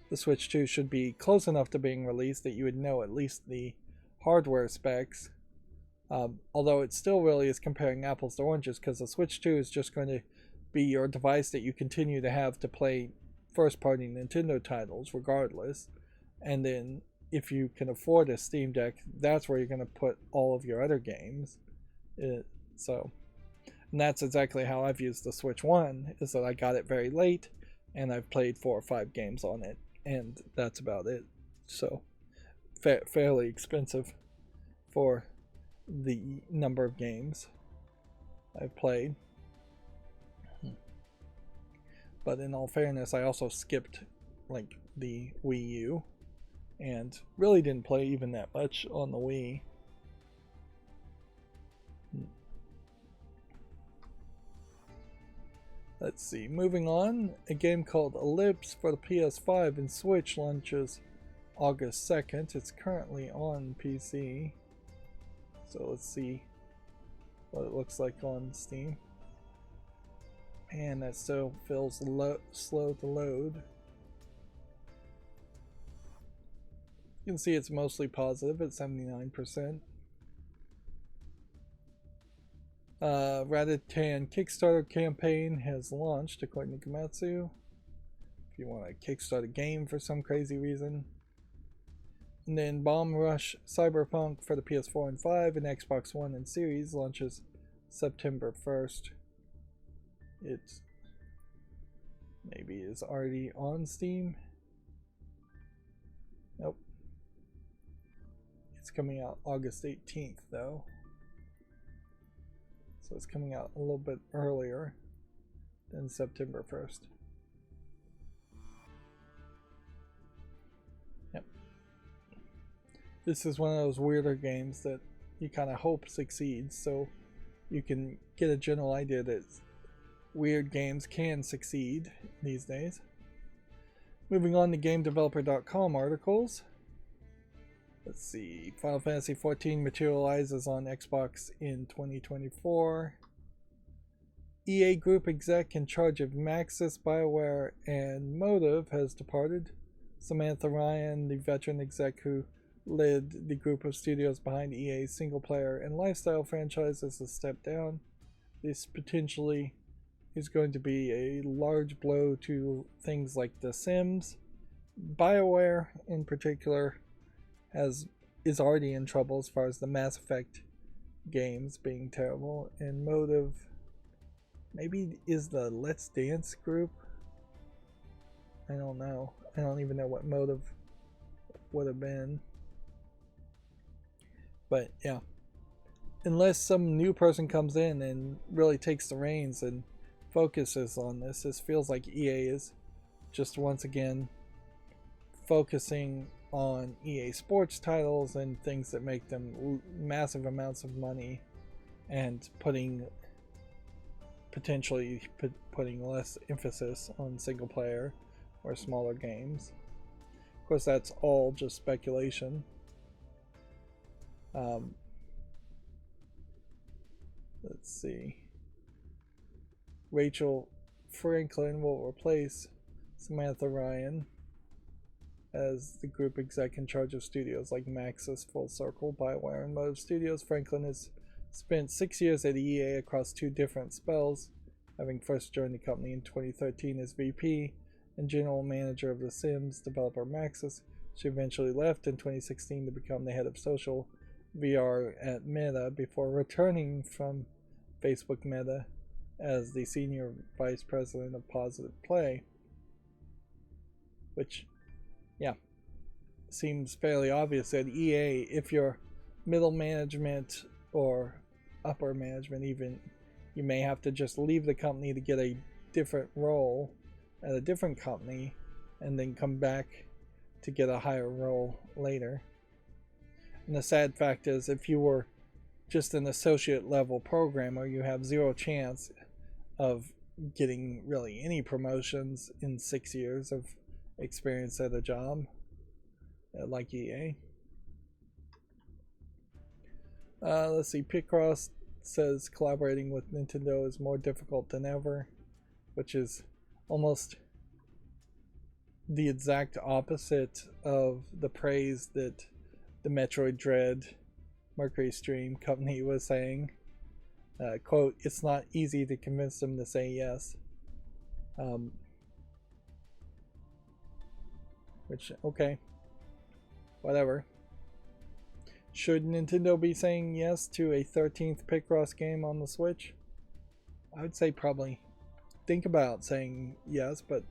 the Switch 2 should be close enough to being released that you would know at least the hardware specs. Although it still really is comparing apples to oranges, because the Switch 2 is just going to be your device that you continue to have to play first-party Nintendo titles regardless. And then if you can afford a Steam Deck, that's where you're going to put all of your other games. And that's exactly how I've used the Switch 1, is that I got it very late, and I've played 4 or 5 games on it, and that's about it. So, fairly expensive for the number of games I've played. But in all fairness, I also skipped like the Wii U and really didn't play even that much on the Wii. Let's see, moving on, a game called Ellipse for the PS5 and Switch launches August 2nd. It's currently on PC. So let's see what it looks like on Steam. And that still feels slow to load. You can see it's mostly positive at 79%. Ratatan Kickstarter campaign has launched, according to Komatsu. If you want to kickstart a game for some crazy reason. And then Bomb Rush Cyberpunk for the PS4 and 5 and Xbox One and Series launches September 1st. It maybe is already on Steam. Nope. It's coming out August 18th though. So it's coming out a little bit earlier than September 1st. Yep. This is one of those weirder games that you kind of hope succeeds, so you can get a general idea that weird games can succeed these days. Moving on to GameDeveloper.com articles. Let's see, Final Fantasy XIV materializes on Xbox in 2024. EA Group exec in charge of Maxis, BioWare, and Motive has departed. Samantha Ryan, the veteran exec who led the group of studios behind EA's single-player and lifestyle franchises, has stepped down. This potentially is going to be a large blow to things like The Sims. BioWare, in particular, is already in trouble as far as the Mass Effect games being terrible, and Motive maybe is the Let's Dance group. I don't know. I don't even know what Motive would have been. But yeah, unless some new person comes in and really takes the reins and focuses on this feels like EA is just once again focusing on EA Sports titles and things that make them massive amounts of money, and potentially putting less emphasis on single player or smaller games. Of course, that's all just speculation. Let's see. Rachel Franklin will replace Samantha Ryan as the group exec in charge of studios like Maxis, Full Circle, BioWare, and Motive Studios. Franklin has spent 6 years at EA across 2 different spells, having first joined the company in 2013 as VP and general manager of the Sims developer Maxis. She eventually left in 2016 to become the head of social VR at Meta before returning from Facebook Meta as the senior vice president of positive play, which, yeah, seems fairly obvious that EA, if you're middle management or upper management even, you may have to just leave the company to get a different role at a different company and then come back to get a higher role later. And the sad fact is, if you were just an associate level programmer, you have zero chance of getting really any promotions in 6 years of experience at a job like EA. Let's see, Picross says collaborating with Nintendo is more difficult than ever, which is almost the exact opposite of the praise that the Metroid Dread Mercury Stream company was saying. Quote, it's not easy to convince them to say yes. Which, okay, whatever. Should Nintendo be saying yes to a 13th Picross game on the Switch? I would say probably think about saying yes, but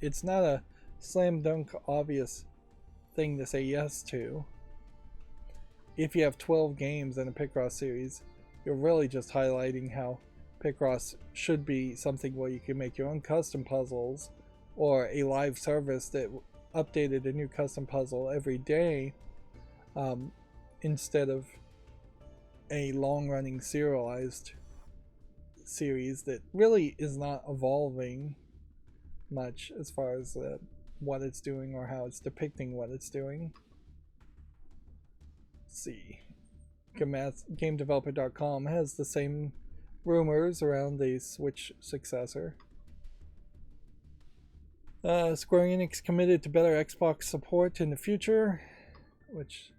it's not a slam dunk obvious thing to say yes to. If you have 12 games in a Picross series, you're really just highlighting how Picross should be something where you can make your own custom puzzles, or a live service that updated a new custom puzzle every day, instead of a long-running serialized series that really is not evolving much as far as what it's doing or how it's depicting what it's doing. Let's see. GameDeveloper.com has the same rumors around the Switch successor. Square Enix committed to better Xbox support in the future, which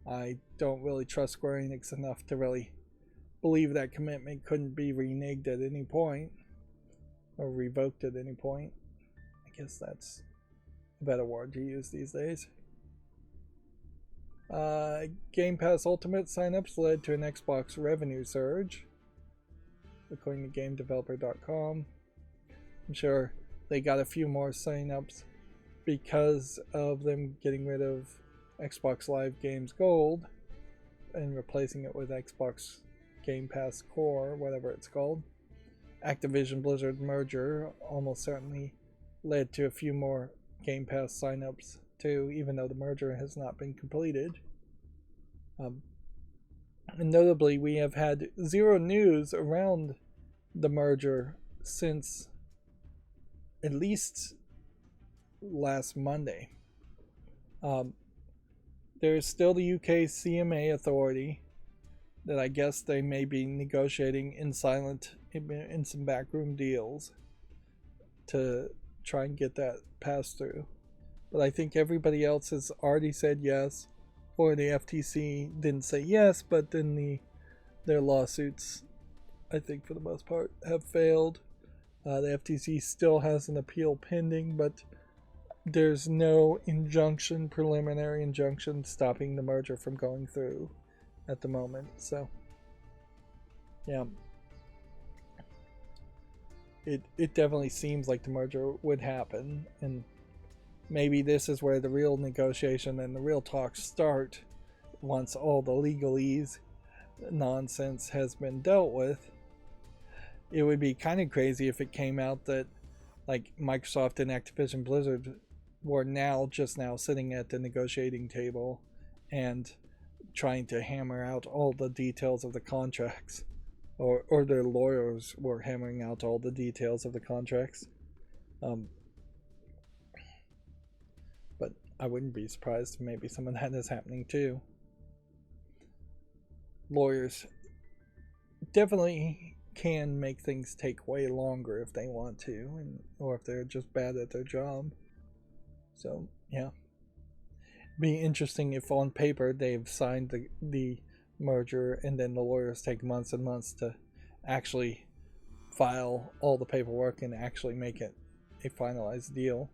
I don't really trust Square Enix enough to really believe that commitment couldn't be reneged at any point or revoked at any point. I guess that's a better word to use these days. Game Pass Ultimate signups led to an Xbox revenue surge, according to GameDeveloper.com. I'm sure they got a few more signups because of them getting rid of Xbox Live Games Gold and replacing it with Xbox Game Pass Core, whatever it's called. Activision Blizzard merger almost certainly led to a few more Game Pass signups too, even though the merger has not been completed. And notably, we have had zero news around the merger since at least last Monday. There's still the UK CMA authority that I guess they may be negotiating in some backroom deals to try and get that passed through. But I think everybody else has already said yes, or the FTC didn't say yes, but then their lawsuits, I think for the most part, have failed. The FTC still has an appeal pending, but there's no preliminary injunction stopping the merger from going through at the moment. So, yeah. It definitely seems like the merger would happen, and maybe this is where the real negotiation and the real talks start once all the legalese nonsense has been dealt with. It would be kind of crazy if it came out that like Microsoft and Activision Blizzard were just now sitting at the negotiating table and trying to hammer out all the details of the contracts, or their lawyers were hammering out all the details of the contracts. But I wouldn't be surprised if maybe some of that is happening too. Lawyers definitely can make things take way longer if they want to, or if they're just bad at their job. So, yeah. Be interesting if on paper they've signed the merger and then the lawyers take months and months to actually file all the paperwork and actually make it a finalized deal.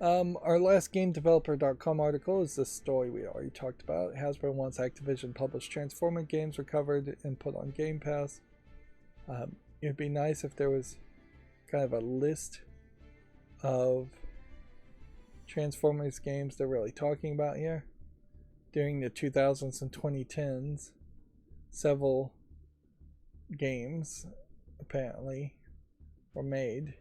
Our last GameDeveloper.com article is this story we already talked about. Hasbro wants Activision published Transformer games recovered and put on Game Pass. It'd be nice if there was kind of a list of Transformers games they're really talking about here. During the 2000s and 2010s, several games apparently were made.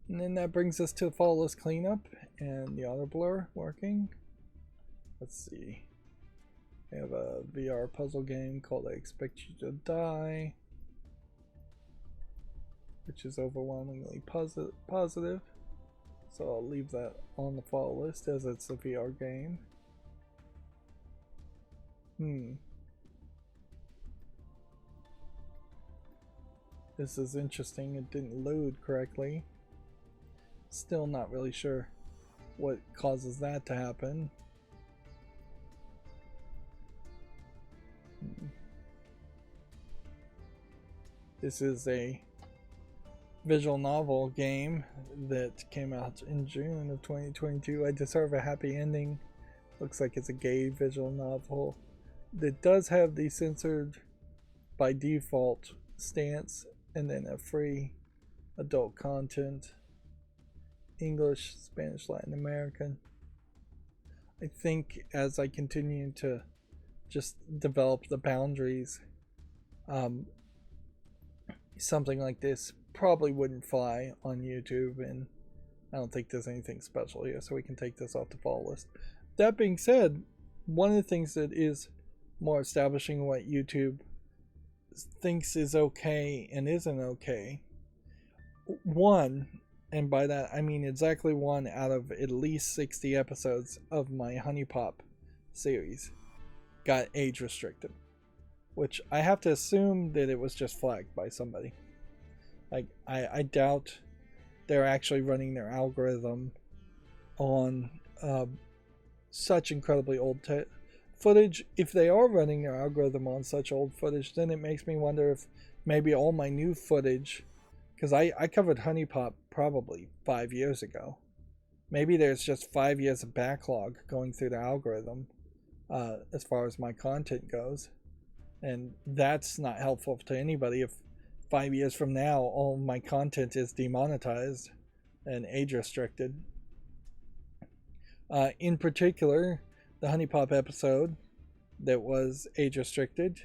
And then that brings us to the fall list cleanup and the auto blur working. Let's see. We have a VR puzzle game called I Expect You to Die, which is overwhelmingly positive. So I'll leave that on the fall list as it's a VR game. This is interesting. It didn't load correctly. Still not really sure what causes that to happen. This is a visual novel game that came out in June of 2022. I Deserve a Happy Ending. Looks like it's a gay visual novel that does have the censored by default stance and then a free adult content. English, Spanish, Latin American. I think as I continue to just develop the boundaries, something like this probably wouldn't fly on YouTube, and I don't think there's anything special here, so we can take this off the fall list. That being said, one of the things that is more establishing what YouTube thinks is okay and isn't okay, one, and by that I mean exactly one out of at least 60 episodes of my Honey Pop series got age restricted, which I have to assume that it was just flagged by somebody. Like, I doubt they're actually running their algorithm on such incredibly old footage. If they are running their algorithm on such old footage, then it makes me wonder if maybe all my new footage, because I covered Honey Pop probably 5 years ago. Maybe there's just 5 years of backlog going through the algorithm as far as my content goes. And that's not helpful to anybody if 5 years from now all my content is demonetized and age restricted. In particular, the Honey Pop episode that was age restricted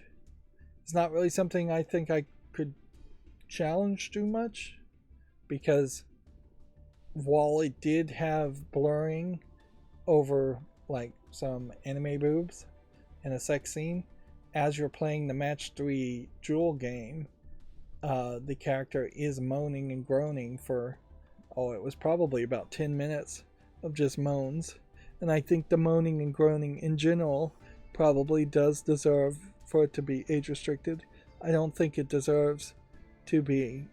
is not really something I think I could challenge too much, because while it did have blurring over like some anime boobs and a sex scene, as you're playing the match 3 Duel game, the character is moaning and groaning for, it was probably about 10 minutes of just moans. And I think the moaning and groaning in general probably does deserve for it to be age restricted. I don't think it deserves to be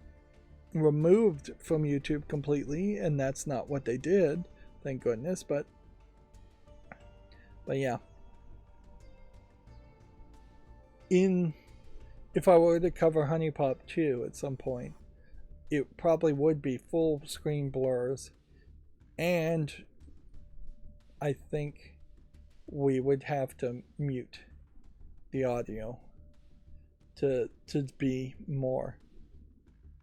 removed from YouTube completely, and that's not what they did, thank goodness. But yeah. If I were to cover Honey Pop 2 at some point, it probably would be full screen blurs, and I think we would have to mute the audio to be more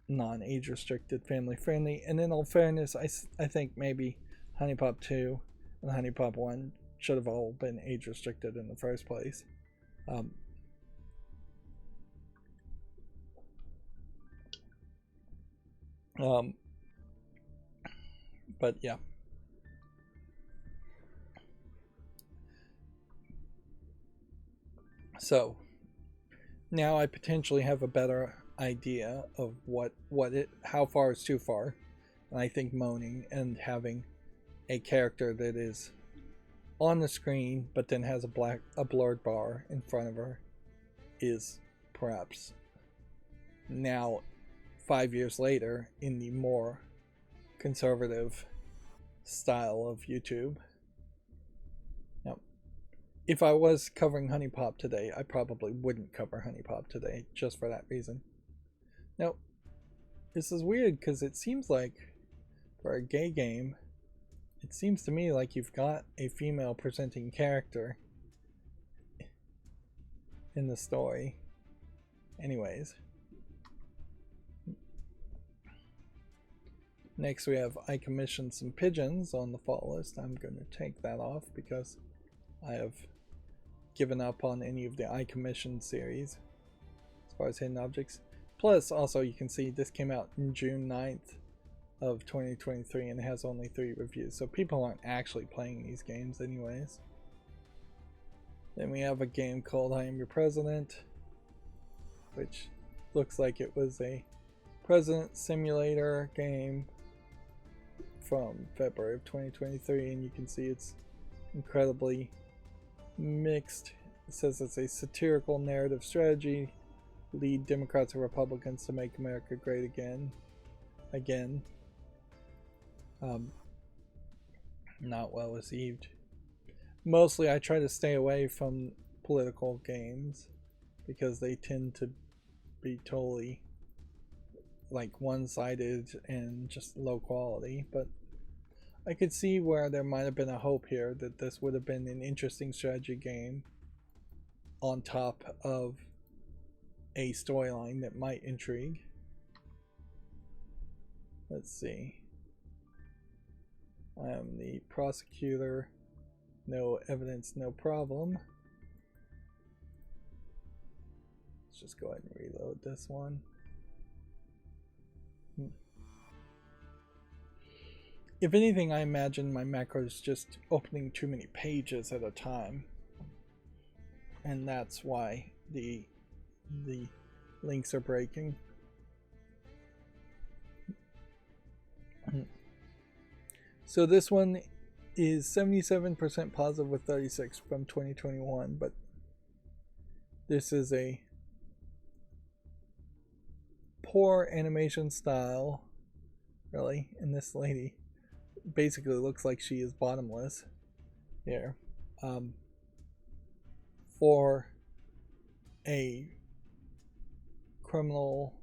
non-age restricted, family friendly. And in all fairness, I think maybe Honey Pop 2 and Honey Pop 1 should have all been age restricted in the first place. But yeah. So now I potentially have a better idea of how far is too far. And I think moaning and having a character that is on the screen but then has a blurred bar in front of her is perhaps now 5 years later in the more conservative style of YouTube. Now, if I was covering Honey Pop today, I probably wouldn't cover Honey Pop today just for that reason. Now, this is weird because it seems like for a gay game, it seems to me like you've got a female presenting character in the story. Anyways. Next we have I commissioned some pigeons on the fall list. I'm going to take that off because I have given up on any of the I commissioned series as far as hidden objects. Plus, also you can see this came out in June 9th of 2023 and it has only 3 reviews, so people aren't actually playing these games anyways. Then we have a game called I Am Your President, which looks like it was a president simulator game from February of 2023, and you can see it's incredibly mixed. It says it's a satirical narrative strategy, lead Democrats and Republicans to make America great again. Not well received. Mostly I try to stay away from political games because they tend to be totally like one-sided and just low quality, but I could see where there might have been a hope here that this would have been an interesting strategy game on top of a storyline that might intrigue. Let's see. I am the prosecutor. No evidence, no problem. Let's just go ahead and reload this one. If anything, I imagine my macro is just opening too many pages at a time, and that's why the links are breaking. So this one is 77% positive with 36 from 2021, but this is a poor animation style, really, and this lady basically looks like she is bottomless here. For a criminal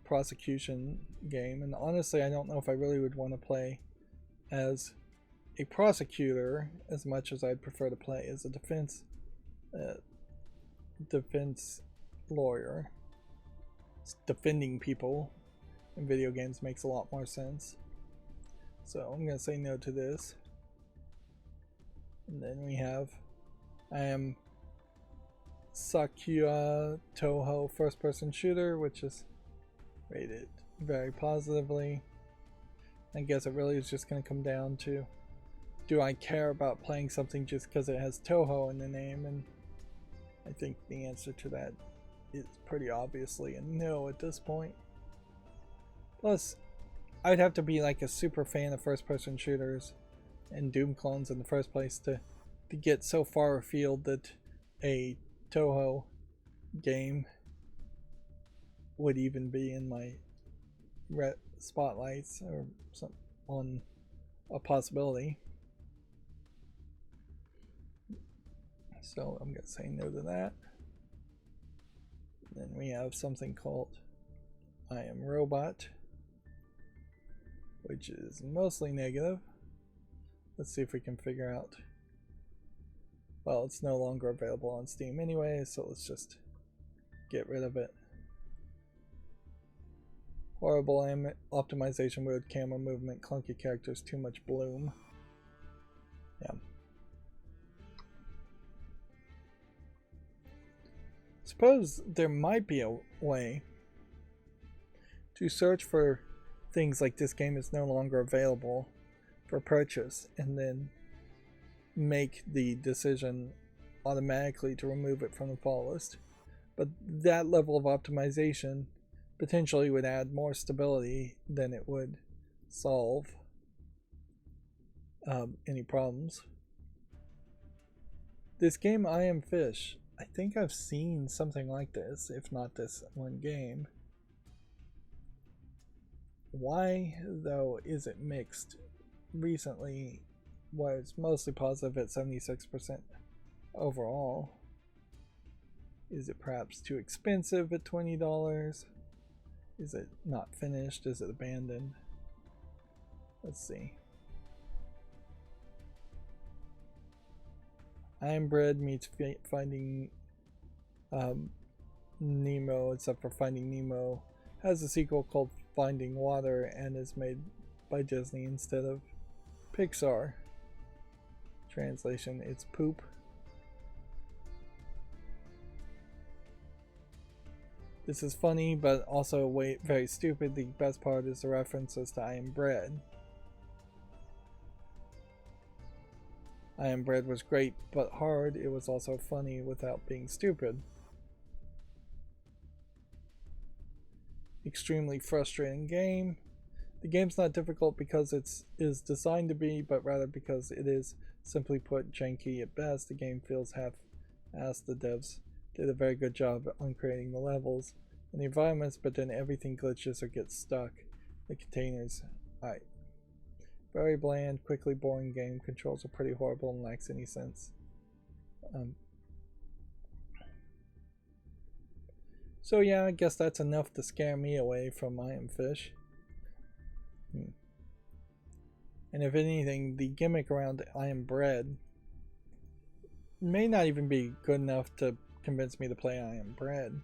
prosecution game, and honestly I don't know if I really would want to play as a prosecutor as much as I'd prefer to play as a defense lawyer. Defending people in video games makes a lot more sense. So I'm going to say no to this. And then we have I Am Sakura Toho first person shooter, which is rated very positively. I guess it really is just going to come down to, do I care about playing something just because it has Toho in the name? And I think the answer to that is pretty obviously a no at this point. Plus, I'd have to be like a super fan of first person shooters and Doom clones in the first place to get so far afield that a Toho game would even be in my spotlights or something on a possibility. So I'm gonna say no to that. Then we have something called I Am Robot, which is mostly negative. Let's see if we can figure out. Well, it's no longer available on Steam anyway, so let's just get rid of it. Horrible optimization, weird camera movement, clunky characters, too much bloom. Yeah. Suppose there might be a way to search for things like this game is no longer available for purchase and then make the decision automatically to remove it from the fall list. But that level of optimization potentially would add more stability than it would solve any problems. This game, I Am Fish, I think I've seen something like this, if not this one game. Why, though, is it mixed recently was mostly positive at 76% overall. Is it perhaps too expensive at $20? Is it not finished? Is it abandoned? Let's see. I Am Bread meets Finding Nemo, except for Finding Nemo has a sequel called Finding Water and is made by Disney instead of Pixar. Translation, it's poop. This is funny, but also very stupid. The best part is the references to I Am Bread. I Am Bread was great but hard. It was also funny without being stupid. Extremely frustrating game. The game's not difficult because it is designed to be, but rather because it is, simply put, janky at best. The game feels half-assed. The devs did a very good job on creating the levels and the environments, but then everything glitches or gets stuck. The containers. Alright. Very bland, quickly boring game. Controls are pretty horrible and lacks any sense. So yeah, I guess that's enough to scare me away from I Am Fish. And if anything, the gimmick around I Am Bread may not even be good enough to convince me to play I Am Bread.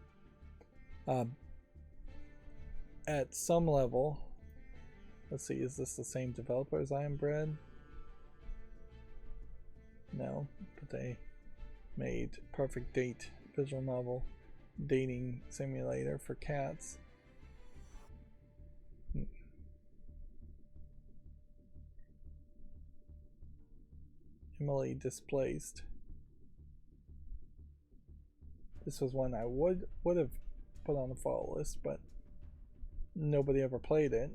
At some level, let's see, is this the same developer as I Am Bread? No, but they made Perfect Date visual novel dating simulator for cats. Emily Displaced. This was one I would have put on the follow list, but nobody ever played it,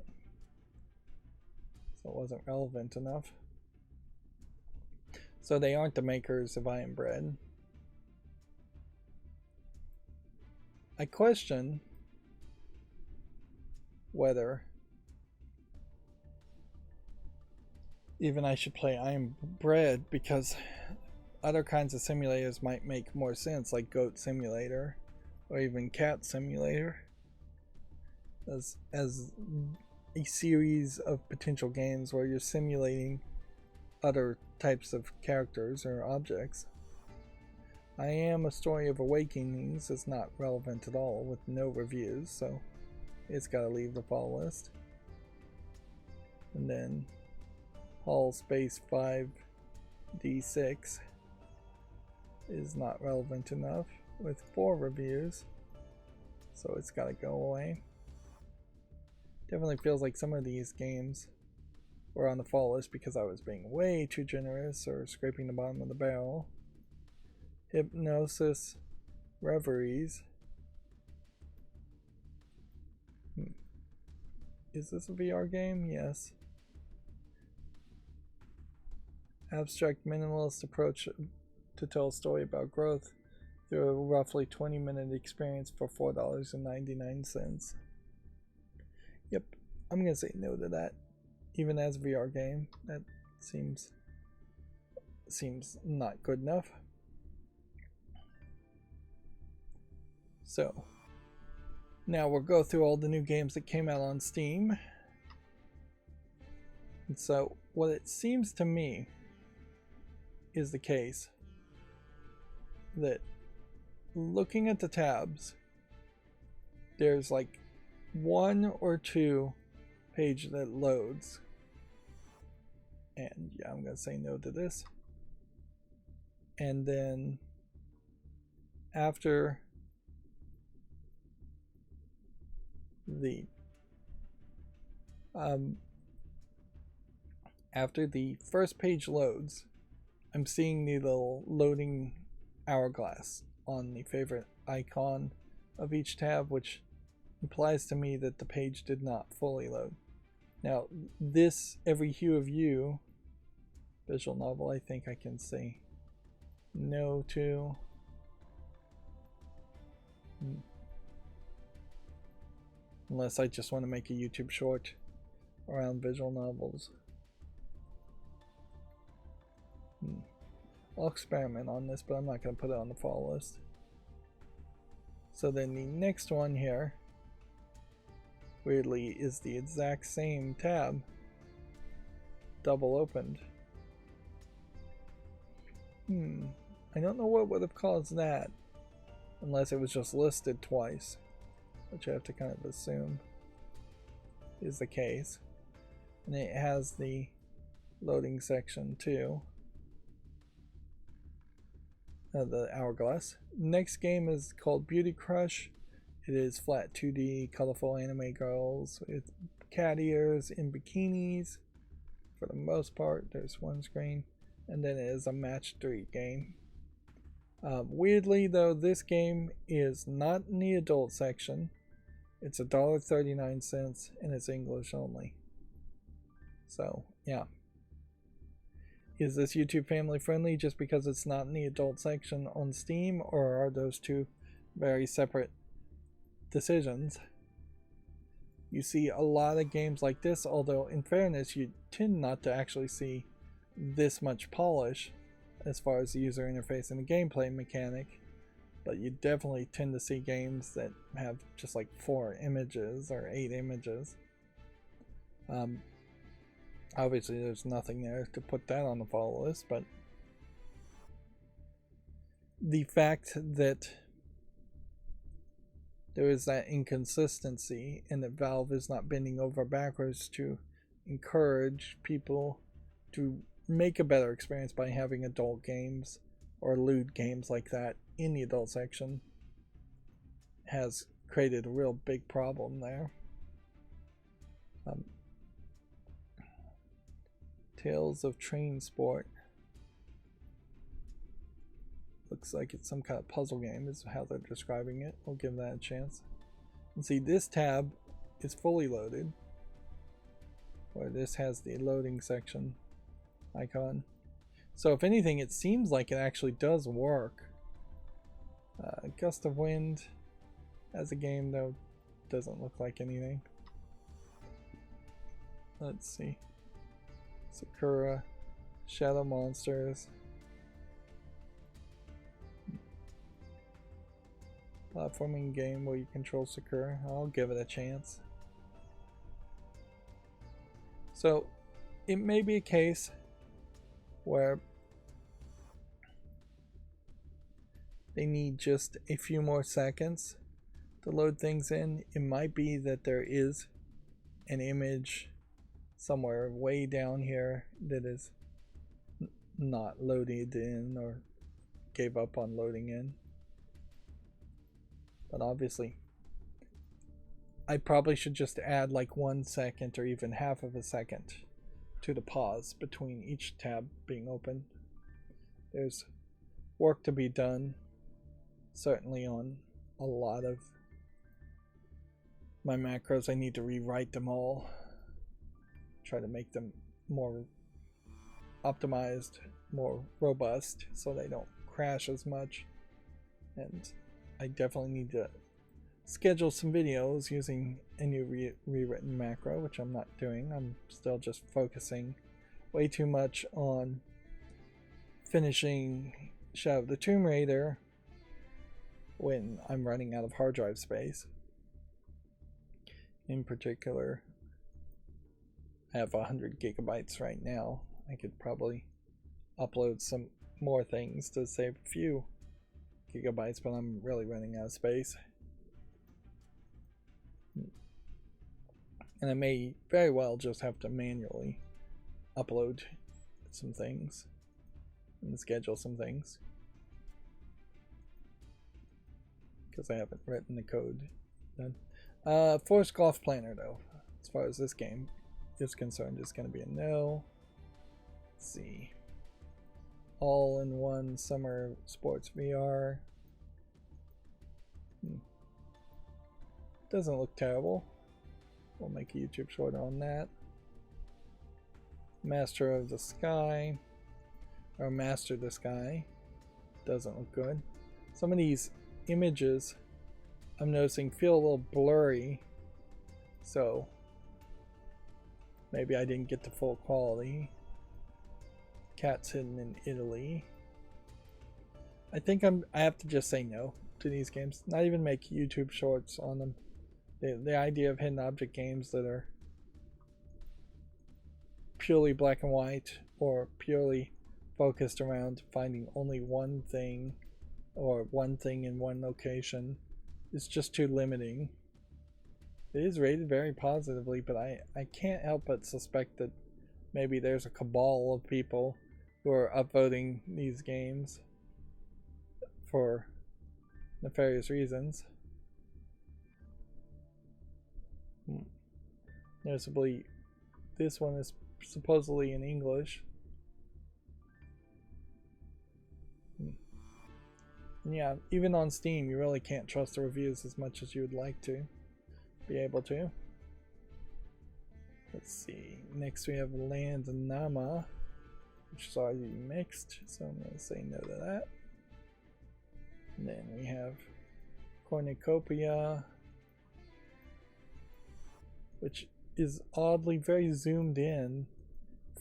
so it wasn't relevant enough. So they aren't the makers of I Am Bread. I question whether even I should play I Am Bread, because other kinds of simulators might make more sense, like Goat Simulator or even Cat Simulator, as a series of potential games where you're simulating other types of characters or objects. I Am A Story of Awakenings is not relevant at all, with no reviews, so it's got to leave the follow list. And then Hall Space 5D6 is not relevant enough, with 4 reviews, so it's got to go away. Definitely feels like some of these games were on the fall list because I was being way too generous or scraping the bottom of the barrel. Hypnosis Reveries. Is this a VR game? Yes. Abstract minimalist approach to tell a story about growth through a roughly 20-minute experience for $4.99. Yep, I'm gonna say no to that. Even as a VR game, that seems not good enough. So now we'll go through all the new games that came out on Steam. And so what it seems to me is the case that, looking at the tabs, there's like 1 or 2 page that loads, and yeah, I'm gonna say no to this. And then after the first page loads, I'm seeing the little loading hourglass on the favorite icon of each tab, which implies to me that the page did not fully load. Now, this Every Hue of You visual novel, I think I can say no to. Unless I just want to make a YouTube short around visual novels. I'll experiment on this, but I'm not going to put it on the follow list. So then the next one here, weirdly, is the exact same tab, double opened. I don't know what would have caused that, unless it was just listed twice, which I have to kind of assume is the case. And it has the loading section too, the hourglass. Next game is called Beauty Crush. It is flat 2D, colorful anime girls with cat ears in bikinis. For the most part, there's one screen. And then it is a match 3 game. Weirdly though, this game is not in the adult section. It's $1.39 and it's English only. So yeah. Is this YouTube family friendly just because it's not in the adult section on Steam, or are those two very separate decisions? You see a lot of games like this, although in fairness you tend not to actually see this much polish as far as the user interface and the gameplay mechanic, but you definitely tend to see games that have just like 4 images or 8 images. Obviously there's nothing there to put that on the follow list, but the fact that there is that inconsistency and that Valve is not bending over backwards to encourage people to make a better experience by having adult games or lewd games like that in the adult section has created a real big problem there. Tales of Train Sport. Looks like it's some kind of puzzle game is how they're describing it. We'll give that a chance. And see, this tab is fully loaded, where this has the loading section icon. So if anything, it seems like it actually does work. Gust of Wind as a game though doesn't look like anything. Let's see. Sakura, Shadow Monsters. Platforming game where you control Sakura. I'll give it a chance. So it may be a case where they need just a few more seconds to load things in. It might be that there is an image somewhere way down here that is not loaded in or gave up on loading in. But obviously I probably should just add like 1 second or even half of a second to the pause between each tab being open. There's work to be done, certainly on a lot of my macros. I need to rewrite them all, try to make them more optimized, more robust, so they don't crash as much. And I definitely need to schedule some videos using a new rewritten macro, which I'm not doing. I'm still just focusing way too much on finishing Shadow of the Tomb Raider when I'm running out of hard drive space. In particular, I have 100 gigabytes right now. I could probably upload some more things to save a few gigabytes, but I'm really running out of space. And I may very well just have to manually upload some things and schedule some things, because I haven't written the code done. Forest Golf Planner, though, as far as this game is concerned, is going to be a no. Let's see. All-in-one summer sports VR. Doesn't look terrible. We'll make a YouTube short on that. Master of the Sky, or Master the Sky, doesn't look good. Some of these images I'm noticing feel a little blurry, so maybe I didn't get the full quality. Cats hidden in Italy. I think I have to just say no to these games. Not even make YouTube shorts on them. The idea of hidden object games that are purely black and white or purely focused around finding only one thing or one thing in one location is just too limiting. It is rated very positively, but I can't help but suspect that maybe there's a cabal of people who are upvoting these games for nefarious reasons. Noticeably, this one is supposedly in English. Yeah, even on Steam, you really can't trust the reviews as much as you would like to be able to. Let's see. Next, we have Land Nama, which is already mixed, so I'm going to say no to that. And then we have Cornucopia, which is oddly very zoomed in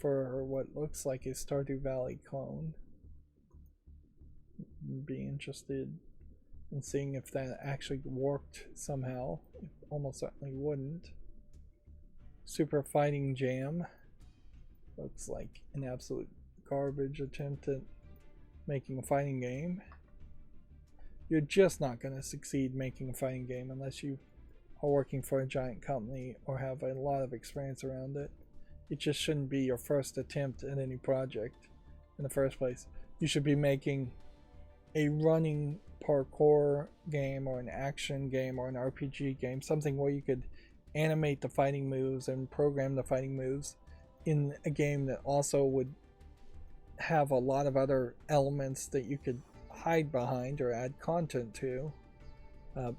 for what looks like a Stardew Valley clone. Be interested in seeing if that actually worked somehow. It almost certainly wouldn't. Super Fighting Jam looks like an absolute garbage attempt at making a fighting game. You're just not going to succeed making a fighting game unless you are working for a giant company or have a lot of experience around it. It just shouldn't be your first attempt at any project in the first place. You should be making a running parkour game or an action game or an RPG game, something where you could animate the fighting moves and program the fighting moves in a game that also would have a lot of other elements that you could hide behind or add content to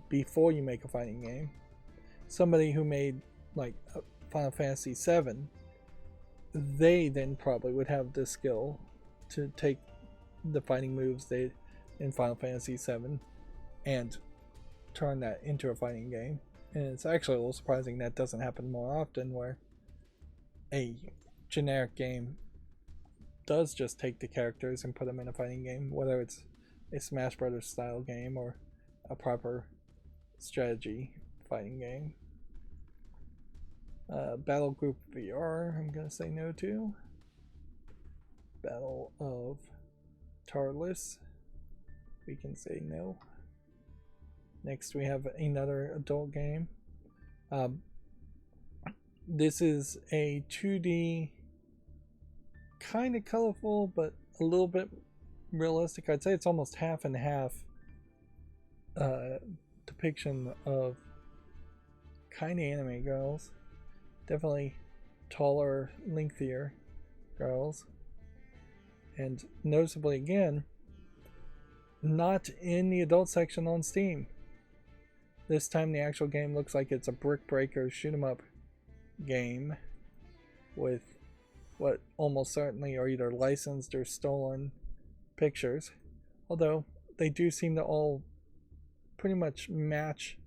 before you make a fighting game. Somebody who made like Final Fantasy VII, they then probably would have the skill to take the fighting moves they in Final Fantasy VII and turn that into a fighting game. And it's actually a little surprising that doesn't happen more often, where a generic game does just take the characters and put them in a fighting game, whether it's a Smash Brothers style game or a proper strategy fighting game. Battle Group VR, I'm going to say no to. Battle of Duelists, we can say no. Next we have another adult game. This is a 2D, kind of colorful but a little bit realistic. I'd say it's almost half and half depiction of kind of anime girls. Definitely taller, lengthier girls. And noticeably again, not in the adult section on Steam. This time the actual game looks like it's a brick breaker shoot 'em up game with what almost certainly are either licensed or stolen pictures. Although they do seem to all pretty much match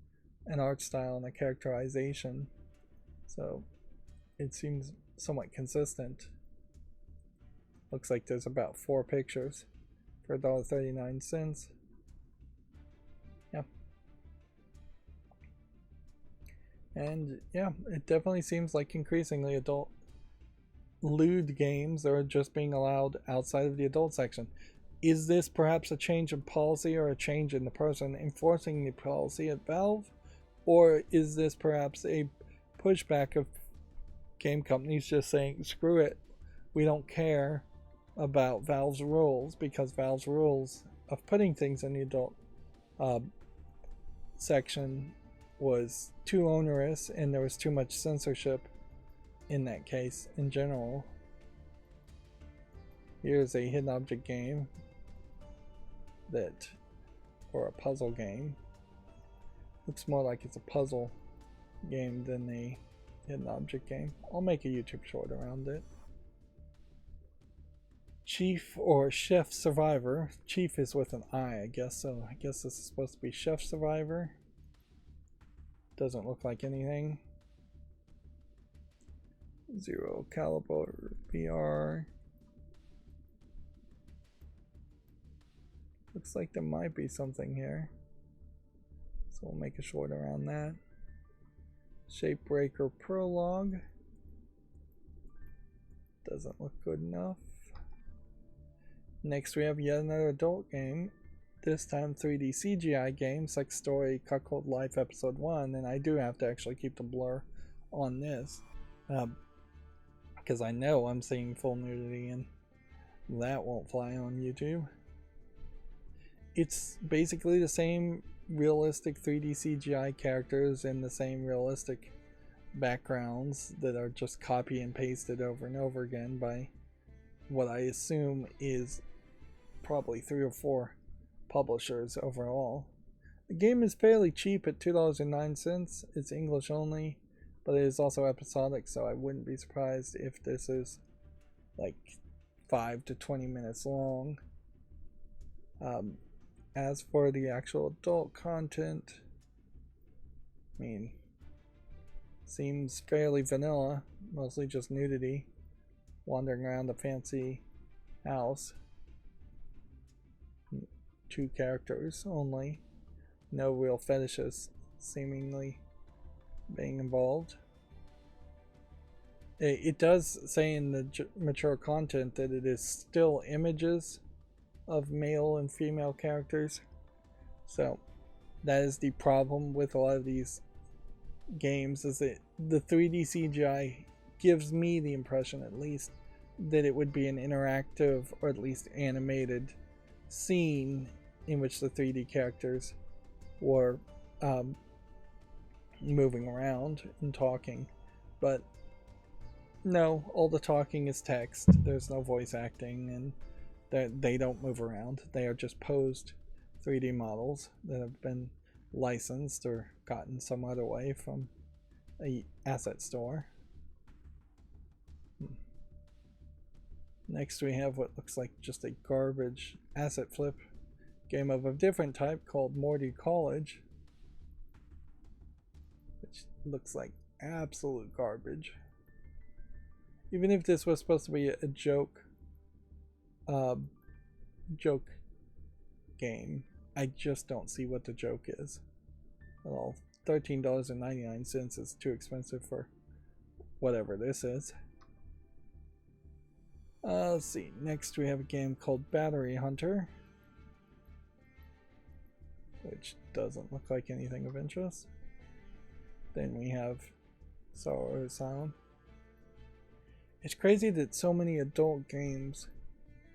an art style and a characterization. So it seems somewhat consistent. Looks like there's about 4 pictures for $1.39. Yeah. And yeah, it definitely seems like increasingly adult lewd games are just being allowed outside of the adult section. Is this perhaps a change of policy or a change in the person enforcing the policy at Valve? Or is this perhaps a pushback of game companies just saying, screw it, we don't care about Valve's rules, because Valve's rules of putting things in the adult section was too onerous and there was too much censorship in that case in general. Here's a hidden object game or a puzzle game. Looks more like it's a puzzle game than a hidden object game. I'll make a YouTube short around it. Chief or Chef Survivor. Chief is with an I guess, so I guess this is supposed to be Chef Survivor. Doesn't look like anything. Zero Caliber VR. Looks like there might be something here. So we'll make a short around that. Shapebreaker Prologue. Doesn't look good enough. Next we have yet another adult game. This time 3D CGI game, Sex Story Cuckold Life Episode 1. And I do have to actually keep the blur on this. Because I know I'm seeing full nudity and that won't fly on YouTube. It's basically the same realistic 3D CGI characters and the same realistic backgrounds that are just copy and pasted over and over again by what I assume is probably 3 or 4 publishers overall. The game is fairly cheap at $2.09. It's English only, but it is also episodic, so I wouldn't be surprised if this is like 5 to 20 minutes long. As for the actual adult content, I mean, seems fairly vanilla, mostly just nudity, wandering around a fancy house. 2 characters only, no real fetishes seemingly being involved. It does say in the mature content that it is still images of male and female characters, so that is the problem with a lot of these games, is that the 3D CGI gives me the impression, at least, that it would be an interactive or at least animated scene in which the 3D characters were moving around and talking. But no, all the talking is text. There's no voice acting, and they don't move around. They are just posed 3D models that have been licensed or gotten some other way from a asset store. Next we have what looks like just a garbage asset flip game of a different type called Morty College, which looks like absolute garbage. Even if this was supposed to be a joke game, I just don't see what the joke is at all. $13.99 is too expensive for whatever this is. Let's see. Next we have a game called Battery Hunter, which doesn't look like anything of interest. Then we have Sorrow Asylum. It's crazy that so many adult games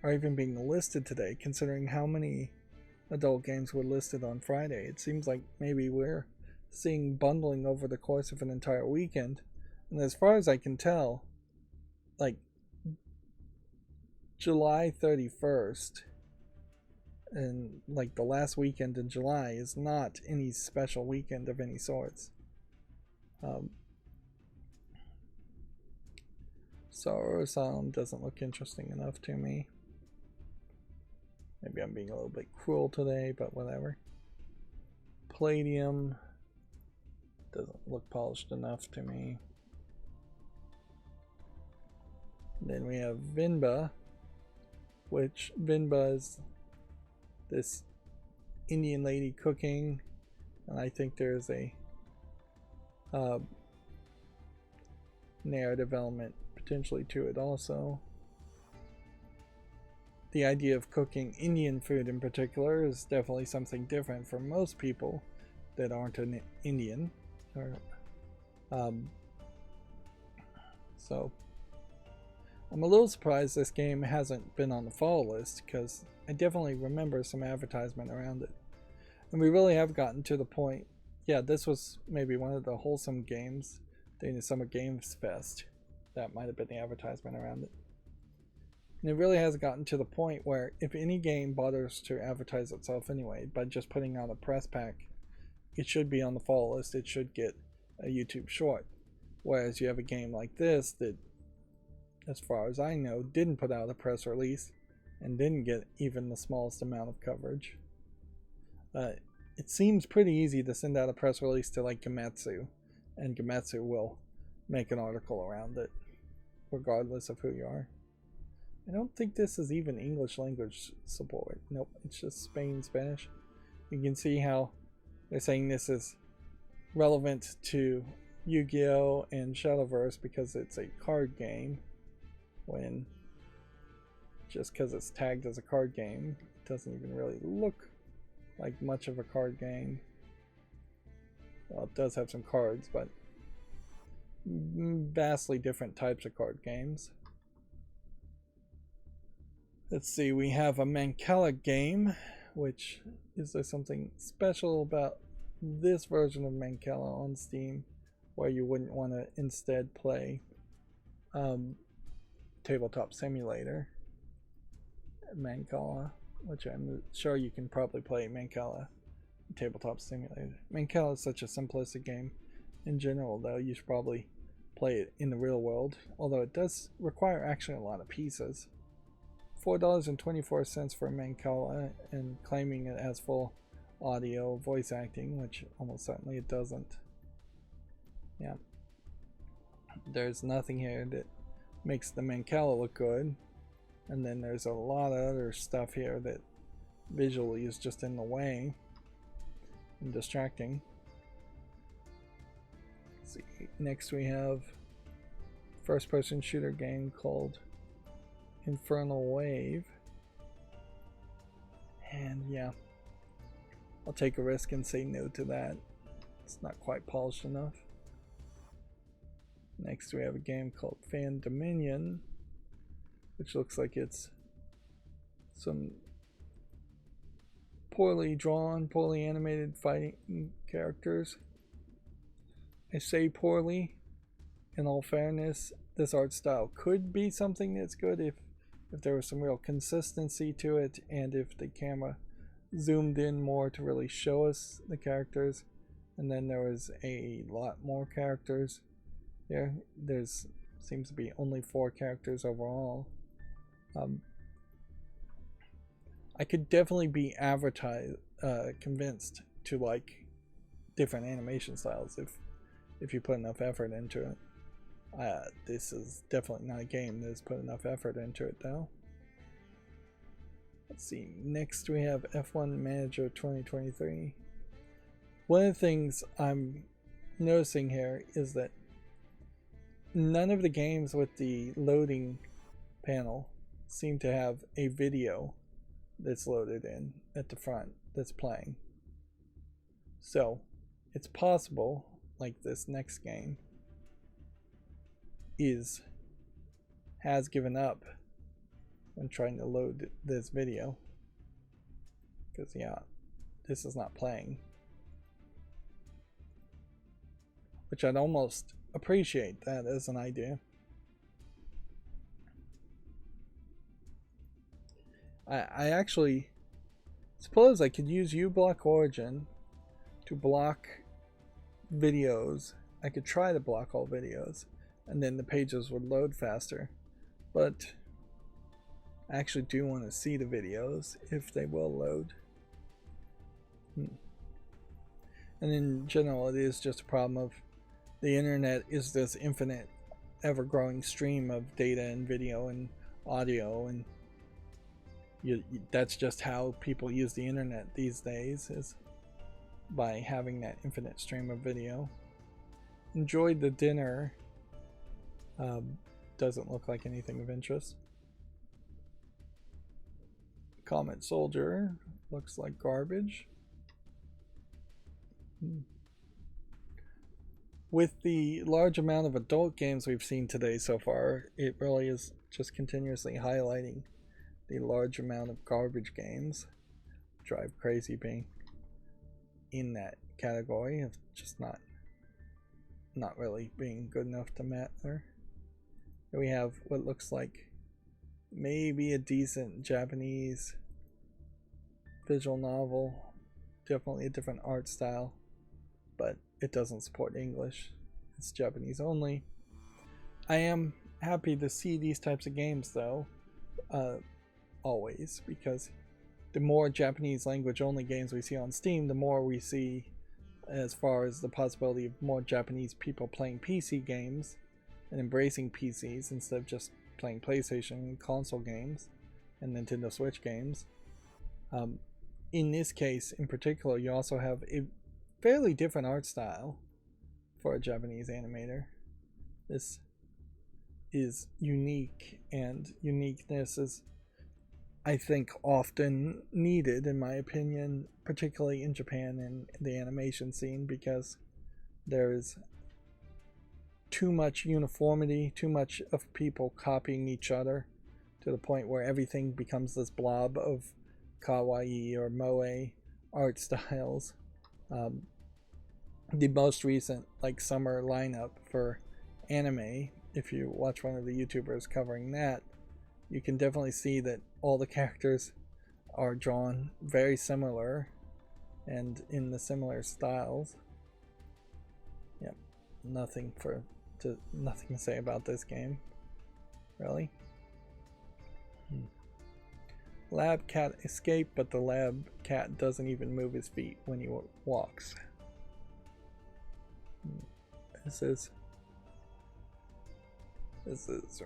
are even being listed today, considering how many adult games were listed on Friday. It seems like maybe we're seeing bundling over the course of an entire weekend. And as far as I can tell, like July 31st and like the last weekend in July is not any special weekend of any sorts. Sorrow Asylum doesn't look interesting enough to me. Maybe I'm being a little bit cruel today, but whatever. Palladium doesn't look polished enough to me. Then we have Vinba, which Vinba is this Indian lady cooking, and I think there's a narrative element potentially to it also. The idea of cooking Indian food in particular is definitely something different for most people that aren't an Indian. So I'm a little surprised this game hasn't been on the fall list, because I definitely remember some advertisement around it. And we really have gotten to the point, yeah, this was maybe one of the wholesome games during the Summer Games Fest. That might have been the advertisement around it. And it really has gotten to the point where if any game bothers to advertise itself anyway by just putting out a press pack, it should be on the fall list. It should get a YouTube short. Whereas you have a game like this that, as far as I know, didn't put out a press release and didn't get even the smallest amount of coverage. It seems pretty easy to send out a press release to like Gametsu, and Gametsu will make an article around it, regardless of who you are. I don't think this is even English language support. Nope, it's just Spain Spanish. You can see how they're saying this is relevant to Yu-Gi-Oh! And Shadowverse because it's a card game, when just because it's tagged as a card game, it doesn't even really look like much of a card game. Well, it does have some cards, but vastly different types of card games. Let's see, we have a Mancala game, which is there something special about this version of Mancala on Steam where you wouldn't want to instead play Tabletop Simulator Mancala, which I'm sure you can probably play Mancala Tabletop Simulator. Mancala is such a simplistic game in general, though. You should probably play it in the real world, although it does require actually a lot of pieces. $4.24 for Mancala, and claiming it has full audio voice acting, which almost certainly it doesn't. Yeah, there's nothing here that makes the Mancala look good, and then there's a lot of other stuff here that visually is just in the way and distracting. Let's see, next we have first-person shooter game called Infernal Wave, and yeah, I'll take a risk and say no to that. It's not quite polished enough. Next we have a game called Fan Dominion, which looks like it's some poorly drawn, poorly animated fighting characters. I say poorly. In all fairness, this art style could be something that's good if there was some real consistency to it, and if the camera zoomed in more to really show us the characters, and then there was a lot more characters here. There's seems to be only 4 characters overall. I could definitely be convinced to like different animation styles if you put enough effort into it. This is definitely not a game that's put enough effort into it, though. Let's see, next we have F1 Manager 2023. One of the things I'm noticing here is that none of the games with the loading panel seem to have a video that's loaded in at the front that's playing. So it's possible, like this next game has given up when trying to load this video, because yeah, this is not playing, which I'd almost appreciate that as an idea. I actually suppose I could use uBlock Origin to block videos. I could try to block all videos, and then the pages would load faster, but I actually do want to see the videos if they will load. And in general, it is just a problem of the internet is this infinite, ever-growing stream of data and video and audio, and that's just how people use the internet these days, is by having that infinite stream of video. Enjoyed the dinner. Doesn't look like anything of interest. Comet Soldier looks like garbage. With the large amount of adult games we've seen today so far, it really is just continuously highlighting the large amount of garbage games. Drive crazy being in that category of just not really being good enough to matter. Here we have what looks like maybe a decent Japanese visual novel, definitely a different art style, but it doesn't support English. It's Japanese only. I am happy to see these types of games, though, always, because the more Japanese language only games we see on Steam, the more we see as far as the possibility of more Japanese people playing PC games and embracing PCs instead of just playing PlayStation console games and Nintendo Switch games. In this case in particular, you also have a fairly different art style for a Japanese animator. This is unique, and uniqueness is, I think, often needed, in my opinion, particularly in Japan and the animation scene, because there's too much uniformity, too much of people copying each other to the point where everything becomes this blob of kawaii or moe art styles. The most recent summer lineup for anime, if you watch one of the YouTubers covering that, you can definitely see that all the characters are drawn very similar and in the similar styles. Yep, nothing to say about this game, really. Lab cat escaped, but the lab cat doesn't even move his feet when he walks. This is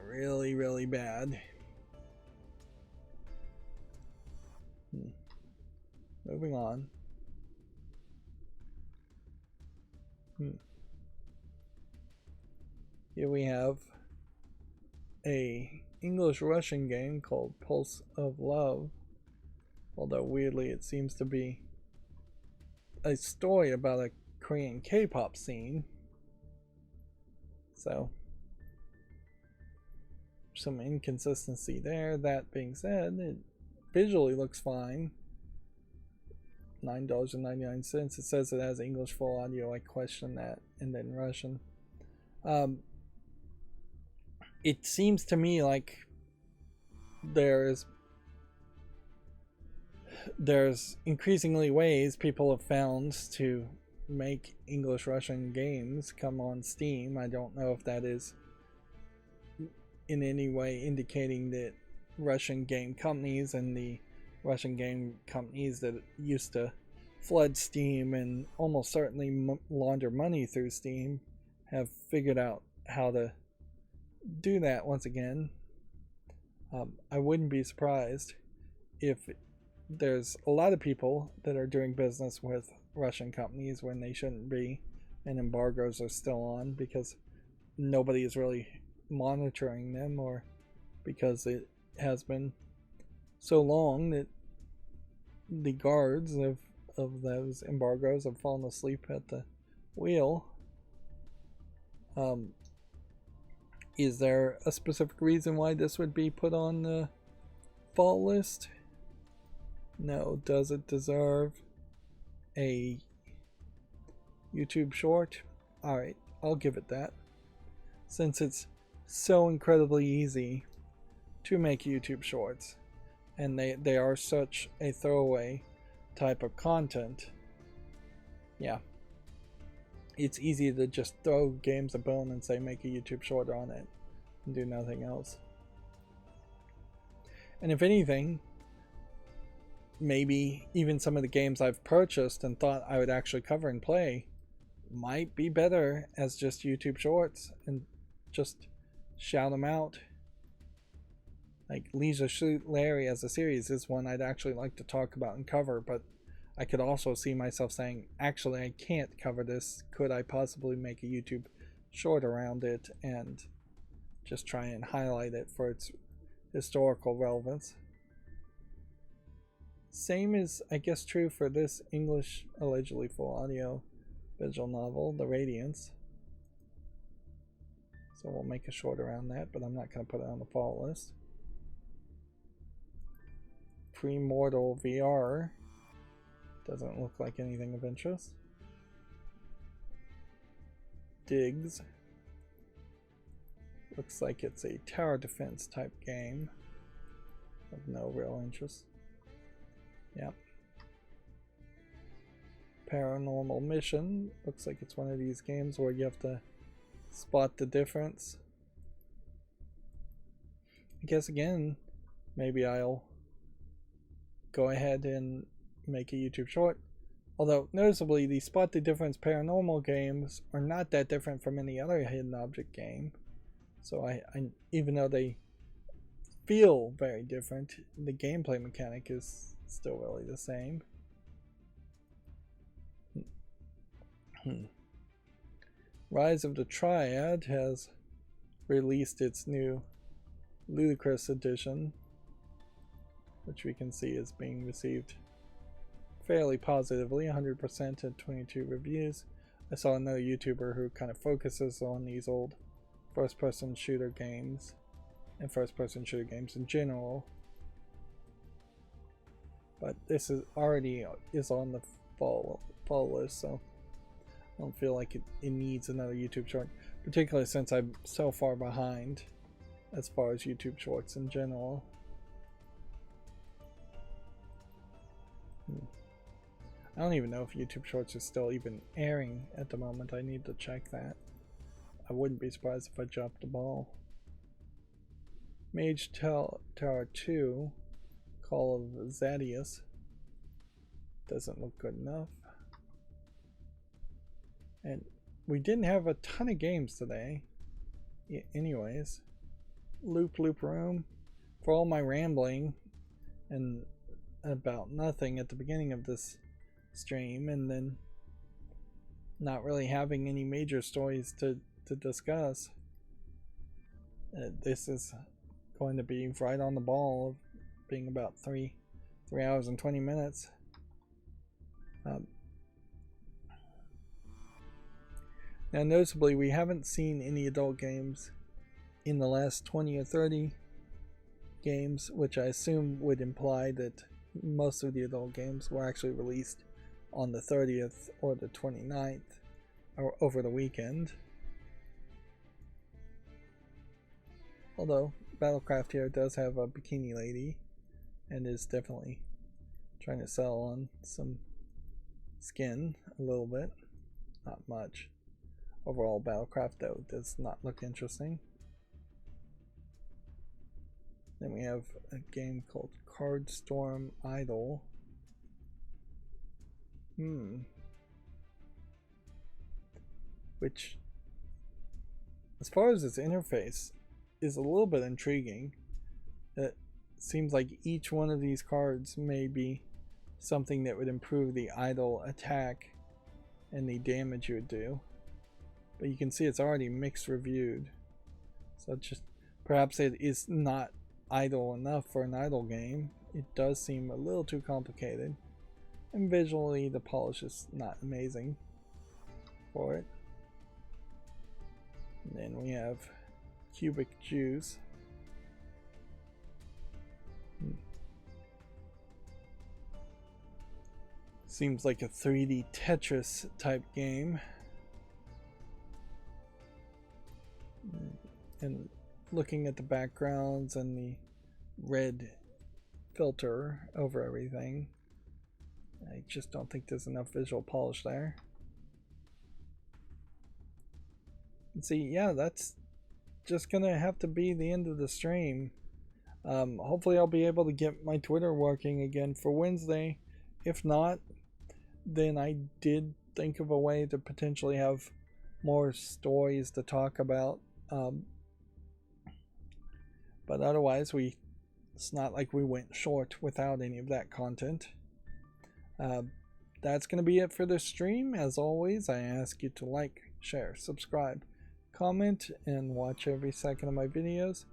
really, really bad. Moving on. Here we have a English-Russian game called Pulse of Love, although weirdly it seems to be a story about a Korean K-pop scene. So some inconsistency there. That being said, it visually looks fine. $9.99. It says it has English full audio. I question that. And then Russian. It seems to me like there's increasingly ways people have found to make English-Russian games come on Steam. I don't know if that is in any way indicating that Russian game companies and the Russian game companies that used to flood Steam and almost certainly launder money through Steam have figured out how to do that once again. I wouldn't be surprised if there's a lot of people that are doing business with Russian companies when they shouldn't be, and embargoes are still on because nobody is really monitoring them, or because it has been so long that the guards of those embargoes have fallen asleep at the wheel. Is there a specific reason why this would be put on the fall list? No. Does it deserve a YouTube short? Alright, I'll give it that. Since it's so incredibly easy to make YouTube shorts, and they are such a throwaway type of content, yeah, it's easy to just throw games a bone and say make a YouTube short on it and do nothing else. And if anything, maybe even some of the games I've purchased and thought I would actually cover and play might be better as just YouTube shorts and just shout them out. Like Leisure Suit Larry as a series is one I'd actually like to talk about and cover, but I could also see myself saying, actually, I can't cover this. Could I possibly make a YouTube short around it and just try and highlight it for its historical relevance? Same is, I guess, true for this English, allegedly full audio visual novel, The Radiance. So we'll make a short around that, but I'm not going to put it on the fall list. Premortal VR. Doesn't look like anything of interest. Diggs. Looks like it's a tower defense type game. Of no real interest. Yep. Paranormal Mission. Looks like it's one of these games where you have to spot the difference. I guess again, maybe I'll go ahead and make a YouTube short. Although noticeably the spot the difference paranormal games are not that different from any other hidden object game. So I even though they feel very different. The gameplay mechanic is still really the same. Rise of the Triad has released its new Ludicrous edition, which we can see is being received fairly positively, 100% at 22 reviews. I saw another YouTuber who kind of focuses on these old first-person shooter games and first-person shooter games in general, but this is already on the fall list, so I don't feel like it needs another YouTube short, particularly since I'm so far behind as far as YouTube shorts in general. I don't even know if YouTube shorts are still even airing at the moment. I need to check that. I wouldn't be surprised if I dropped the ball. Mage Tower 2, Call of Zadius. Doesn't look good enough. And we didn't have a ton of games today. Anyways. Loop Room. For all my rambling and about nothing at the beginning of this stream, and then not really having any major stories to discuss, this is going to be right on the ball of being about 3 hours and 20 minutes. Now noticeably, we haven't seen any adult games in the last 20 or 30 games, which I assume would imply that most of the adult games were actually released on the 30th or the 29th or over the weekend. Although Battlecraft here does have a bikini lady and is definitely trying to sell on some skin a little bit. Not much. Overall, Battlecraft though does not look interesting. Then we have a game called Cardstorm Idol. Which, as far as its interface, is a little bit intriguing. It seems like each one of these cards may be something that would improve the idol attack and the damage you would do. But you can see it's already mixed reviewed. So just perhaps it is not idle enough for an idle game. It does seem a little too complicated. And visually the polish is not amazing for it. And then we have Cubic Juice. Seems like a 3D Tetris type game. And looking at the backgrounds and the red filter over everything, I just don't think there's enough visual polish there. And see, yeah, that's just gonna have to be the end of the stream. Hopefully I'll be able to get my Twitter working again for Wednesday. If not, then I did think of a way to potentially have more stories to talk about. But otherwise, it's not like we went short without any of that content. That's going to be it for this stream. As always, I ask you to like, share, subscribe, comment, and watch every second of my videos.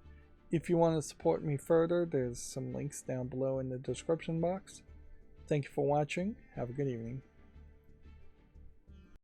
If you want to support me further, there's some links down below in the description box. Thank you for watching. Have a good evening.